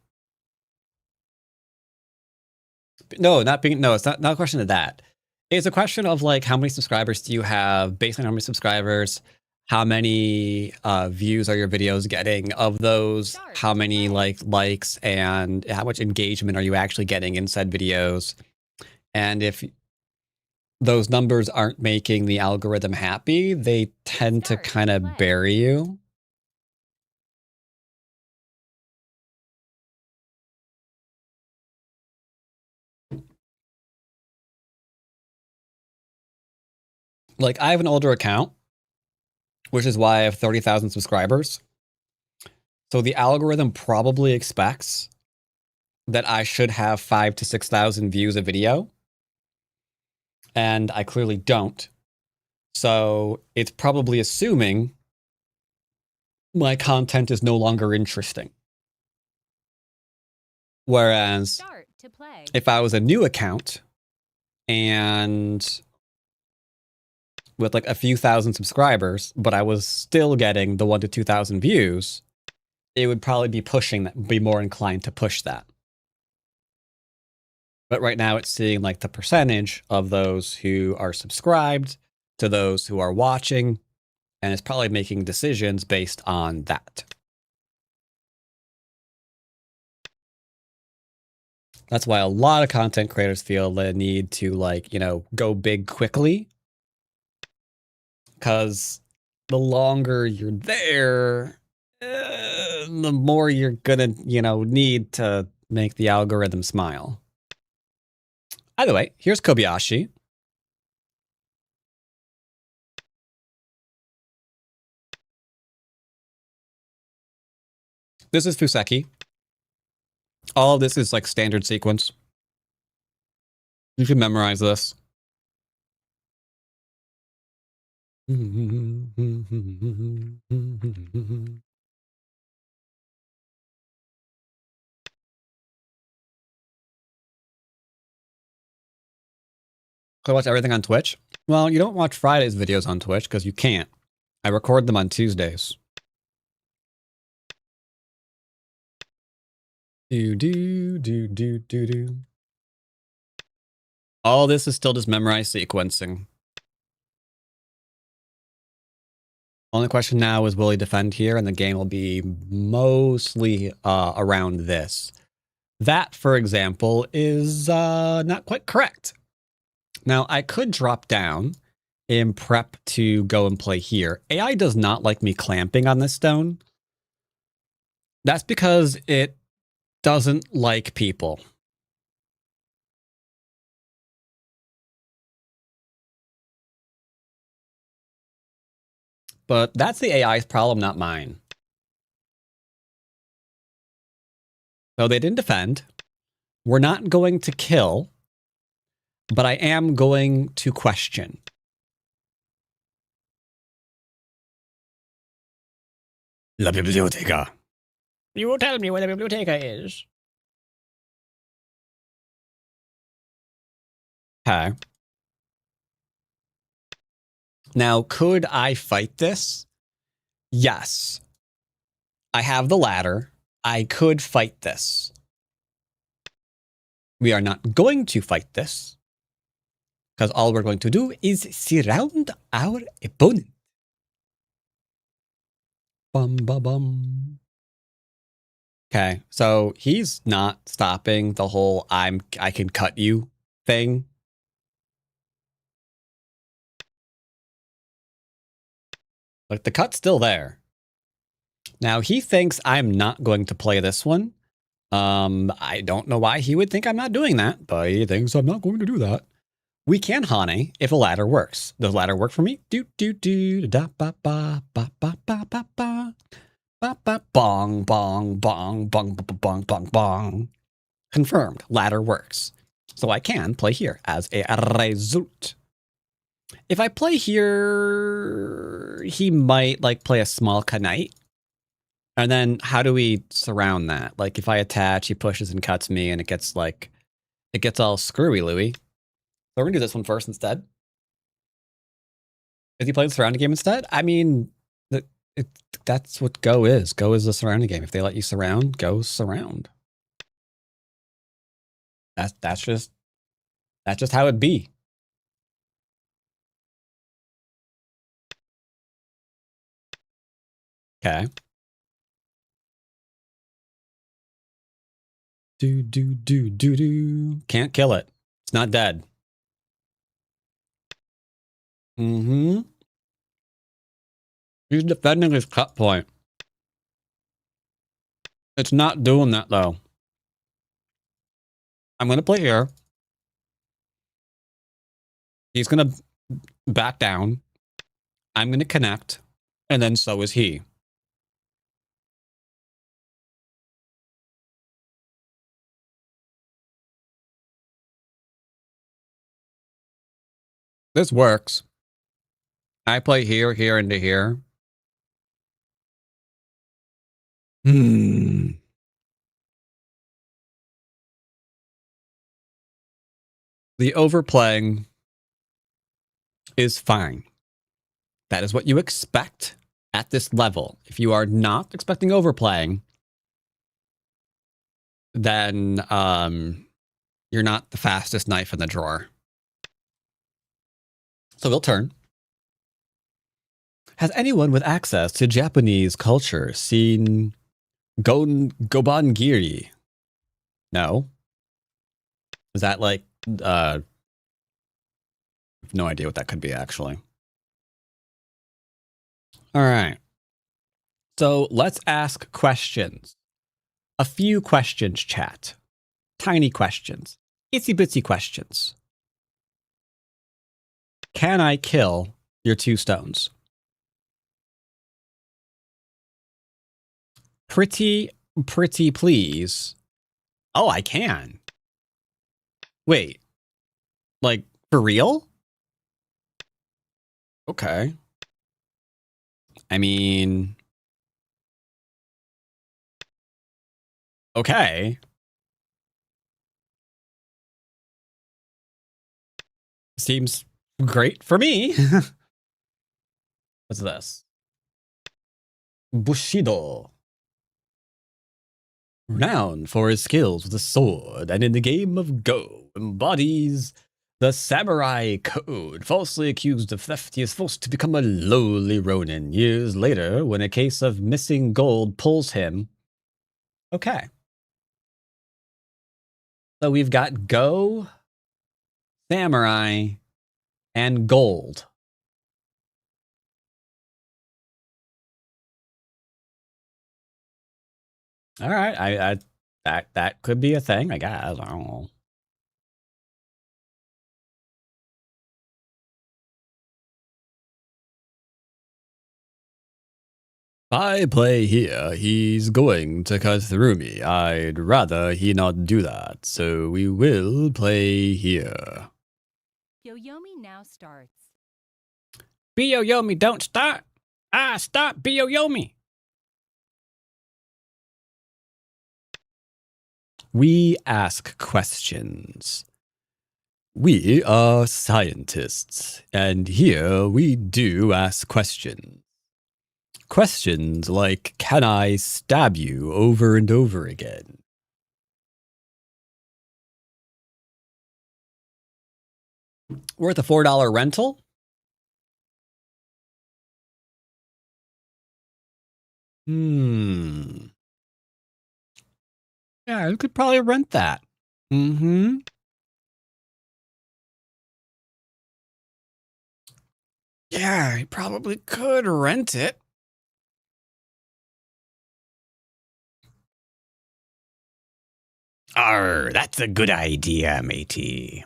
No, it's not a question of that. It's a question of like how many subscribers do you have, based on how many subscribers, how many views are your videos getting, of those, how many likes, and how much engagement are you actually getting in said videos. And if those numbers aren't making the algorithm happy, they tend to kind of bury you. Like, I have an older account, which is why I have 30,000 subscribers. So the algorithm probably expects that I should have 5,000 to 6,000 views a video. And I clearly don't. So it's probably assuming my content is no longer interesting. Whereas
Start to play.
if I was a new account and with like a few thousand subscribers, but I was still getting the 1,000 to 2,000 views, it would probably be pushing that, be more inclined to push that. But right now it's seeing like the percentage of those who are subscribed to those who are watching, and it's probably making decisions based on that. That's why a lot of content creators feel the need to, like, you know, go big quickly. Because the longer you're there, the more you're gonna, you know, need to make the algorithm smile. Either way, here's Kobayashi. This is Fuseki. All of this is like standard sequence. You can memorize this. I watch everything on Twitch. Well, you don't watch Friday's videos on Twitch because you can't. I record them on Tuesdays. Do. All this is still just memorized sequencing. Only question now is, will he defend here? And the game will be mostly around this. That, for example, is not quite correct. Now, I could drop down and prep to go and play here. AI does not like me clamping on this stone. That's because it doesn't like people. But that's the AI's problem, not mine. So they didn't defend. We're not going to kill, but I am going to question.
La biblioteca. You will tell me where the biblioteca is.
Okay. Now, could I fight this? Yes. I have the ladder. I could fight this. We are not going to fight this, because all we're going to do is surround our opponent. Bum, ba, bum. Okay, so he's not stopping the whole I can cut you thing. Like, the cut's still there. Now, he thinks I'm not going to play this one. I don't know why he would think I'm not doing that, but he thinks I'm not going to do that. We can Hane if a ladder works. Does ladder work for me? Do da ba ba ba ba ba ba ba ba ba bong bong bong bong bong bong bong. Confirmed. Ladder works. So I can play here as a result. If I play here, he might like play a small Knight. And then how do we surround that? Like, if I attach, he pushes and cuts me, and it gets all screwy, Louie. So we're gonna do this one first instead. Is he playing the surrounding game instead? I mean, that's what Go is. Go is a surrounding game. If they let you surround, go surround. That's just how it be. Okay. Do. Can't kill it. It's not dead. Mm-hmm. He's defending his cut point. It's not doing that, though. I'm going to play here. He's going to back down. I'm going to connect. And then so is he. This works. I play here, here, into here. The overplaying is fine. That is what you expect at this level. If you are not expecting overplaying, then you're not the fastest knife in the drawer. So we'll turn. Has anyone with access to Japanese culture seen Gobangiri? No. Is that like I have no idea what that could be actually. All right. So let's ask questions. A few questions, chat. Tiny questions. Itsy bitsy questions. Can I kill your 2 stones? Pretty please. Oh, I can. Wait. Like, for real? Okay. I mean... Okay. Seems great for me. What's this? Bushido. Renowned for his skills with the sword, and in the game of Go, embodies the samurai code. Falsely accused of theft, he is forced to become a lowly ronin. Years later, when a case of missing gold pulls him. Okay. So we've got Go, samurai, and gold. All right, that could be a thing. I guess. I don't know. If I play here, he's going to cut through me. I'd rather he not do that, so we will play here.
Yoyomi now starts.
Biyoyomi, don't start. Stop, Biyoyomi.
We ask questions. We are scientists, and here we do ask questions. Questions like, can I stab you over and over again? Worth a $4 rental? Yeah, you could probably rent that. Yeah, you probably could rent it.
That's a good idea, matey.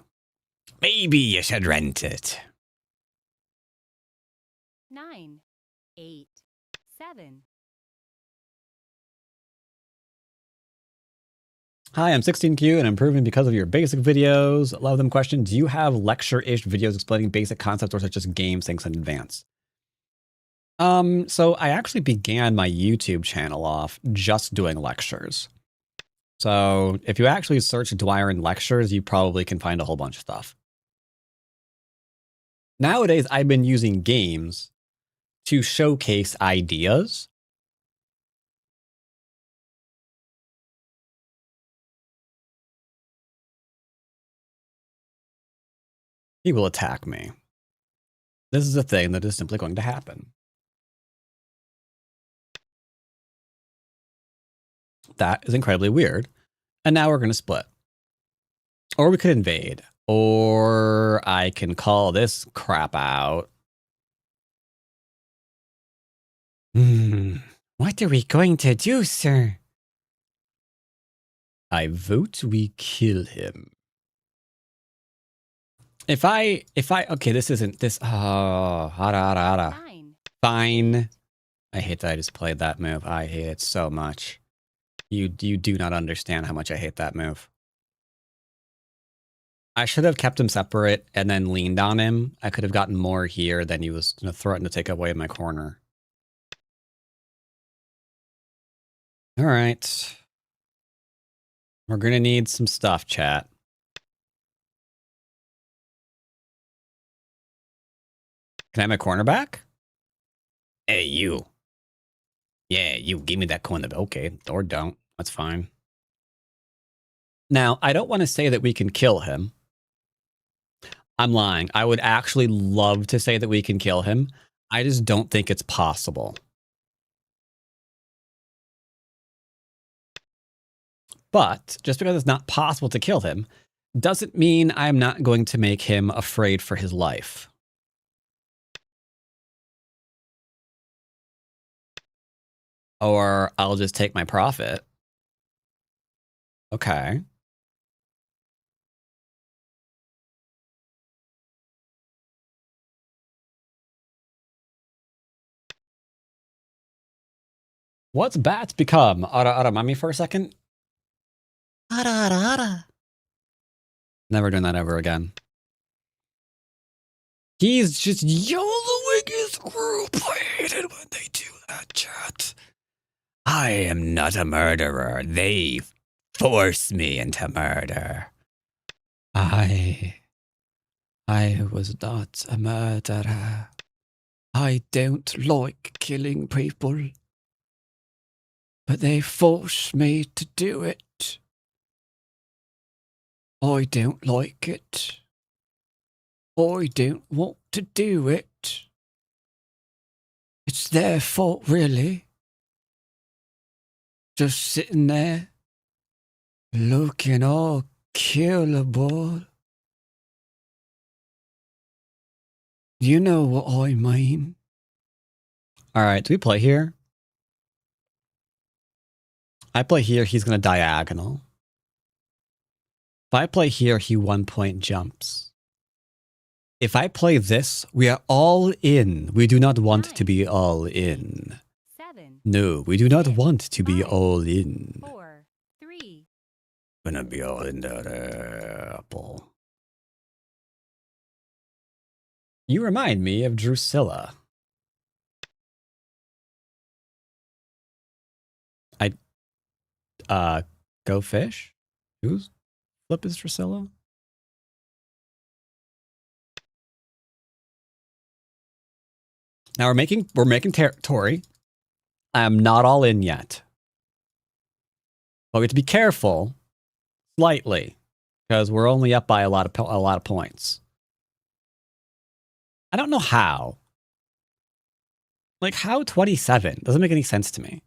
Maybe you should rent it.
9, 8, 7.
Hi, I'm 16Q and I'm improving because of your basic videos. Love them. Question: do you have lecture-ish videos explaining basic concepts or such as game things in advance? So I actually began my YouTube channel off just doing lectures. So if you actually search Dwyrin lectures, you probably can find a whole bunch of stuff. Nowadays, I've been using games to showcase ideas. He will attack me. This is a thing that is simply going to happen. That is incredibly weird. And now we're going to split. Or we could invade. Or I can call this crap out.
What are we going to do, sir?
I vote we kill him. Okay, this isn't this. Oh, hada, hada, hada.
9,
Fine. I hate that I just played that move. I hate it so much. You do not understand how much I hate that move. I should have kept him separate and then leaned on him. I could have gotten more here than he was going to threaten to take away my corner. All right. We're going to need some stuff, chat. Can I have my corner back? Hey, you. Yeah, you give me that corner. Okay, or don't. That's fine. Now, I don't want to say that we can kill him. I'm lying. I would actually love to say that we can kill him. I just don't think it's possible. But just because it's not possible to kill him doesn't mean I'm not going to make him afraid for his life. Or I'll just take my profit. Okay. What's bats become? Remind me for a second.
Hada, hada, hada.
Never doing that ever again. He's just YOLOing his group. I hate it when they do that, chat.
I am not a murderer. They force me into murder.
I was not a murderer. I don't like killing people. But they force me to do it. I don't like it. I don't want to do it. It's their fault, really. Just sitting there, looking all killable. You know what I mean. All right, do we play here? I play here, he's going to diagonal. If I play here, he 1 point jumps. If I play this, we are all in. We do not want to be all in.
7,
No, we do not
6,
want to be
5,
all in.
4, 3.
Gonna be all in that apple. You remind me of Drusilla. Go fish? Whose flip is Drusilla? Now we're making territory. I am not all in yet. But we have to be careful, slightly, because we're only up by a lot of points. I don't know how. Like how 27 doesn't make any sense to me.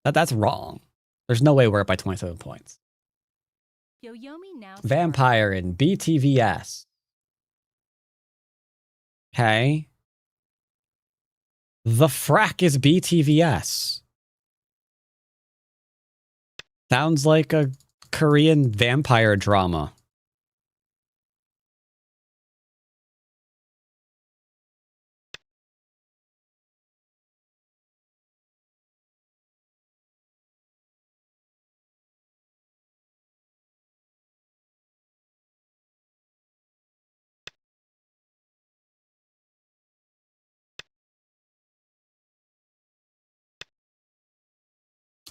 That's wrong. There's no way we're up by 27 points.
Yoyomi now
Vampire in BTVS. Okay. The frack is BTVS. Sounds like a Korean vampire drama.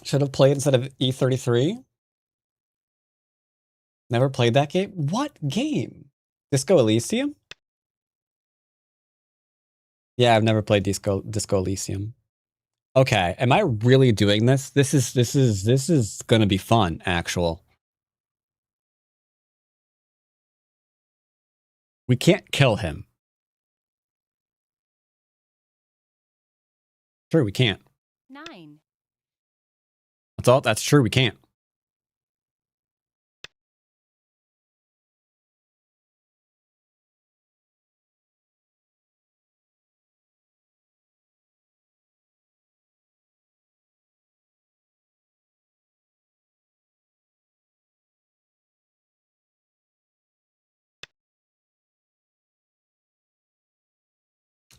Should have played instead of E33. Never played that game? What game? Disco Elysium? Yeah, I've never played Disco Elysium. Okay, am I really doing this? This is gonna be fun, actual. We can't kill him. Sure, we can't.
9,
That's true, we can't.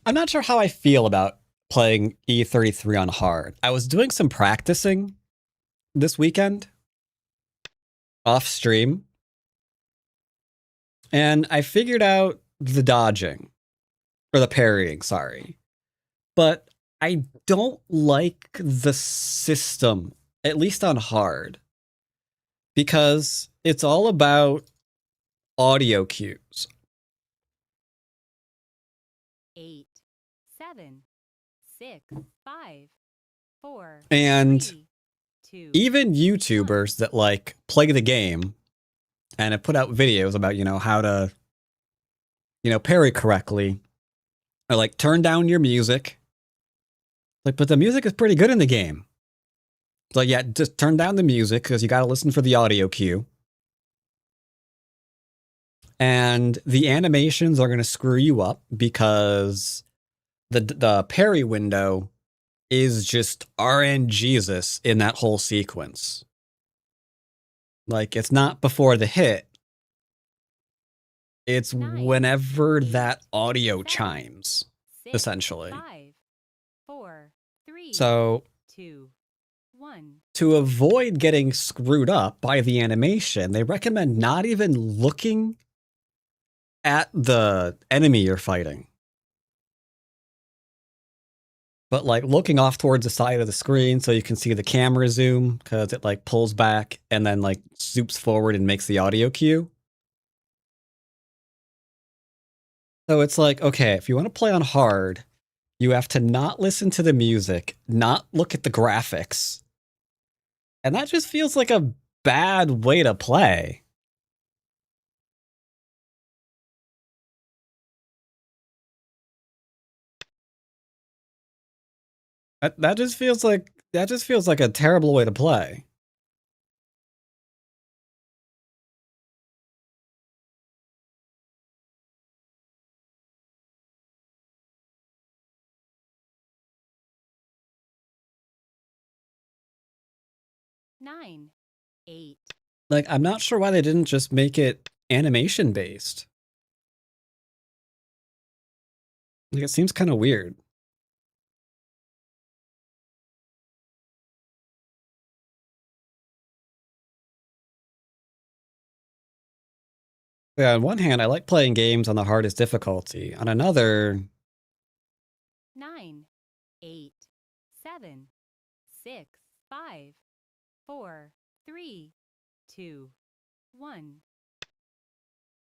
I'm not sure how I feel about playing E33 on hard. I was doing some practicing this weekend off stream, and I figured out the dodging, or the parrying, sorry. But I don't like the system, at least on hard, because it's all about audio cues.
8, 7, 6, 5, 4,
And
3, 2.
even YouTubers that like play the game and have put out videos about, how to, parry correctly, or like turn down your music. Like, but the music is pretty good in the game. So yeah, just turn down the music because you got to listen for the audio cue. And the animations are going to screw you up because the parry window is just RNGesus in that whole sequence. Like, it's not before the hit. It's
9,
whenever
8,
that audio
7,
chimes,
6,
essentially.
5, 4, 3,
So
2, 1.
to avoid getting screwed up by the animation, they recommend not even looking at the enemy you're fighting, but like looking off towards the side of the screen so you can see the camera zoom, because it like pulls back and then like zoops forward and makes the audio cue. So it's like, okay, if you want to play on hard, you have to not listen to the music, not look at the graphics. And that just feels like a bad way to play. That just feels like a terrible way to play.
Nine, 8.
Like, I'm not sure why they didn't just make it animation based. Like, it seems kind of weird. Yeah, on one hand, I like playing games on the hardest difficulty. On another,
9, 8, 7, 6, 5, 4, 3, 2, 1.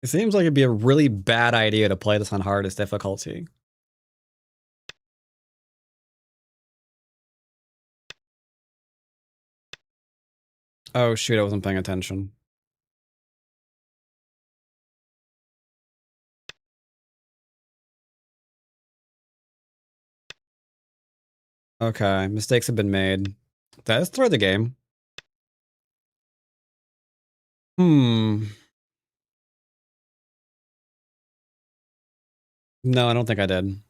it seems like it'd be a really bad idea to play this on hardest difficulty. Oh shoot, I wasn't paying attention. Okay, mistakes have been made. Let's throw the game. No, I don't think I did.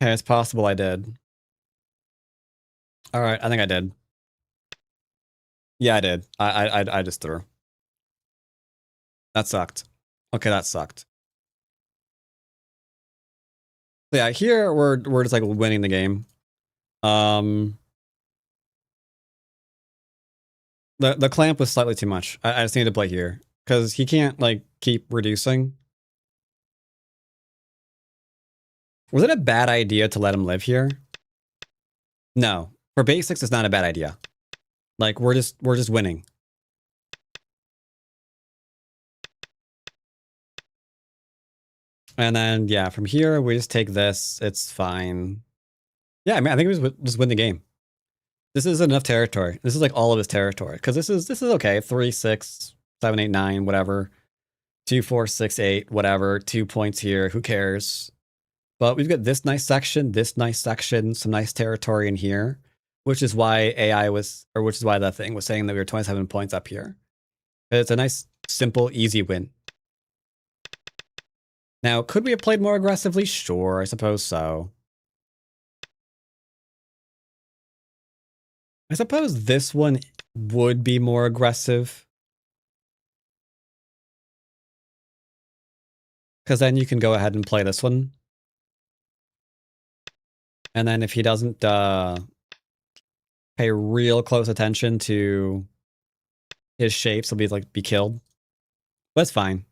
Okay, it's possible I did. All right, I think I did. Yeah, I did. I just threw. That sucked. Okay, that sucked. Yeah, here we're just like winning the game. The clamp was slightly too much. I just need to play here because he can't like keep reducing. Was it a bad idea to let him live here? No, for basics, it's not a bad idea. Like we're just winning. And then yeah, from here we just take this. It's fine. Yeah, I mean I think we just win the game. This is enough territory. This is like all of his territory because this is okay. 3, 6, 7, 8, 9, whatever. 2, 4, 6, 8, whatever. 2 points here. Who cares? But we've got this nice section, some nice territory in here, which is why which is why that thing was saying that we were 27 points up here. It's a nice, simple, easy win. Now, could we have played more aggressively? Sure, I suppose so. I suppose this one would be more aggressive. Because then you can go ahead and play this one. And then if he doesn't pay real close attention to his shapes, he'll be killed. That's fine.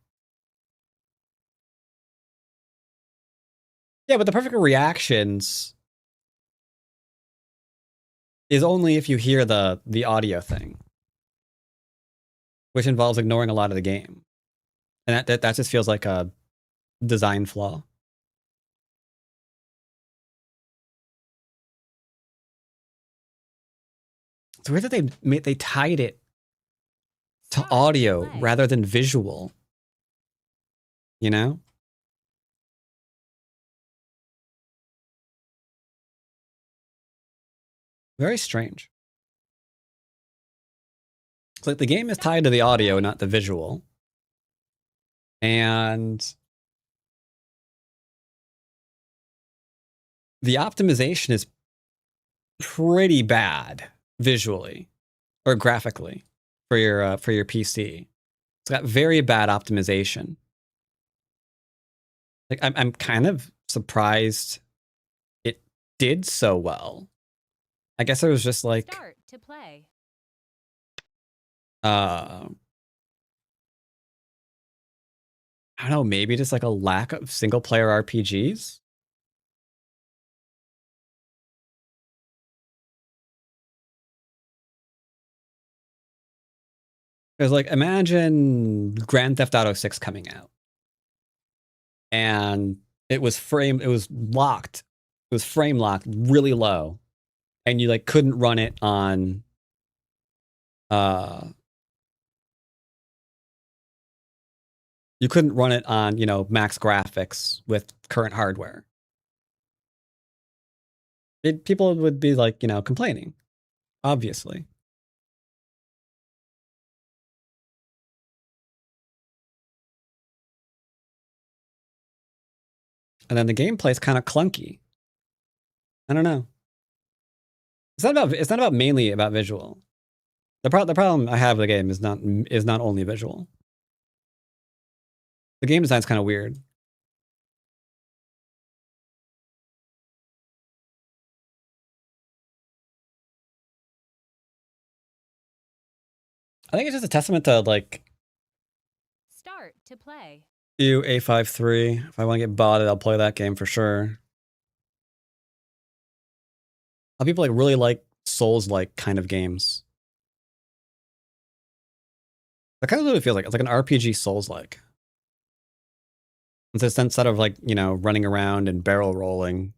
Yeah, but the perfect reactions is only if you hear the audio thing, which involves ignoring a lot of the game. And that just feels like a design flaw. It's weird that they tied it to audio rather than visual. You know? Very strange. It's like the game is tied to the audio, not the visual. And the optimization is pretty bad visually or graphically for your PC. It's got very bad optimization. Like I'm kind of surprised it did so well. I guess it was just like
Start to play.
I don't know, maybe just like a lack of single player RPGs. Because like imagine Grand Theft Auto 6 coming out. And it was frame locked really low. And you like couldn't run it on you couldn't run it on, you know, max graphics with current hardware. People would be like, you know, complaining, obviously. And then the gameplay is kind of clunky. I don't know. It's not about mainly about visual. The problem I have with the game is not only visual. The game design's kind of weird. I think it's just a testament to like
Start to play.
A53. If I want to get botted, I'll play that game for sure. How people like really like Souls-like kind of games. That kind of literally feels like it's like an RPG Souls-like. Instead of like, you know, running around and barrel rolling,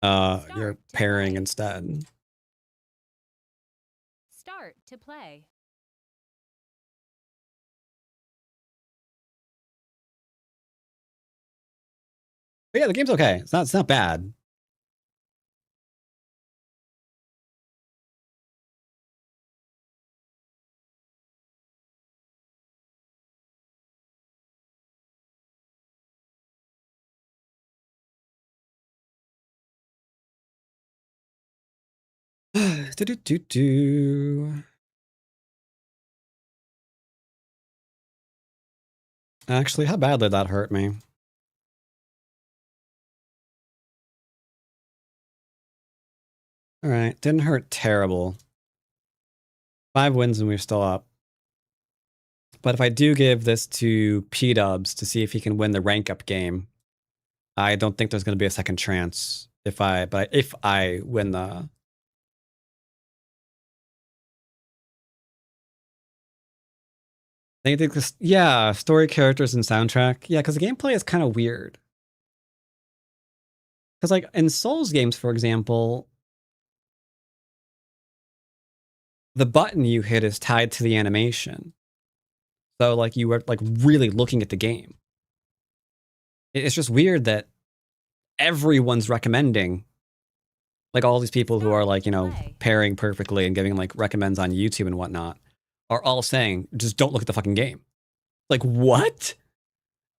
you're pairing instead.
Start to play.
But yeah, the game's okay. It's not bad. Actually, how bad did that hurt me? All right, didn't hurt terrible. 5 wins and we're still up. But if I do give this to P-Dubs to see if he can win the rank up game, I don't think there's going to be a second chance if I win the. I think this, yeah, story, characters, and soundtrack. Yeah, because the gameplay is kind of weird. Because like in Souls games, for example, the button you hit is tied to the animation. So like you were like really looking at the game. It's just weird that everyone's recommending, like all these people who are like, you know, pairing perfectly and giving like recommends on YouTube and whatnot, are all saying, just don't look at the fucking game. Like, what?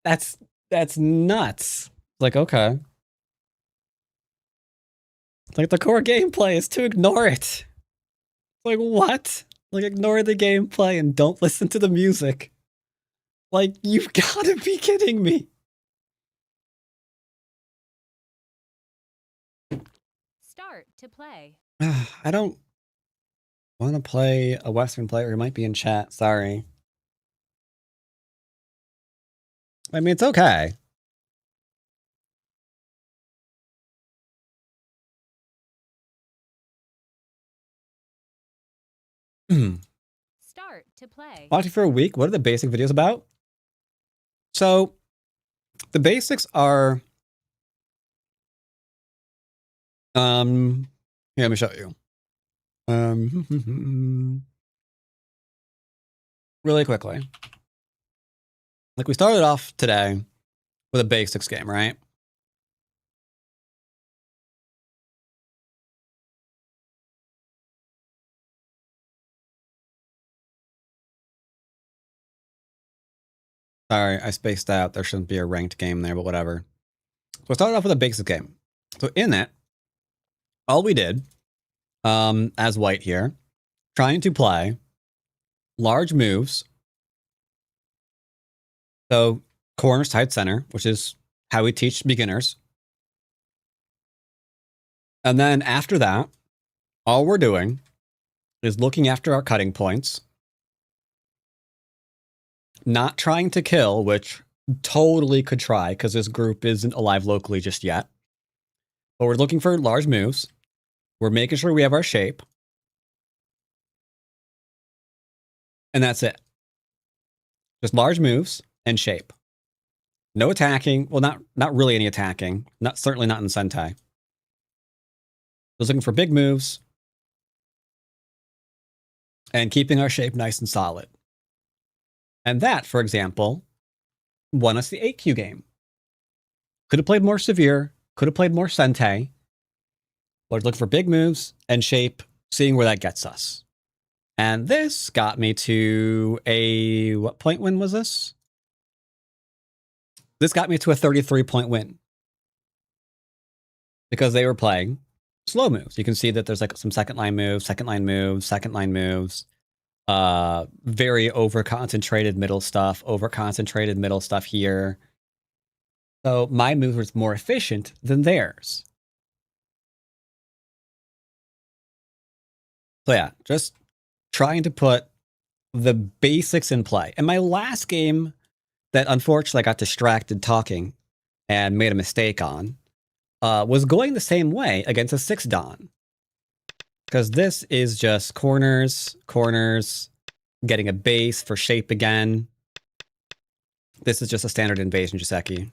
That's nuts. Like, okay. Like, the core gameplay is to ignore it. Like, what? Like, ignore the gameplay and don't listen to the music. Like, you've gotta be kidding me.
Start to play.
I don't want to play a Western player who might be in chat. Sorry. I mean, it's okay.
Start to play.
Watching for a week. What are the basic videos about? So, the basics are, here, let me show you. Really quickly. Like, we started off today with a basics game, right? Sorry, I spaced out. There shouldn't be a ranked game there, but whatever. So I started off with a basics game. So in it, all we did, as white here, trying to play large moves. So corners, tight center, which is how we teach beginners. And then after that, all we're doing is looking after our cutting points, not trying to kill, which totally could try because this group isn't alive locally just yet. But we're looking for large moves. We're making sure we have our shape. And that's it. Just large moves and shape. No attacking. Well, not really any attacking. Certainly not in Sentai. Just looking for big moves and keeping our shape nice and solid. And that, for example, won us the 8Q game. Could have played more severe, could have played more Sentai. But looking for big moves and shape, seeing where that gets us. And this got me to a, what point win was this? This got me to a 33-point win. Because they were playing slow moves. You can see that there's like some second line moves, second line moves, second line moves. Very over-concentrated middle stuff, over-concentrated middle stuff here. So my move was more efficient than theirs. So yeah, just trying to put the basics in play. And my last game that unfortunately I got distracted talking and made a mistake on was going the same way against a 6 Don. Because this is just corners, getting a base for shape again. This is just a standard invasion Joseki.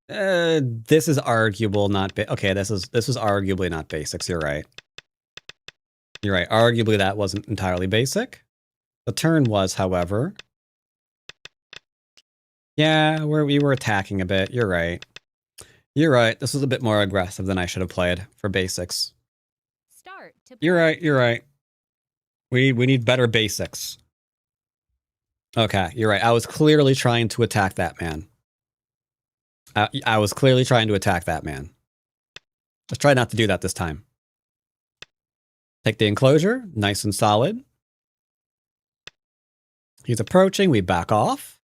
This is arguable, not okay. This is arguably not basics. You're right. You're right. Arguably, that wasn't entirely basic. The turn was, however. Yeah, we were attacking a bit. You're right. You're right. This was a bit more aggressive than I should have played for basics.
Start to play.
You're right. You're right. We need better basics. Okay, you're right. I was clearly trying to attack that man. I was clearly trying to attack that man. Let's try not to do that this time. Take the enclosure, nice and solid. He's approaching, we back off.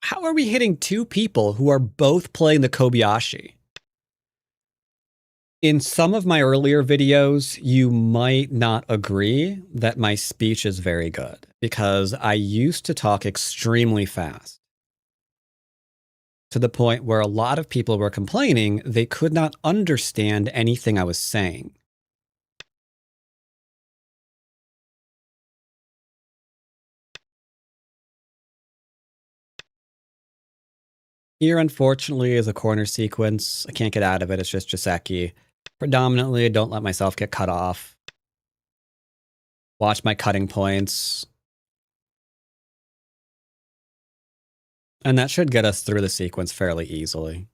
How are we hitting two people who are both playing the Kobayashi? In some of my earlier videos, you might not agree that my speech is very good because I used to talk extremely fast. To the point where a lot of people were complaining they could not understand anything I was saying. Here, unfortunately, is a corner sequence. I can't get out of it. It's just Joseki. Predominantly, I don't let myself get cut off. Watch my cutting points. And that should get us through the sequence fairly easily.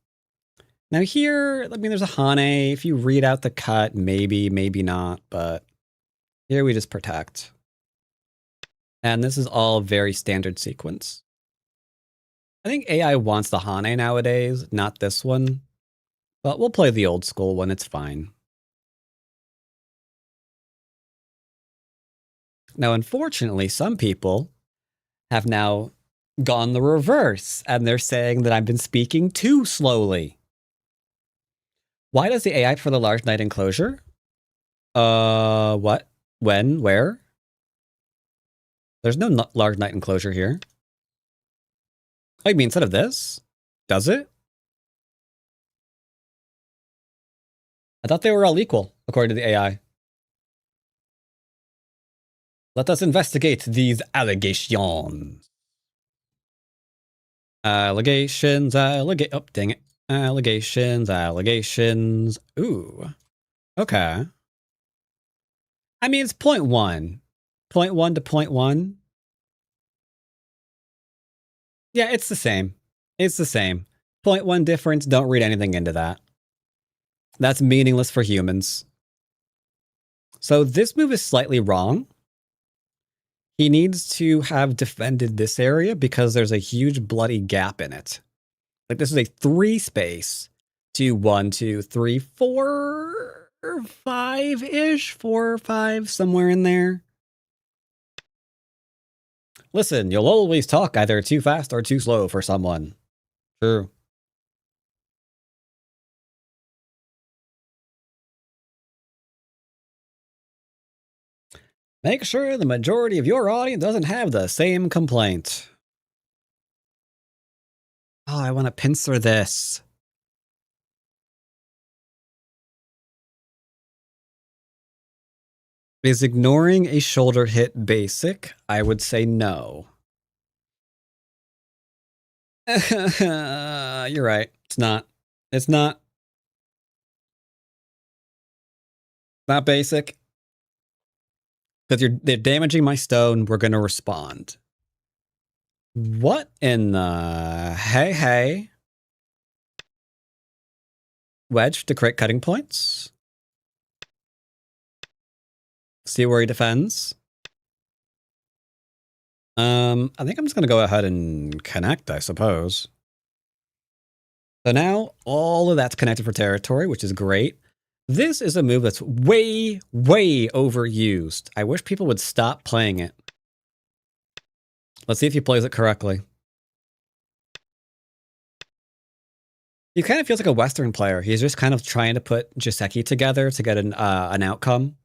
Now here, I mean, there's a Hane. If you read out the cut, maybe, maybe not. But here we just protect. And this is all very standard sequence. I think AI wants the Hane nowadays, not this one. But we'll play the old school one, it's fine. Now, unfortunately, some people have now gone the reverse, and they're saying that I've been speaking too slowly. Why does the AI for the large night enclosure? What? When? Where? There's no large night enclosure here. Oh, you mean instead of this? Does it? I thought they were all equal, according to the AI. Let us investigate these allegations. Allegations, oh, dang it. Allegations. Ooh. Okay. I mean, it's 0.1. 0.1 to 0.1. Yeah, it's the same. It's the same. 0.1 difference, don't read anything into that. That's meaningless for humans. So this move is slightly wrong. He needs to have defended this area because there's a huge bloody gap in it. Like this is a 3 space to 1, 2, 3, 4, 5-ish, 4 or 5, somewhere in there. Listen, you'll always talk either too fast or too slow for someone. True. Make sure the majority of your audience doesn't have the same complaint. Oh, I want to pincer this. Is ignoring a shoulder hit basic? I would say no. You're right. It's not. It's not. Not basic. Because they're damaging my stone. We're going to respond. What in the... Hey. Wedge to create cutting points. See where he defends. I think I'm just going to go ahead and connect, I suppose. So now all of that's connected for territory, which is great. This is a move that's way, way overused. I wish people would stop playing it. Let's see if he plays it correctly. He kind of feels like a Western player. He's just kind of trying to put Joseki together to get an outcome.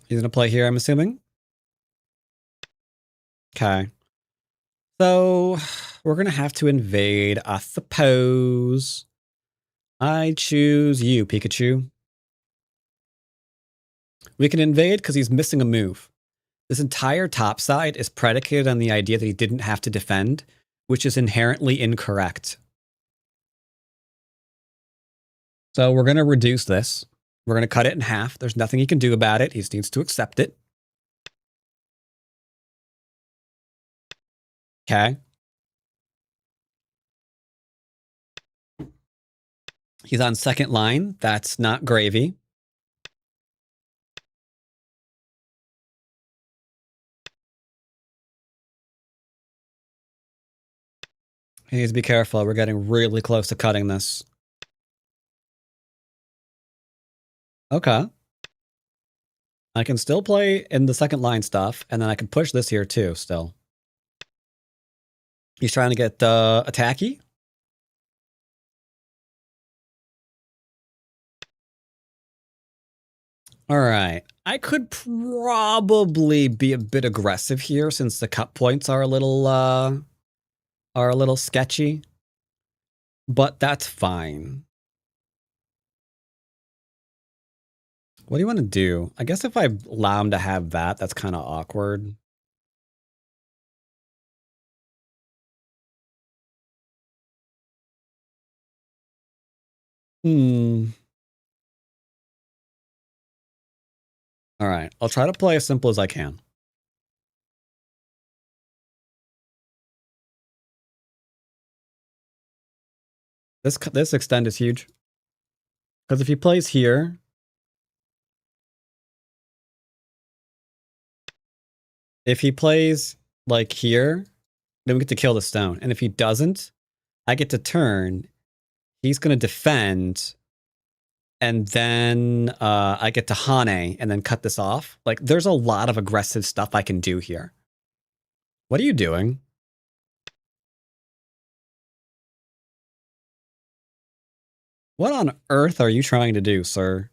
He's going to play here, I'm assuming. Okay. So we're going to have to invade, I suppose. I choose you, Pikachu. We can invade because he's missing a move. This entire top side is predicated on the idea that he didn't have to defend, which is inherently incorrect. So we're going to reduce this. We're going to cut it in half. There's nothing he can do about it. He just needs to accept it. Okay. He's on second line. That's not gravy. He needs to be careful. We're getting really close to cutting this. Okay. I can still play in the second line stuff, and then I can push this here too, still. He's trying to get attacky. All right. I could probably be a bit aggressive here since the cut points are a little sketchy. But that's fine. What do you want to do? I guess if I allow him to have that, that's kind of awkward. All right. I'll try to play as simple as I can. This extend is huge. Because if he plays here, if he plays like here, then we get to kill the stone. And if he doesn't, I get to turn. He's going to defend. And then I get to Hane and then cut this off. Like, there's a lot of aggressive stuff I can do here. What are you doing? What on earth are you trying to do, sir?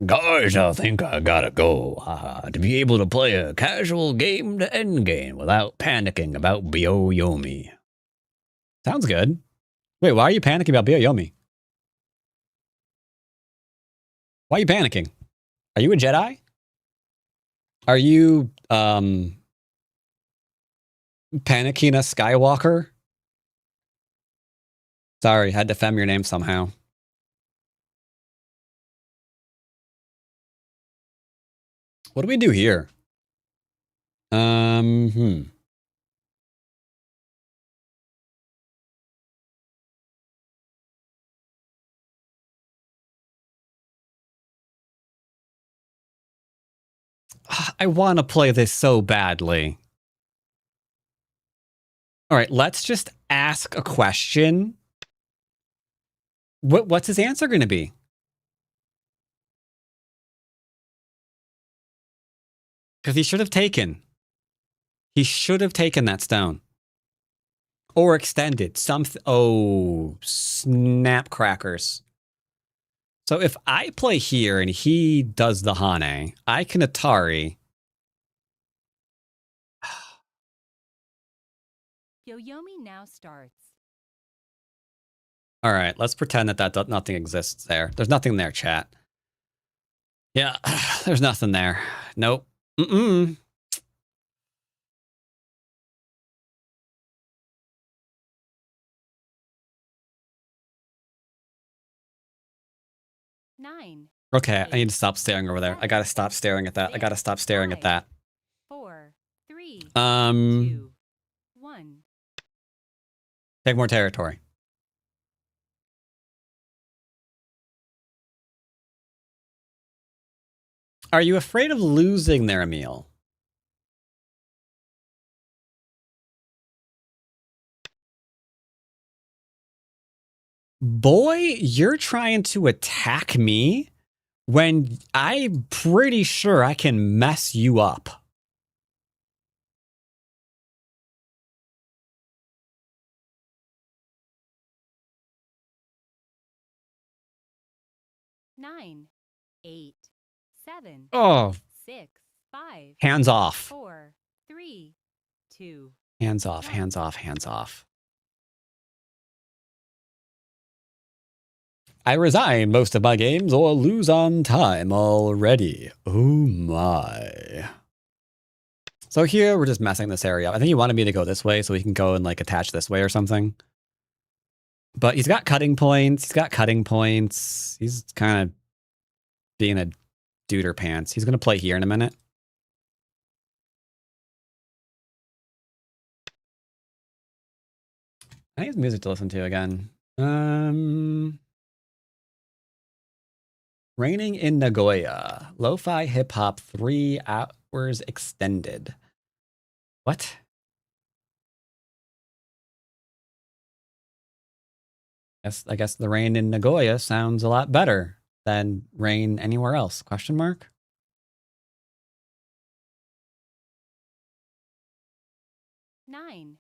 Guys, I think I gotta go. To be able to play a casual game to end game without panicking about Byo-Yomi.
Sounds good. Wait, why are you panicking about Byo-Yomi? Why are you panicking? Are you a Jedi? Are you, panicking a Skywalker? Sorry, had to fem your name somehow. What do we do here? I want to play this so badly. All right, let's just ask a question. What's his answer going to be? Because he should have taken. He should have taken that stone. Or extended. Oh, snap crackers. So if I play here and he does the Hane, I can Atari.
Yoyomi now starts.
All right, let's pretend that nothing exists there. There's nothing there, chat. Yeah, there's nothing there. Nope. Mm-mm.
Nine.
Okay, I need to stop staring over there. I gotta stop staring at that. I gotta stop staring at that.
4, 3, 2, 1.
Take more territory. Are you afraid of losing there, Emil? Boy, you're trying to attack me when I'm pretty sure I can mess you up.
Nine, 8, 7,
Oh,
6, 5,
hands off.
4, 3, 2.
Hands off, hands off, hands off. I resign most of my games or lose on time already. Oh my. So here we're just messing this area up. I think he wanted me to go this way so he can go and like attach this way or something. But he's got cutting points. He's got cutting points. He's kind of being a duder pants. He's going to play here in a minute. I need music to listen to again. Raining in Nagoya. Lo-fi hip-hop 3 hours extended. What? I guess the rain in Nagoya sounds a lot better than rain anywhere else. Question mark?
Nine,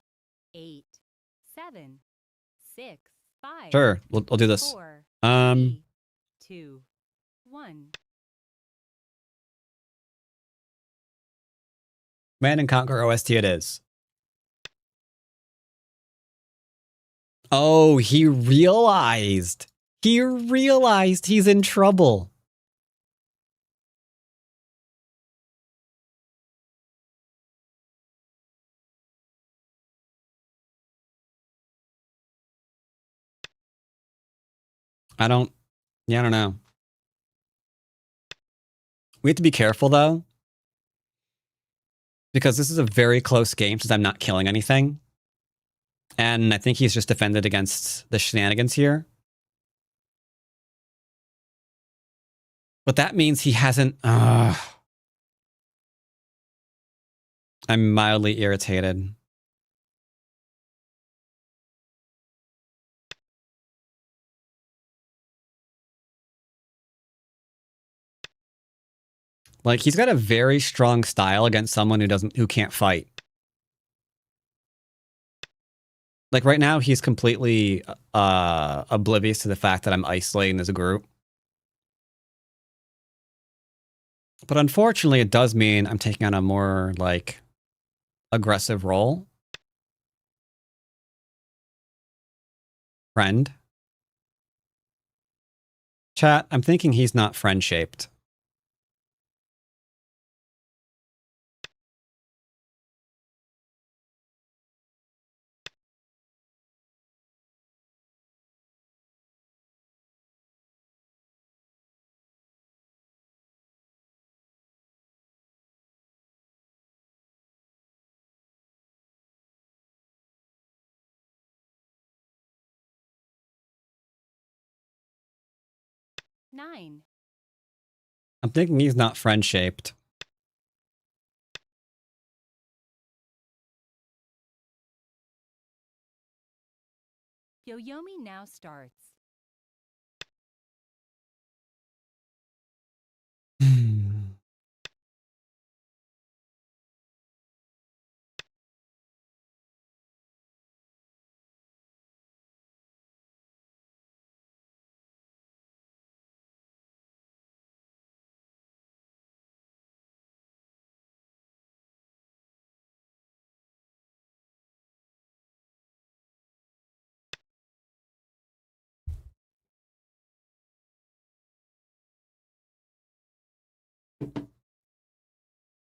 8, 7, 6, 5.
Sure, we'll do this.
4, 3, 2, 1.
Man and Conquer OST it is. Oh, he realized. He realized he's in trouble. I don't know. We have to be careful though. Because this is a very close game since I'm not killing anything. And I think he's just defended against the shenanigans here. But that means he hasn't... I'm mildly irritated. Like, he's got a very strong style against someone who can't fight. Like, right now, he's completely oblivious to the fact that I'm isolating as a group. But unfortunately, it does mean I'm taking on a more, like, aggressive role. Friend. Chat, I'm thinking he's not friend-shaped.
Nine.
I'm thinking he's not friend-shaped.
Yoyomi now starts.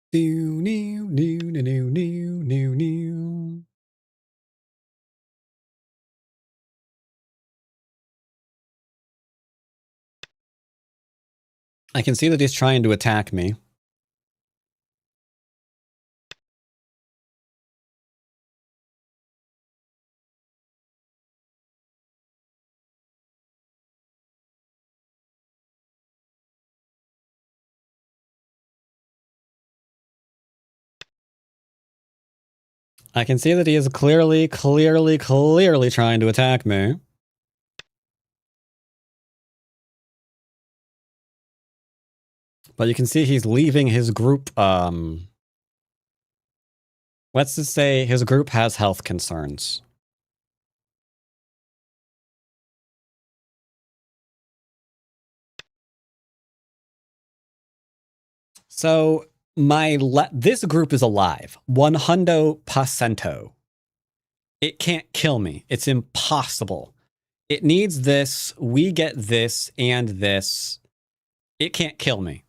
I can see that he's trying to attack me. I can see that he is clearly trying to attack me. But you can see he's leaving his group, let's just say his group has health concerns. So this group is alive. 100%. It can't kill me. It's impossible. It needs this. We get this and this. It can't kill me.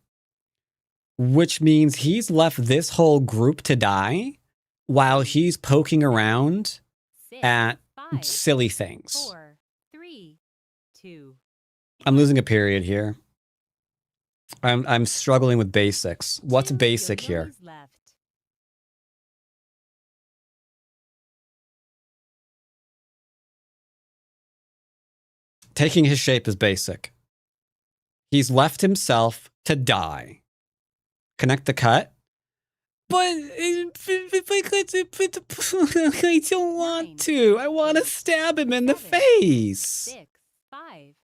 Which means he's left this whole group to die while he's poking around at silly things.
4, 3, 2.
I'm losing a period here. I'm struggling with basics. What's basic here?
Left.
Taking his shape is basic. He's left himself to die. Connect the cut. But if I could, I don't want to. I want to stab him in the face.
6, 5,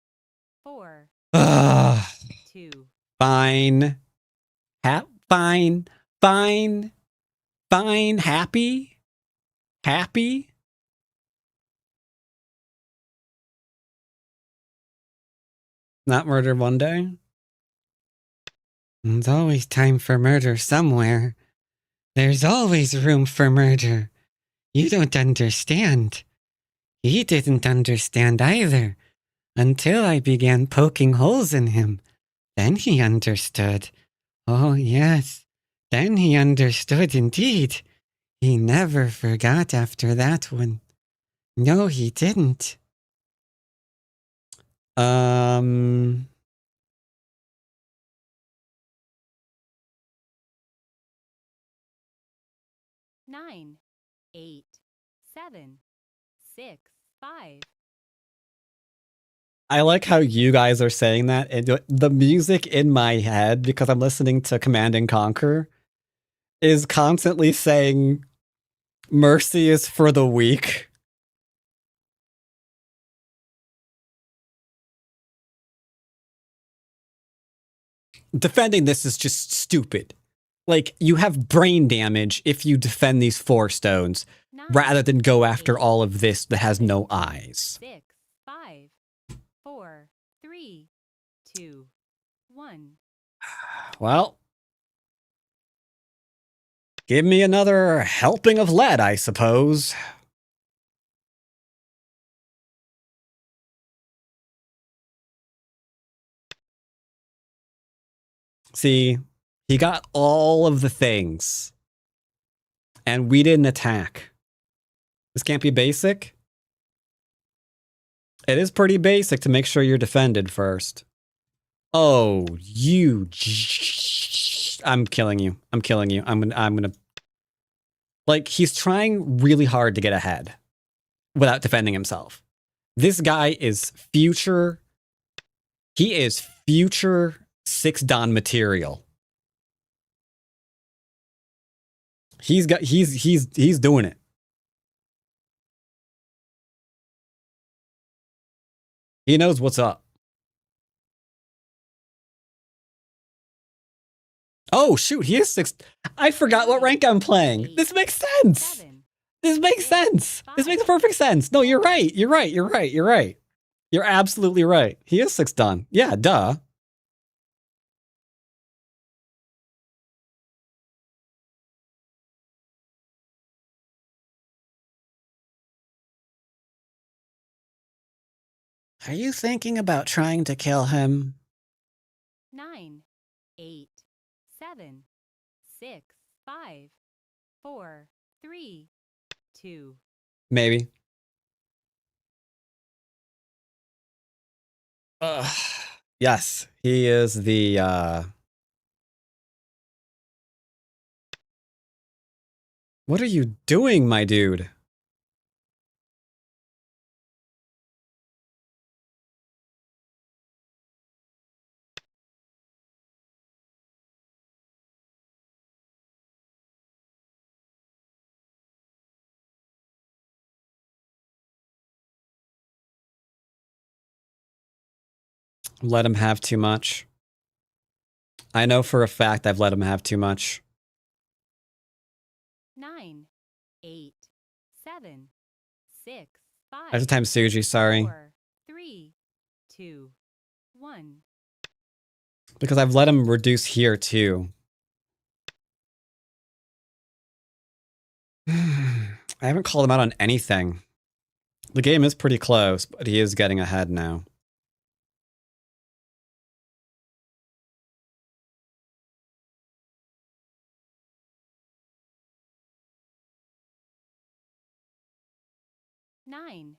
4, 2.
Fine. Fine. Fine. Fine. Happy. Happy. Not murder one day. There's always time for murder somewhere. There's always room for murder. You don't understand. He didn't understand either. Until I began poking holes in him. Then he understood. Oh, yes. Then he understood indeed. He never forgot after that one. No, he didn't.
9, 8, 7, 6, 5.
I like how you guys are saying that, and the music in my head, because I'm listening to Command and Conquer, is constantly saying, "Mercy is for the weak." Defending this is just stupid. Like, you have brain damage if you defend these 4 stones,
9,
rather than go after
8,
all of this that has no eyes.
6, 5, 4, 3, 2, 1.
Well, give me another helping of lead, I suppose. See, he got all of the things, and we didn't attack. This can't be basic. It is pretty basic to make sure you're defended first. Oh, you! I'm killing you. I'm killing you. I'm gonna. Like, he's trying really hard to get ahead without defending himself. This guy is future. He is future 6 Dan material. He's doing it. He knows what's up. Oh shoot, he is 6. I forgot what rank I'm playing. This makes sense.
7,
This makes sense. This makes perfect sense. No, you're right. You're right. You're right. You're right. You're absolutely right. He is 6 Dan. Yeah, duh. Are you thinking about trying to kill him?
9, 8, 7, 6, 5, 4, 3, 2.
Maybe. Yes, he is the, What are you doing, my dude? Let him have too much. I know for a fact I've let him have too much.
9, 8, 7, 6, 5.
Every time Suji, sorry.
4, 3, 2, 1.
Because I've let him reduce here too. I haven't called him out on anything. The game is pretty close, but he is getting ahead now.
Nine,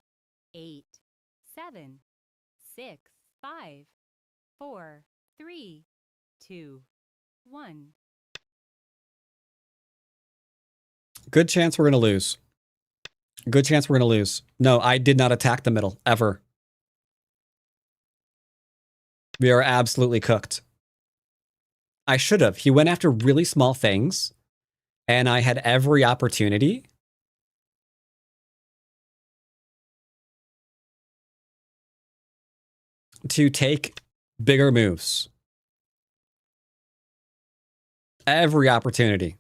8, 7, 6, 5, 4, 3, 2, 1.
Good chance we're going to lose. Good chance we're going to lose. No, I did not attack the middle, ever. We are absolutely cooked. I should have. He went after really small things, and I had every opportunity to take bigger moves. Every opportunity.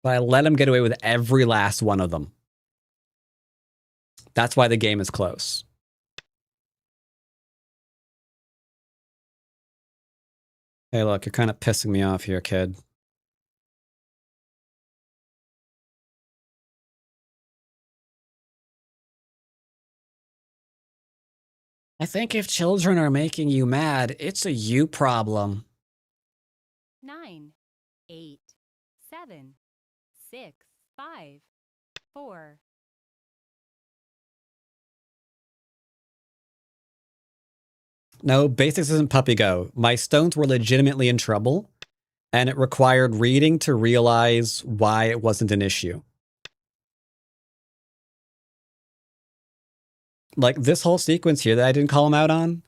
But I let him get away with every last one of them. That's why the game is close. Hey, look, you're kind of pissing me off here, kid. I think if children are making you mad, it's a you problem.
9, 8, 7, 6, 5, 4.
No, basics isn't puppy go. My stones were legitimately in trouble, and it required reading to realize why it wasn't an issue. like this whole sequence here that I didn't call him out on,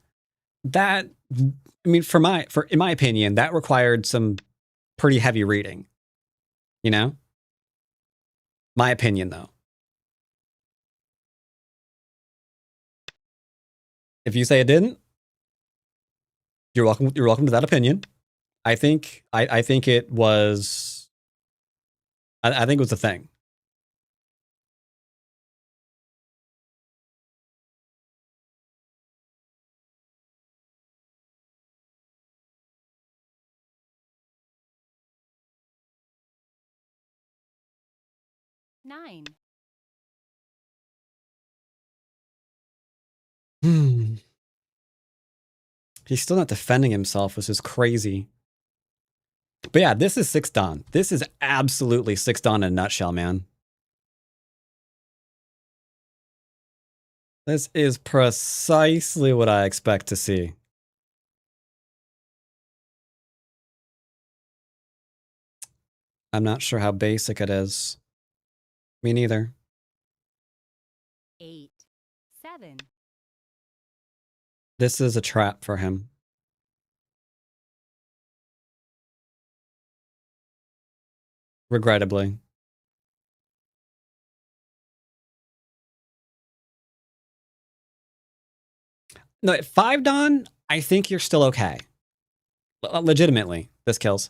that, I mean, in my opinion, that required some pretty heavy reading. You know? My opinion, though. If you say it didn't, you're welcome to that opinion. I think it was I think it was a thing.
Nine.
He's still not defending himself, which is crazy. But yeah, this is 6 Dan. This is absolutely 6 Dan in a nutshell, man. This is precisely what I expect to see. I'm not sure how basic it is. Me neither.
8, 7.
This is a trap for him. Regrettably. No, at 5 Dan, I think you're still okay. Legitimately, this kills.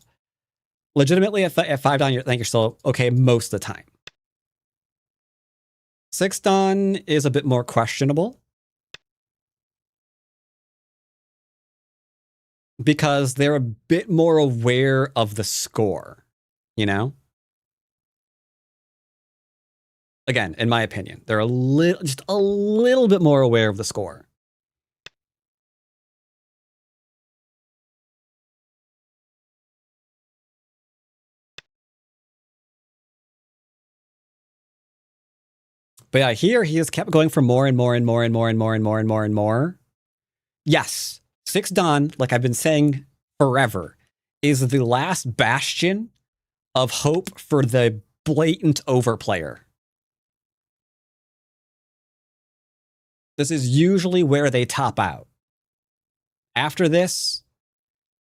Legitimately, at 5 Dan, I think you're still okay most of the time. 6 Dan is a bit more questionable. Because they're a bit more aware of the score, you know? Again, in my opinion, they're just a little bit more aware of the score. But yeah, here he has kept going for more and more and more and more and more and more and more and more. Yes, 6 Dan, like I've been saying forever, is the last bastion of hope for the blatant overplayer. This is usually where they top out. After this,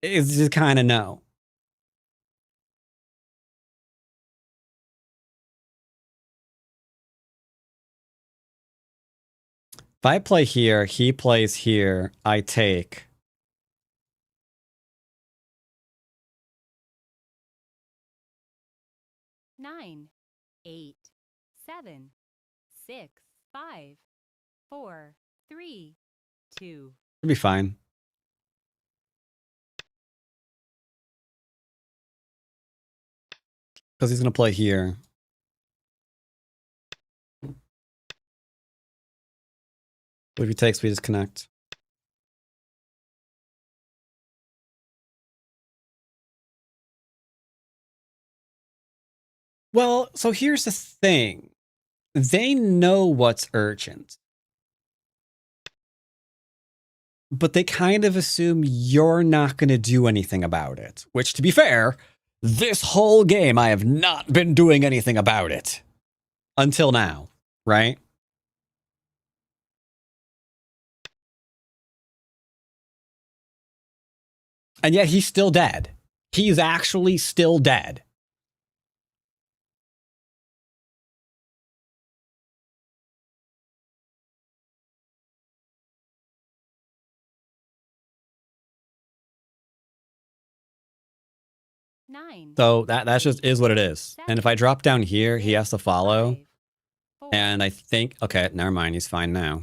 it's just kind of no. If I play here, he plays here, I take.
Nine, 8, 7, 6, 5, 4, 3, 2.
It'll be fine. Because he's going to play here. But if he takes, we just connect. Well, so here's the thing. They know what's urgent. But they kind of assume you're not going to do anything about it. Which, to be fair, this whole game I have not been doing anything about it. Until now, right? And yet he's still dead. He's actually still dead.
Nine.
So that just is what it is. And if I drop down here, he has to follow.
5, 4,
And I think, okay, never mind. He's fine now.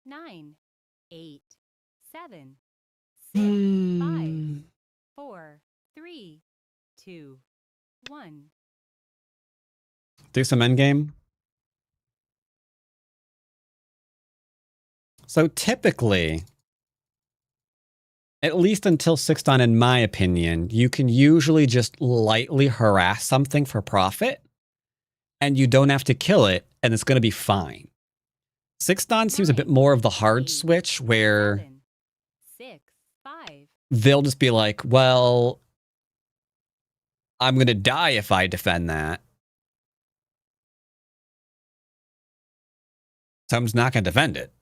Nine, 8, 7, 6, 5, 4, 3, 2, 1.
Do some endgame. So typically, at least until 6 Dan, in my opinion, you can usually just lightly harass something for profit. and you don't have to kill it, and it's going to be fine. 6 Don seems a bit more of the hard switch where
7, 6, 5,
they'll just be like, well, I'm going to die if I defend that. So I'm just not going to defend it.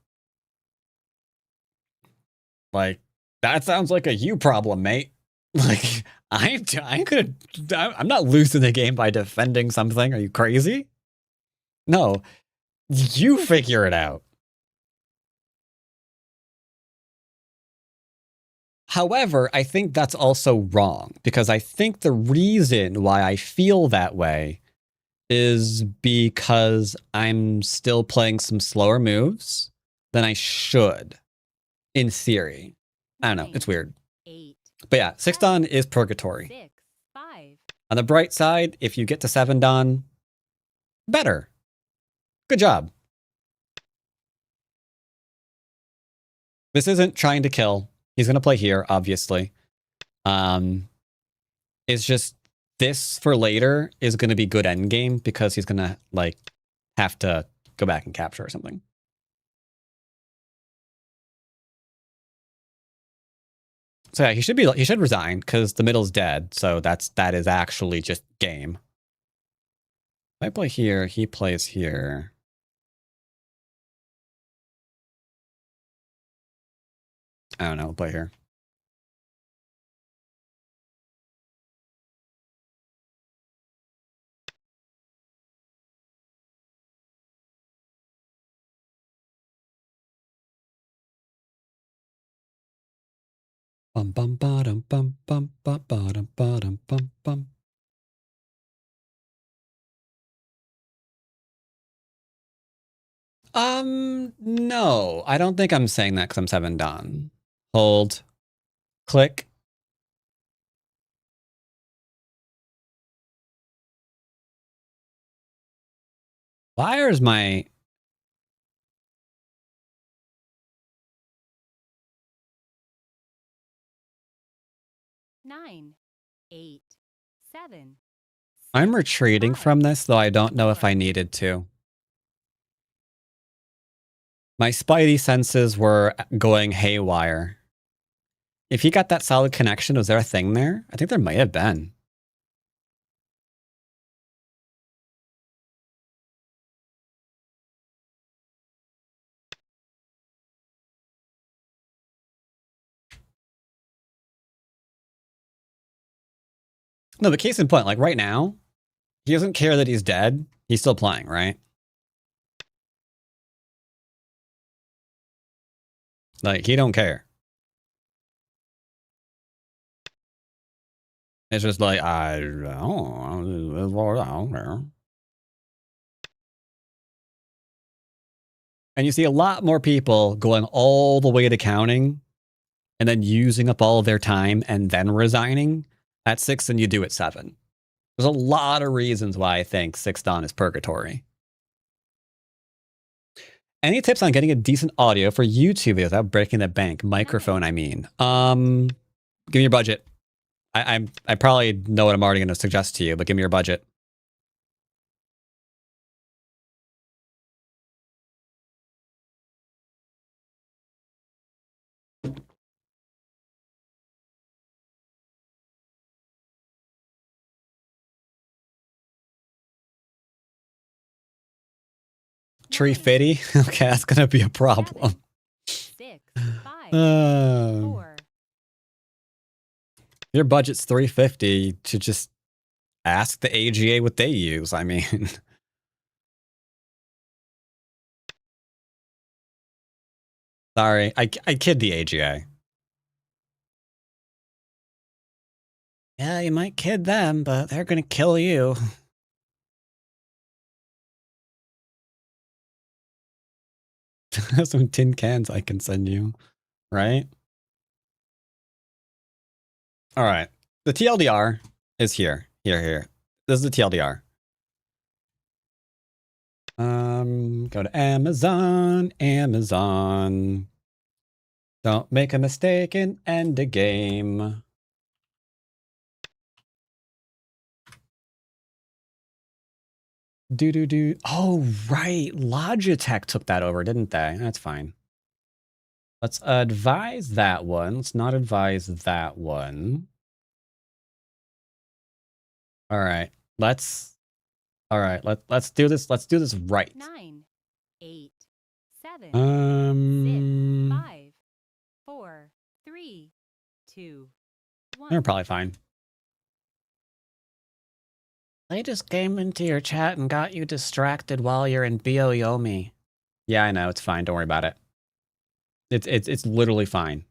Like, that sounds like a you problem, mate. Like, I'm not losing the game by defending something. Are you crazy? No, you figure it out. However, I think that's also wrong because I think the reason why I feel that way is because I'm still playing some slower moves than I should, in theory. I don't know. It's weird.
8,
But yeah, 6 Don is purgatory.
6, 5,
On the bright side, if you get to 7 Don, better. Good job. This isn't trying to kill. He's going to play here, obviously. It's just this for later is going to be good endgame because he's going to like have to go back and capture or something. So yeah, he should resign because the middle's dead. So that is actually just game. If I play here, he plays here. I don't know, we'll play here. Bum bum bum bum bum bum bum bum bum bum. No, I don't think I'm saying that because I'm 7 Don. Hold. Click. Why is my...
nine, 8, 7.
I'm retreating from this, though I don't know if I needed to. My spidey senses were going haywire. If he got that solid connection, was there a thing there? I think there might have been. No, but case in point, like right now, he doesn't care that he's dead. He's still playing, right? Like, he don't care. It's just like, I don't care. And you see a lot more people going all the way to counting and then using up all of their time and then resigning at 6 than you do at 7. There's a lot of reasons why I think 6 Don is purgatory. Any tips on getting a decent audio for YouTube videos without breaking the bank? Microphone, I mean. Give me your budget. I probably know what I'm already going to suggest to you, but give me your budget. Tree fitty? Okay, that's going to be a problem.
6, 5, 4.
Your budget's $350 to just ask the AGA what they use. I mean, sorry, I kid the AGA. Yeah, you might kid them, but they're gonna kill you. Some tin cans I can send you, right? All right. The TLDR is here. Here. This is the TLDR. Go to Amazon. Don't make a mistake and end a game. Do. Oh, right. Logitech took that over, didn't they? That's fine. Let's advise that one. Let's not advise that one. All right. Let's do this. Let's do this right.
9, 8, 7, 6,
Um
5, 4, 3, 2, 1.
They're probably fine.
They just came into your chat and got you distracted while you're in Byo-Yomi.
Yeah, I know. It's fine. Don't worry about it. It's literally fine.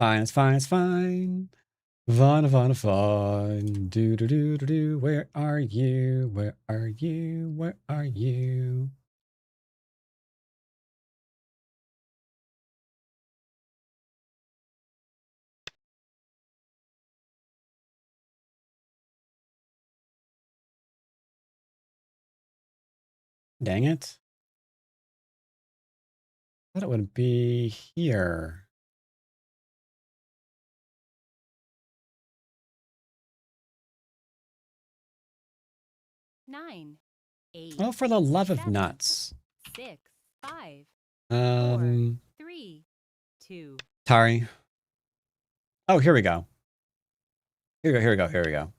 Fine, it's fine, it's fine. Fun. Do. Where are you? Where are you? Where are you? Dang it. I thought it would be here.
Nine, 8,
Oh, for the love of
7,
nuts.
6, 5,
Um
3, 2.
Tari. Oh, here we go. Here we go.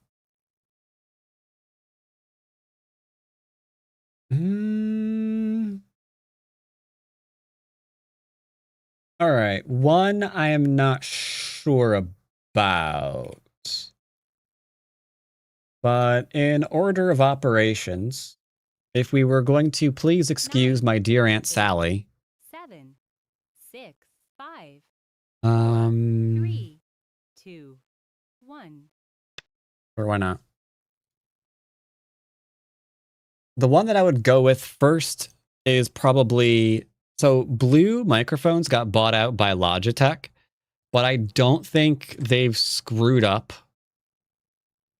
All right. One I am not sure about. But in order of operations, if we were going to please excuse my dear Aunt Sally.
7, 6, 5,
3.
3, 2, 1.
Or why not? The one that I would go with first is probably, so Blue microphones got bought out by Logitech, but I don't think they've screwed up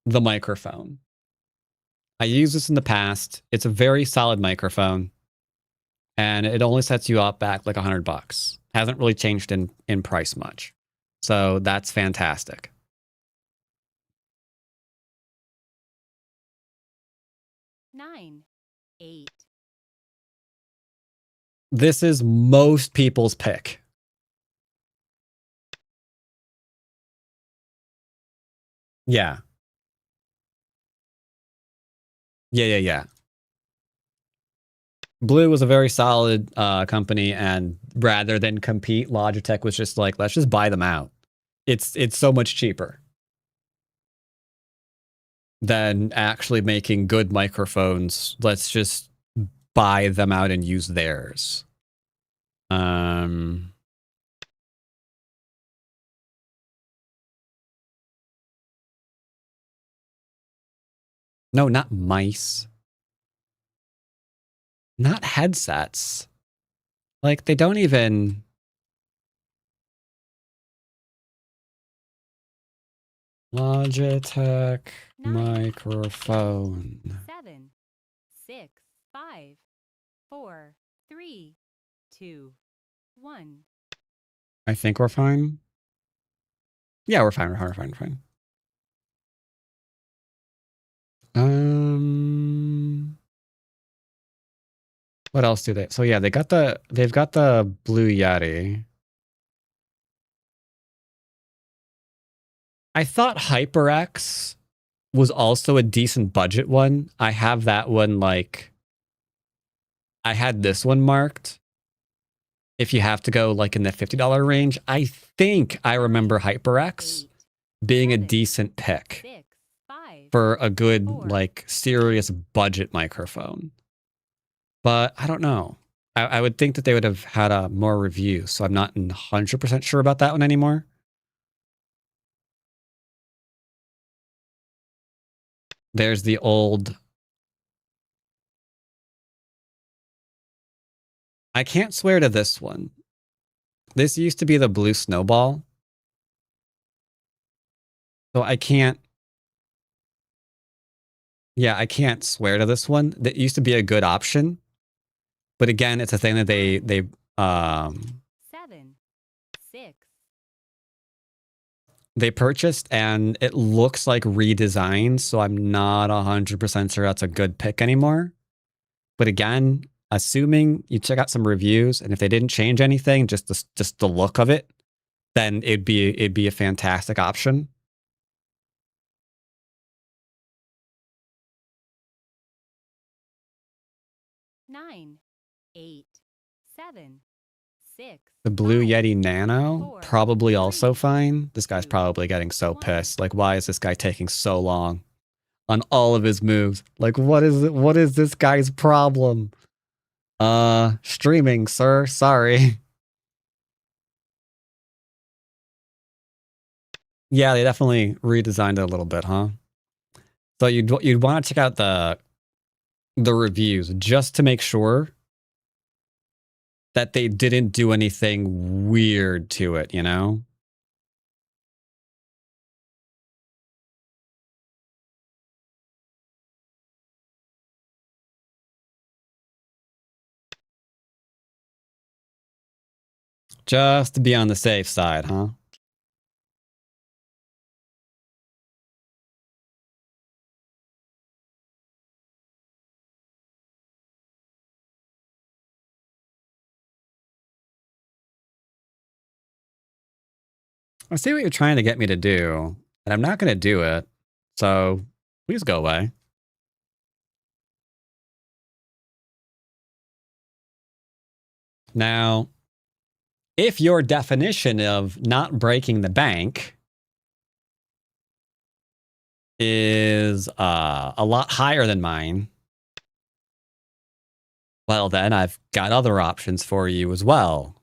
the microphone. I used this in the past. It's a very solid microphone, and it only sets you up back like $100. Hasn't really changed in price much. So that's fantastic.
Nine, 8.
This is most people's pick. Yeah. Yeah. Blue was a very solid company, and rather than compete, Logitech was just like, let's just buy them out. It's so much cheaper than actually making good microphones. Let's just buy them out and use theirs. No, not mice. Not headsets. Like, they don't even... Logitech microphone.
7, 6, 5, 4, 3, 2, 1.
I think we're fine. Yeah, we're fine. We're fine. What else do they? So yeah, they've got the Blue Yeti. I thought HyperX was also a decent budget one. I have that one, like, I had this one marked. If you have to go like in the $50 range, I think I remember HyperX being a decent pick
6, 5,
for a good,
4.
like, serious budget microphone. But I don't know. I would think that they would have had a more review, so I'm not 100% sure about that one anymore. There's the old... I can't swear to this one. This used to be the Blue Snowball. So I can't Yeah, I can't swear to this one. That used to be a good option, but again, it's a thing that they
7, 6,
they purchased, and it looks like redesigned. So I'm not 100% sure that's a good pick anymore. But again, assuming you check out some reviews, and if they didn't change anything, just the look of it, then it'd be a fantastic option.
nine, 8, 7, 6.
The Blue
5,
Yeti Nano,
4,
probably also
3,
fine. This guy's
2,
probably getting so
1.
pissed. Like, why is this guy taking so long on all of his moves? Like, what is it? What is this guy's problem? Streaming, sir. Sorry. Yeah, they definitely redesigned it a little bit, huh? So you'd want to check out the reviews just to make sure that they didn't do anything weird to it, you know? Just to be on the safe side, huh? I see what you're trying to get me to do, and I'm not going to do it. So please go away. Now, if your definition of not breaking the bank is a lot higher than mine, well, then I've got other options for you as well.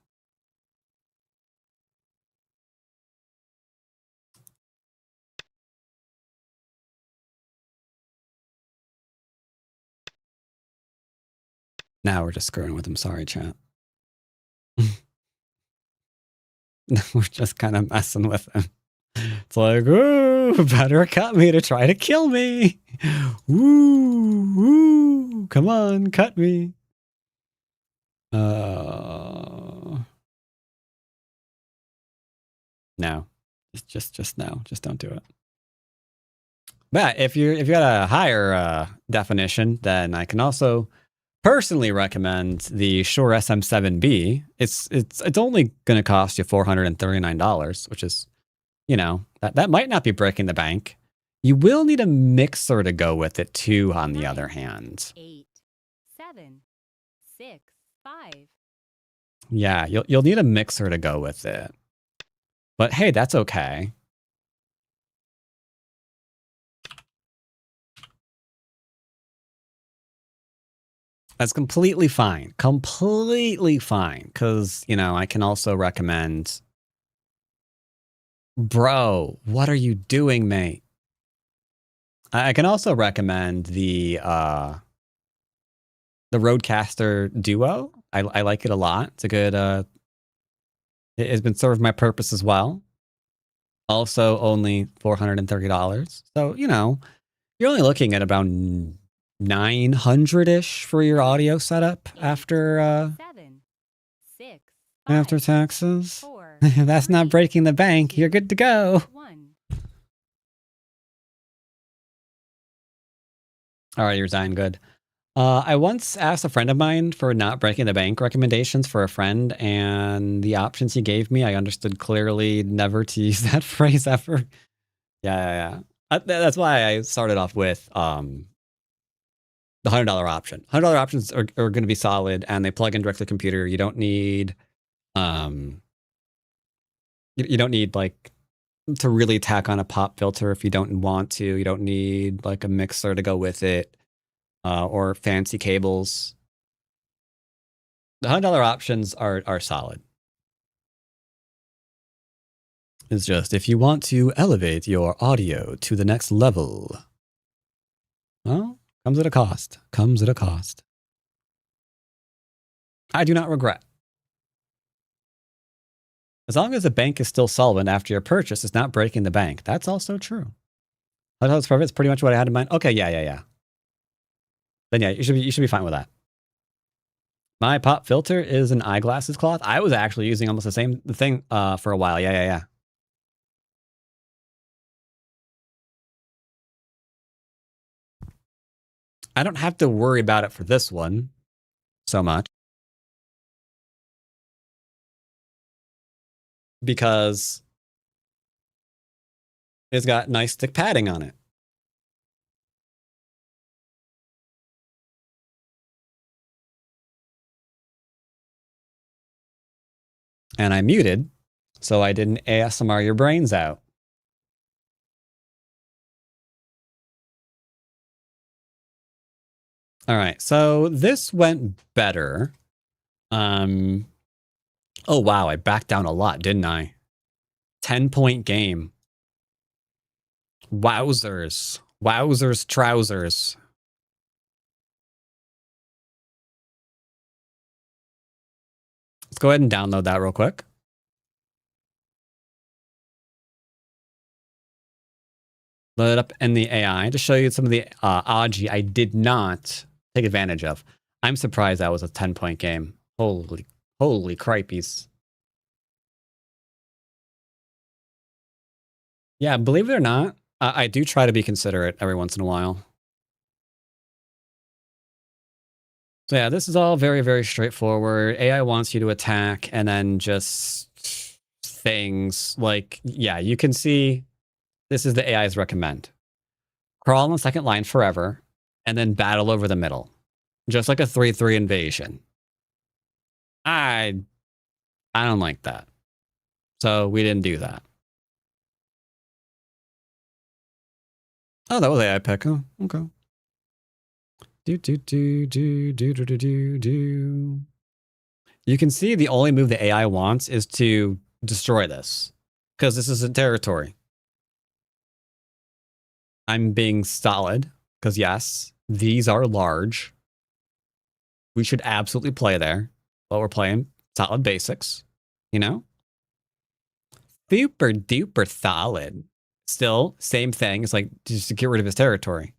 Now we're just screwing with him. Sorry, chat. We're just kind of messing with him. It's like, ooh, better cut me to try to kill me. Woo, woo, come on, cut me. No. Just no. Just don't do it. But if you got a higher definition, then I can also personally recommend the Shure SM7B. It's only going to cost you $439, which is, you know, that might not be breaking the bank. You will need a mixer to go with it too, on the other hand.
8, 7, 6, 5.
Yeah, you'll need a mixer to go with it. But hey, that's okay. That's completely fine. Completely fine. Because, you know, I can also recommend... Bro, what are you doing, mate? I can also recommend the Rodecaster Duo. I like it a lot. It's a good... it has been served my purpose as well. Also only $430. So, you know, you're only looking at about 900-ish for your audio setup after
7, 6,
after
5,
taxes.
4,
That's not
3,
breaking the bank. You're good to go.
1.
All right, you're dying good. I once asked a friend of mine for not breaking the bank recommendations for a friend, and the options he gave me, I understood clearly never to use that phrase ever. Yeah. That's why I started off with the $100 option. $100 options are going to be solid, and they plug in directly to the computer. You don't need you don't need like to really tack on a pop filter if you don't want to. You don't need like a mixer to go with it. Or fancy cables. The $100 options are solid. It's just if you want to elevate your audio to the next level, well, comes at a cost. Comes at a cost. I do not regret. As long as the bank is still solvent after your purchase, it's not breaking the bank. That's also true. $100 profit is pretty much what I had in mind. Okay, yeah. then yeah, you should be fine with that. My pop filter is an eyeglasses cloth. I was actually using almost the same thing for a while. Yeah. I don't have to worry about it for this one so much because it's got nice thick padding on it. And I muted so I didn't ASMR your brains out. All right, so this went better. Oh wow, I backed down a lot, didn't I? 10-point game. Wowzers. Wowzers trousers. Let's go ahead and download that real quick. Load it up in the AI to show you some of the Aji I did not take advantage of. I'm surprised that was a 10-point game. Holy cripeys. Yeah, believe it or not, I do try to be considerate every once in a while. So yeah, this is all very, very straightforward. AI wants you to attack and then just things like, yeah, you can see this is the AI's recommend. Crawl on the second line forever and then battle over the middle. Just like a 3-3 invasion. I don't like that. So we didn't do that. Oh, that was AI pick. Oh, okay. You can see the only move the AI wants is to destroy this. Because this isn't territory. I'm being solid. Because yes, these are large. We should absolutely play there. But we're playing solid basics. You know? Super duper solid. Still, same thing. It's like just to get rid of his territory.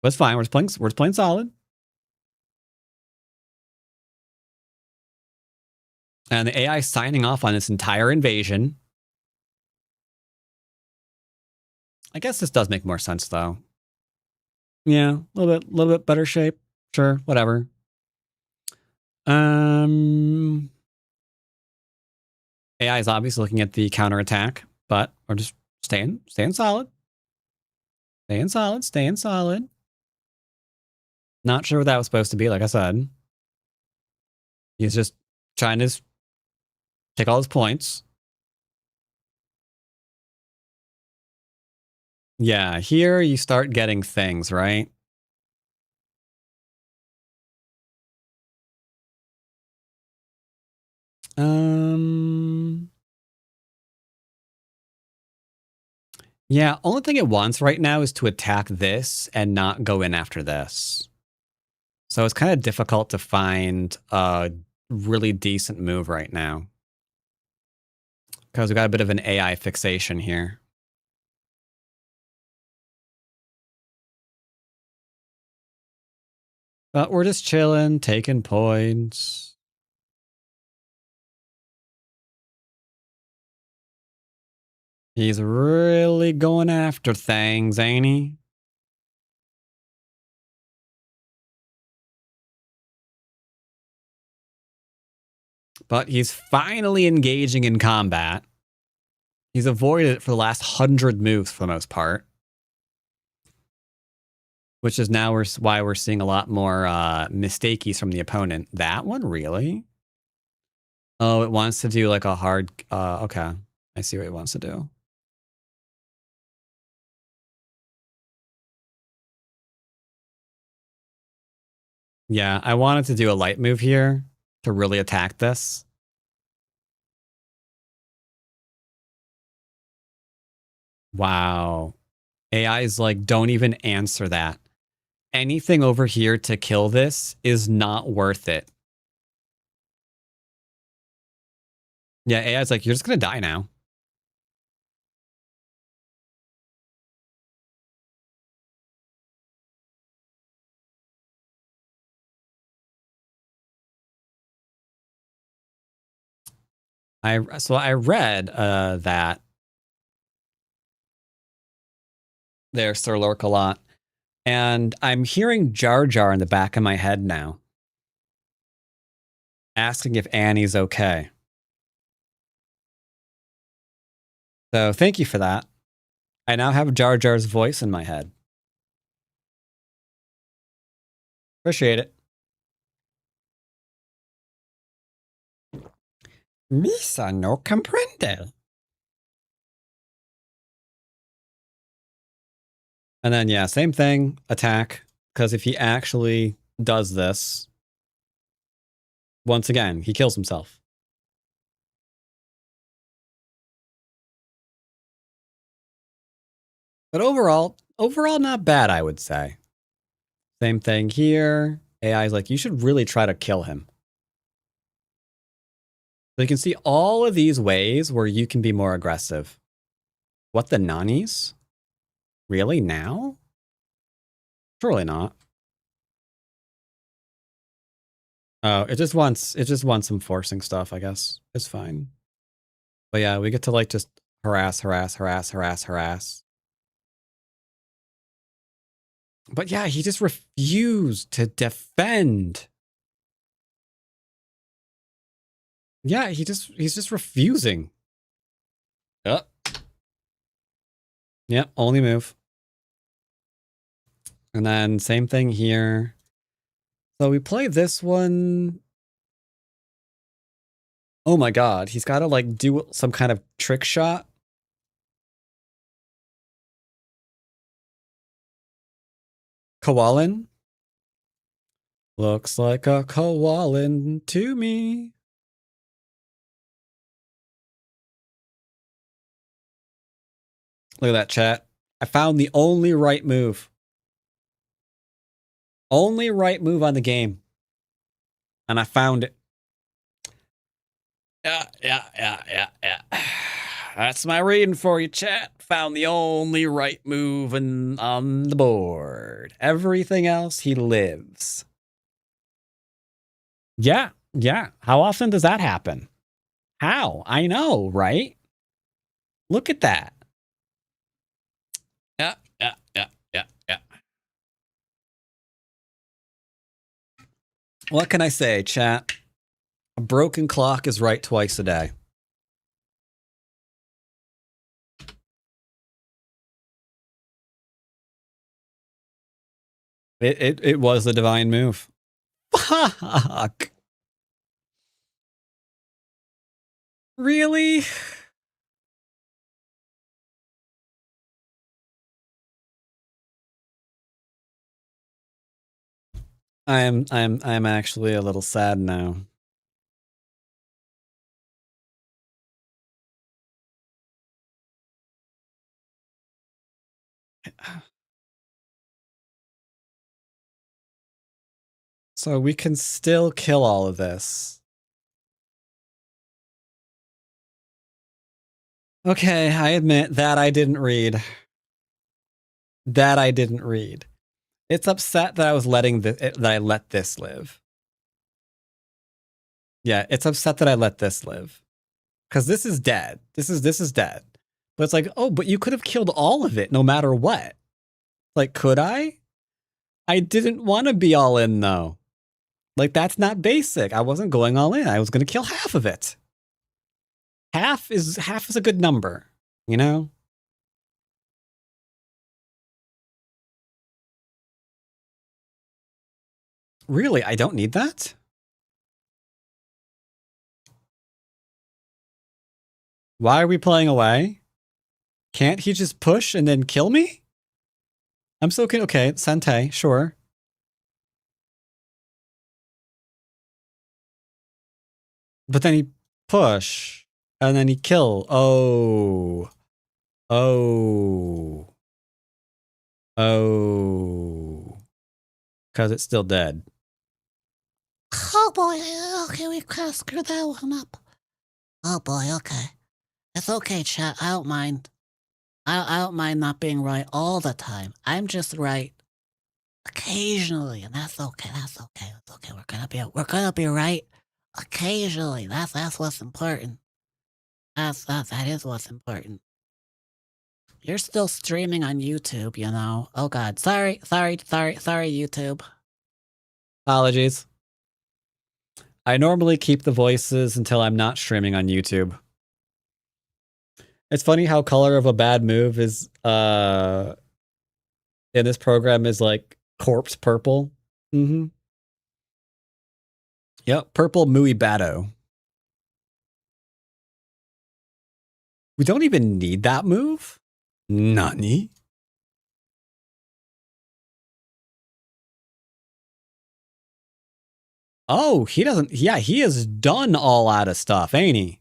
But it's fine. We're just playing solid. And the AI signing off on this entire invasion. I guess this does make more sense though. Yeah, a little bit better shape. Sure, whatever. AI is obviously looking at the counterattack, but we're just staying solid. Staying solid. Not sure what that was supposed to be, like I said. He's just trying to take all his points. Yeah, here you start getting things, right? Yeah, only thing it wants right now is to attack this and not go in after this. So it's kind of difficult to find a really decent move right now. Because we got a bit of an AI fixation here. But we're just chilling, taking points. He's really going after things, ain't he? But he's finally engaging in combat. He's avoided it for the last 100 moves for the most part. Which is now why we're seeing a lot more mistakeys from the opponent. That one, really? Oh, it wants to do like a hard... okay, I see what it wants to do. Yeah, I wanted to do a light move here to really attack this. Wow. AI is like, don't even answer that. Anything over here to kill this is not worth it. Yeah, AI is like, you're just going to die now. I read that there's Sir Lurk a lot, and I'm hearing Jar Jar in the back of my head now, asking if Annie's okay. So thank you for that. I now have Jar Jar's voice in my head. Appreciate it. Misa no comprende. And then, yeah, same thing, attack. Because if he actually does this, once again, he kills himself. But overall not bad, I would say. Same thing here. AI's like, you should really try to kill him. So you can see all of these ways where you can be more aggressive. What the nannies? Really now? Surely not. Oh, it just wants some forcing stuff, I guess. It's fine. But yeah, we get to like just harass. But yeah, he just refused to defend. Yeah, he's just refusing. Yep, only move. And then same thing here. So we play this one. Oh my god, he's got to like do some kind of trick shot. Koalin? Looks like a koalin to me. Look at that, chat. I found the only right move. Only right move on the game. And I found it. Yeah. That's my reading for you, chat. Found the only right move on the board. Everything else, he lives. Yeah. How often does that happen? How? I know, right? Look at that. Yeah. What can I say, chat? A broken clock is right twice a day. It was the divine move. Fuck. Really? I'm actually a little sad now. So we can still kill all of this. Okay, I admit that I didn't read. It's upset that I was that I let this live. Yeah, it's upset that I let this live. Because this is dead. This is dead. But it's like, oh, but you could have killed all of it no matter what. Like, could I? I didn't want to be all in though. Like, that's not basic. I wasn't going all in. I was going to kill half of it. Half is a good number, you know? Really, I don't need that? Why are we playing away? Can't he just push and then kill me? I'm so okay, Sente, sure. But then he push and then he kill. Oh. Because it's still dead.
Oh boy, okay, we kind of screwed that one up. Oh boy, okay. It's okay, chat. I don't mind. I don't mind not being right all the time. I'm just right occasionally, and that's okay. That's okay. We're gonna be right occasionally. That's what's important. That is what's important. You're still streaming on YouTube, you know. Oh God, sorry, YouTube.
Apologies. I normally keep the voices until I'm not streaming on YouTube. It's funny how color of a bad move is in this program is like corpse purple. Mm-hmm. Yep, purple muy bado. We don't even need that move? Nani? Oh, he doesn't. Yeah, he is done all out of stuff, ain't he?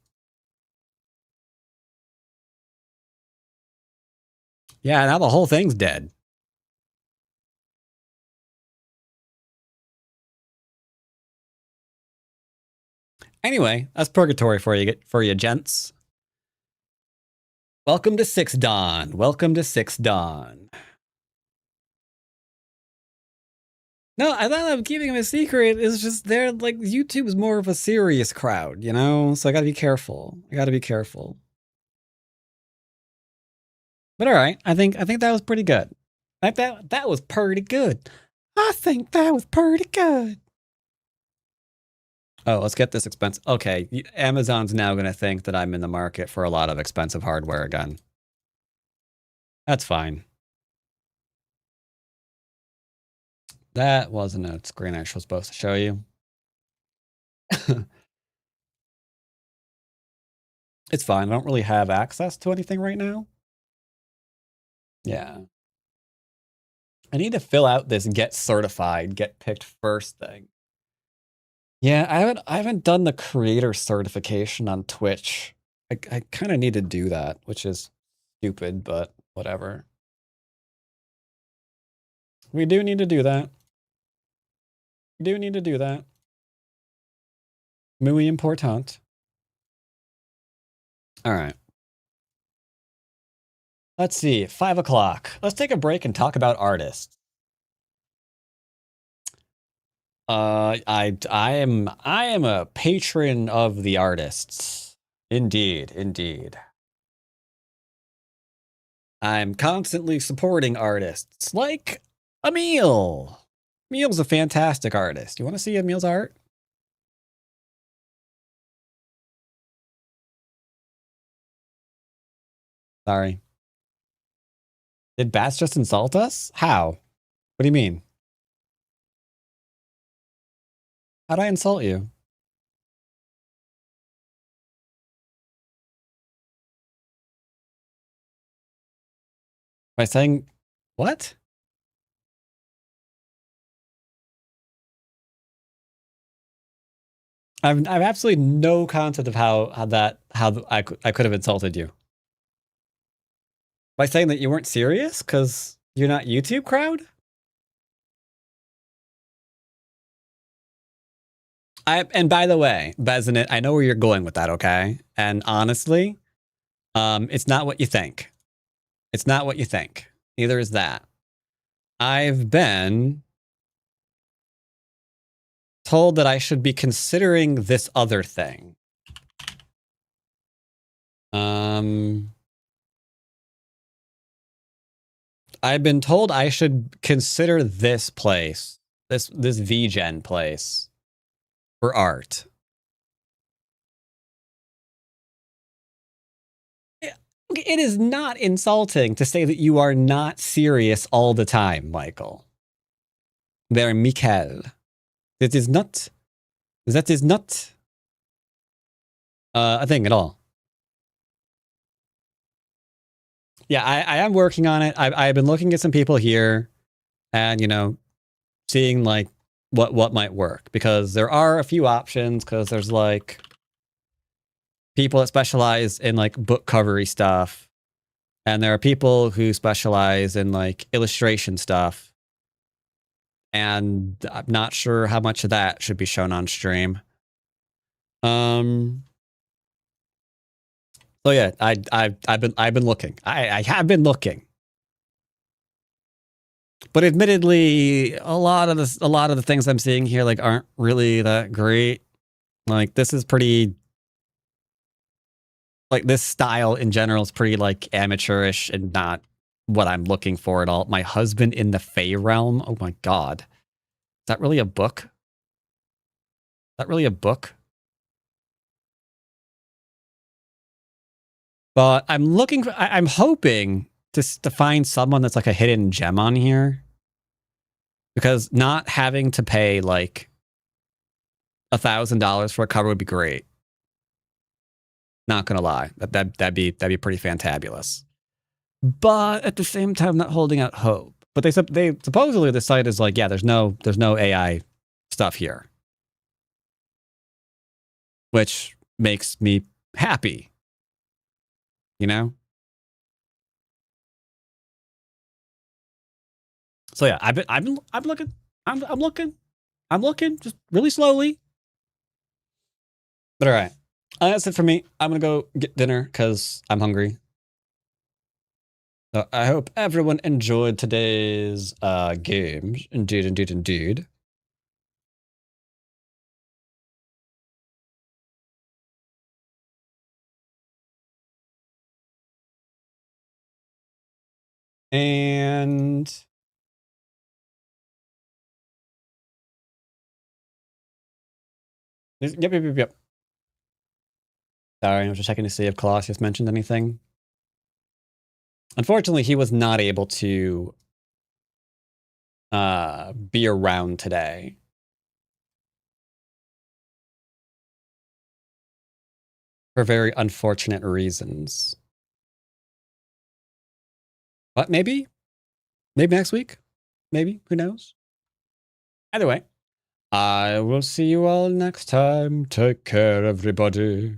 Yeah, now the whole thing's dead. Anyway, that's purgatory for you gents. Welcome to 6 Dawn. Welcome to 6 Dawn. No, I thought I'm keeping him a secret. It's just they're like YouTube is more of a serious crowd, you know? So I gotta be careful. I gotta be careful. But all right, I think that was pretty good. That was pretty good. I think that was pretty good. Oh, let's get this expensive. Okay, Amazon's now going to think that I'm in the market for a lot of expensive hardware again. That's fine. That wasn't a screen I was supposed to show you. It's fine. I don't really have access to anything right now. Yeah. I need to fill out this get certified, get picked first thing. Yeah, I haven't done the creator certification on Twitch. I kind of need to do that, which is stupid, but whatever. We do need to do that. We do need to do that. Muy important. All right. Let's see, 5 o'clock. Let's take a break and talk about artists. I am a patron of the artists. Indeed, indeed. I'm constantly supporting artists like Emil. Emil's a fantastic artist. You want to see Emil's art? Sorry. Did Bats just insult us? How? What do you mean? How'd I insult you? By saying what? I've absolutely no concept of how I could have insulted you. By saying that you weren't serious because you're not YouTube crowd? And by the way, Bezanet, I know where you're going with that, okay? And honestly, it's not what you think. It's not what you think. Neither is that. I've been told that I should be considering this other thing. I've been told I should consider this place, this VGen place, for art. It is not insulting to say that you are not serious all the time, Michael. There, Mikael. That is not a thing at all. Yeah, I am working on it. I've been looking at some people here and, you know, seeing like what might work, because there are a few options, because there's like people that specialize in like book covery stuff, and there are people who specialize in like illustration stuff, and I'm not sure how much of that should be shown on stream. So yeah, I've been looking. I have been looking. But admittedly, a lot of the things I'm seeing here like aren't really that great. Like this is pretty like this style in general is pretty like amateurish and not what I'm looking for at all. My husband in the Fey realm. Oh my god. Is that really a book? Is that really a book? But I'm looking for, I'm hoping to find someone that's like a hidden gem on here. Because not having to pay like $1,000 for a cover would be great. Not gonna lie. That'd be pretty fantabulous. But at the same time, not holding out hope. But they supposedly the site is like, yeah, there's no AI stuff here. Which makes me happy. You know? So yeah, I'm looking just really slowly. But all right, that's it for me. I'm gonna go get dinner because I'm hungry. So I hope everyone enjoyed today's games. Indeed. And yep. Sorry, I was just checking to see if Colossus mentioned anything. Unfortunately, he was not able to be around today. For very unfortunate reasons. But maybe next week. Maybe, who knows? Either way, I will see you all next time. Take care, everybody.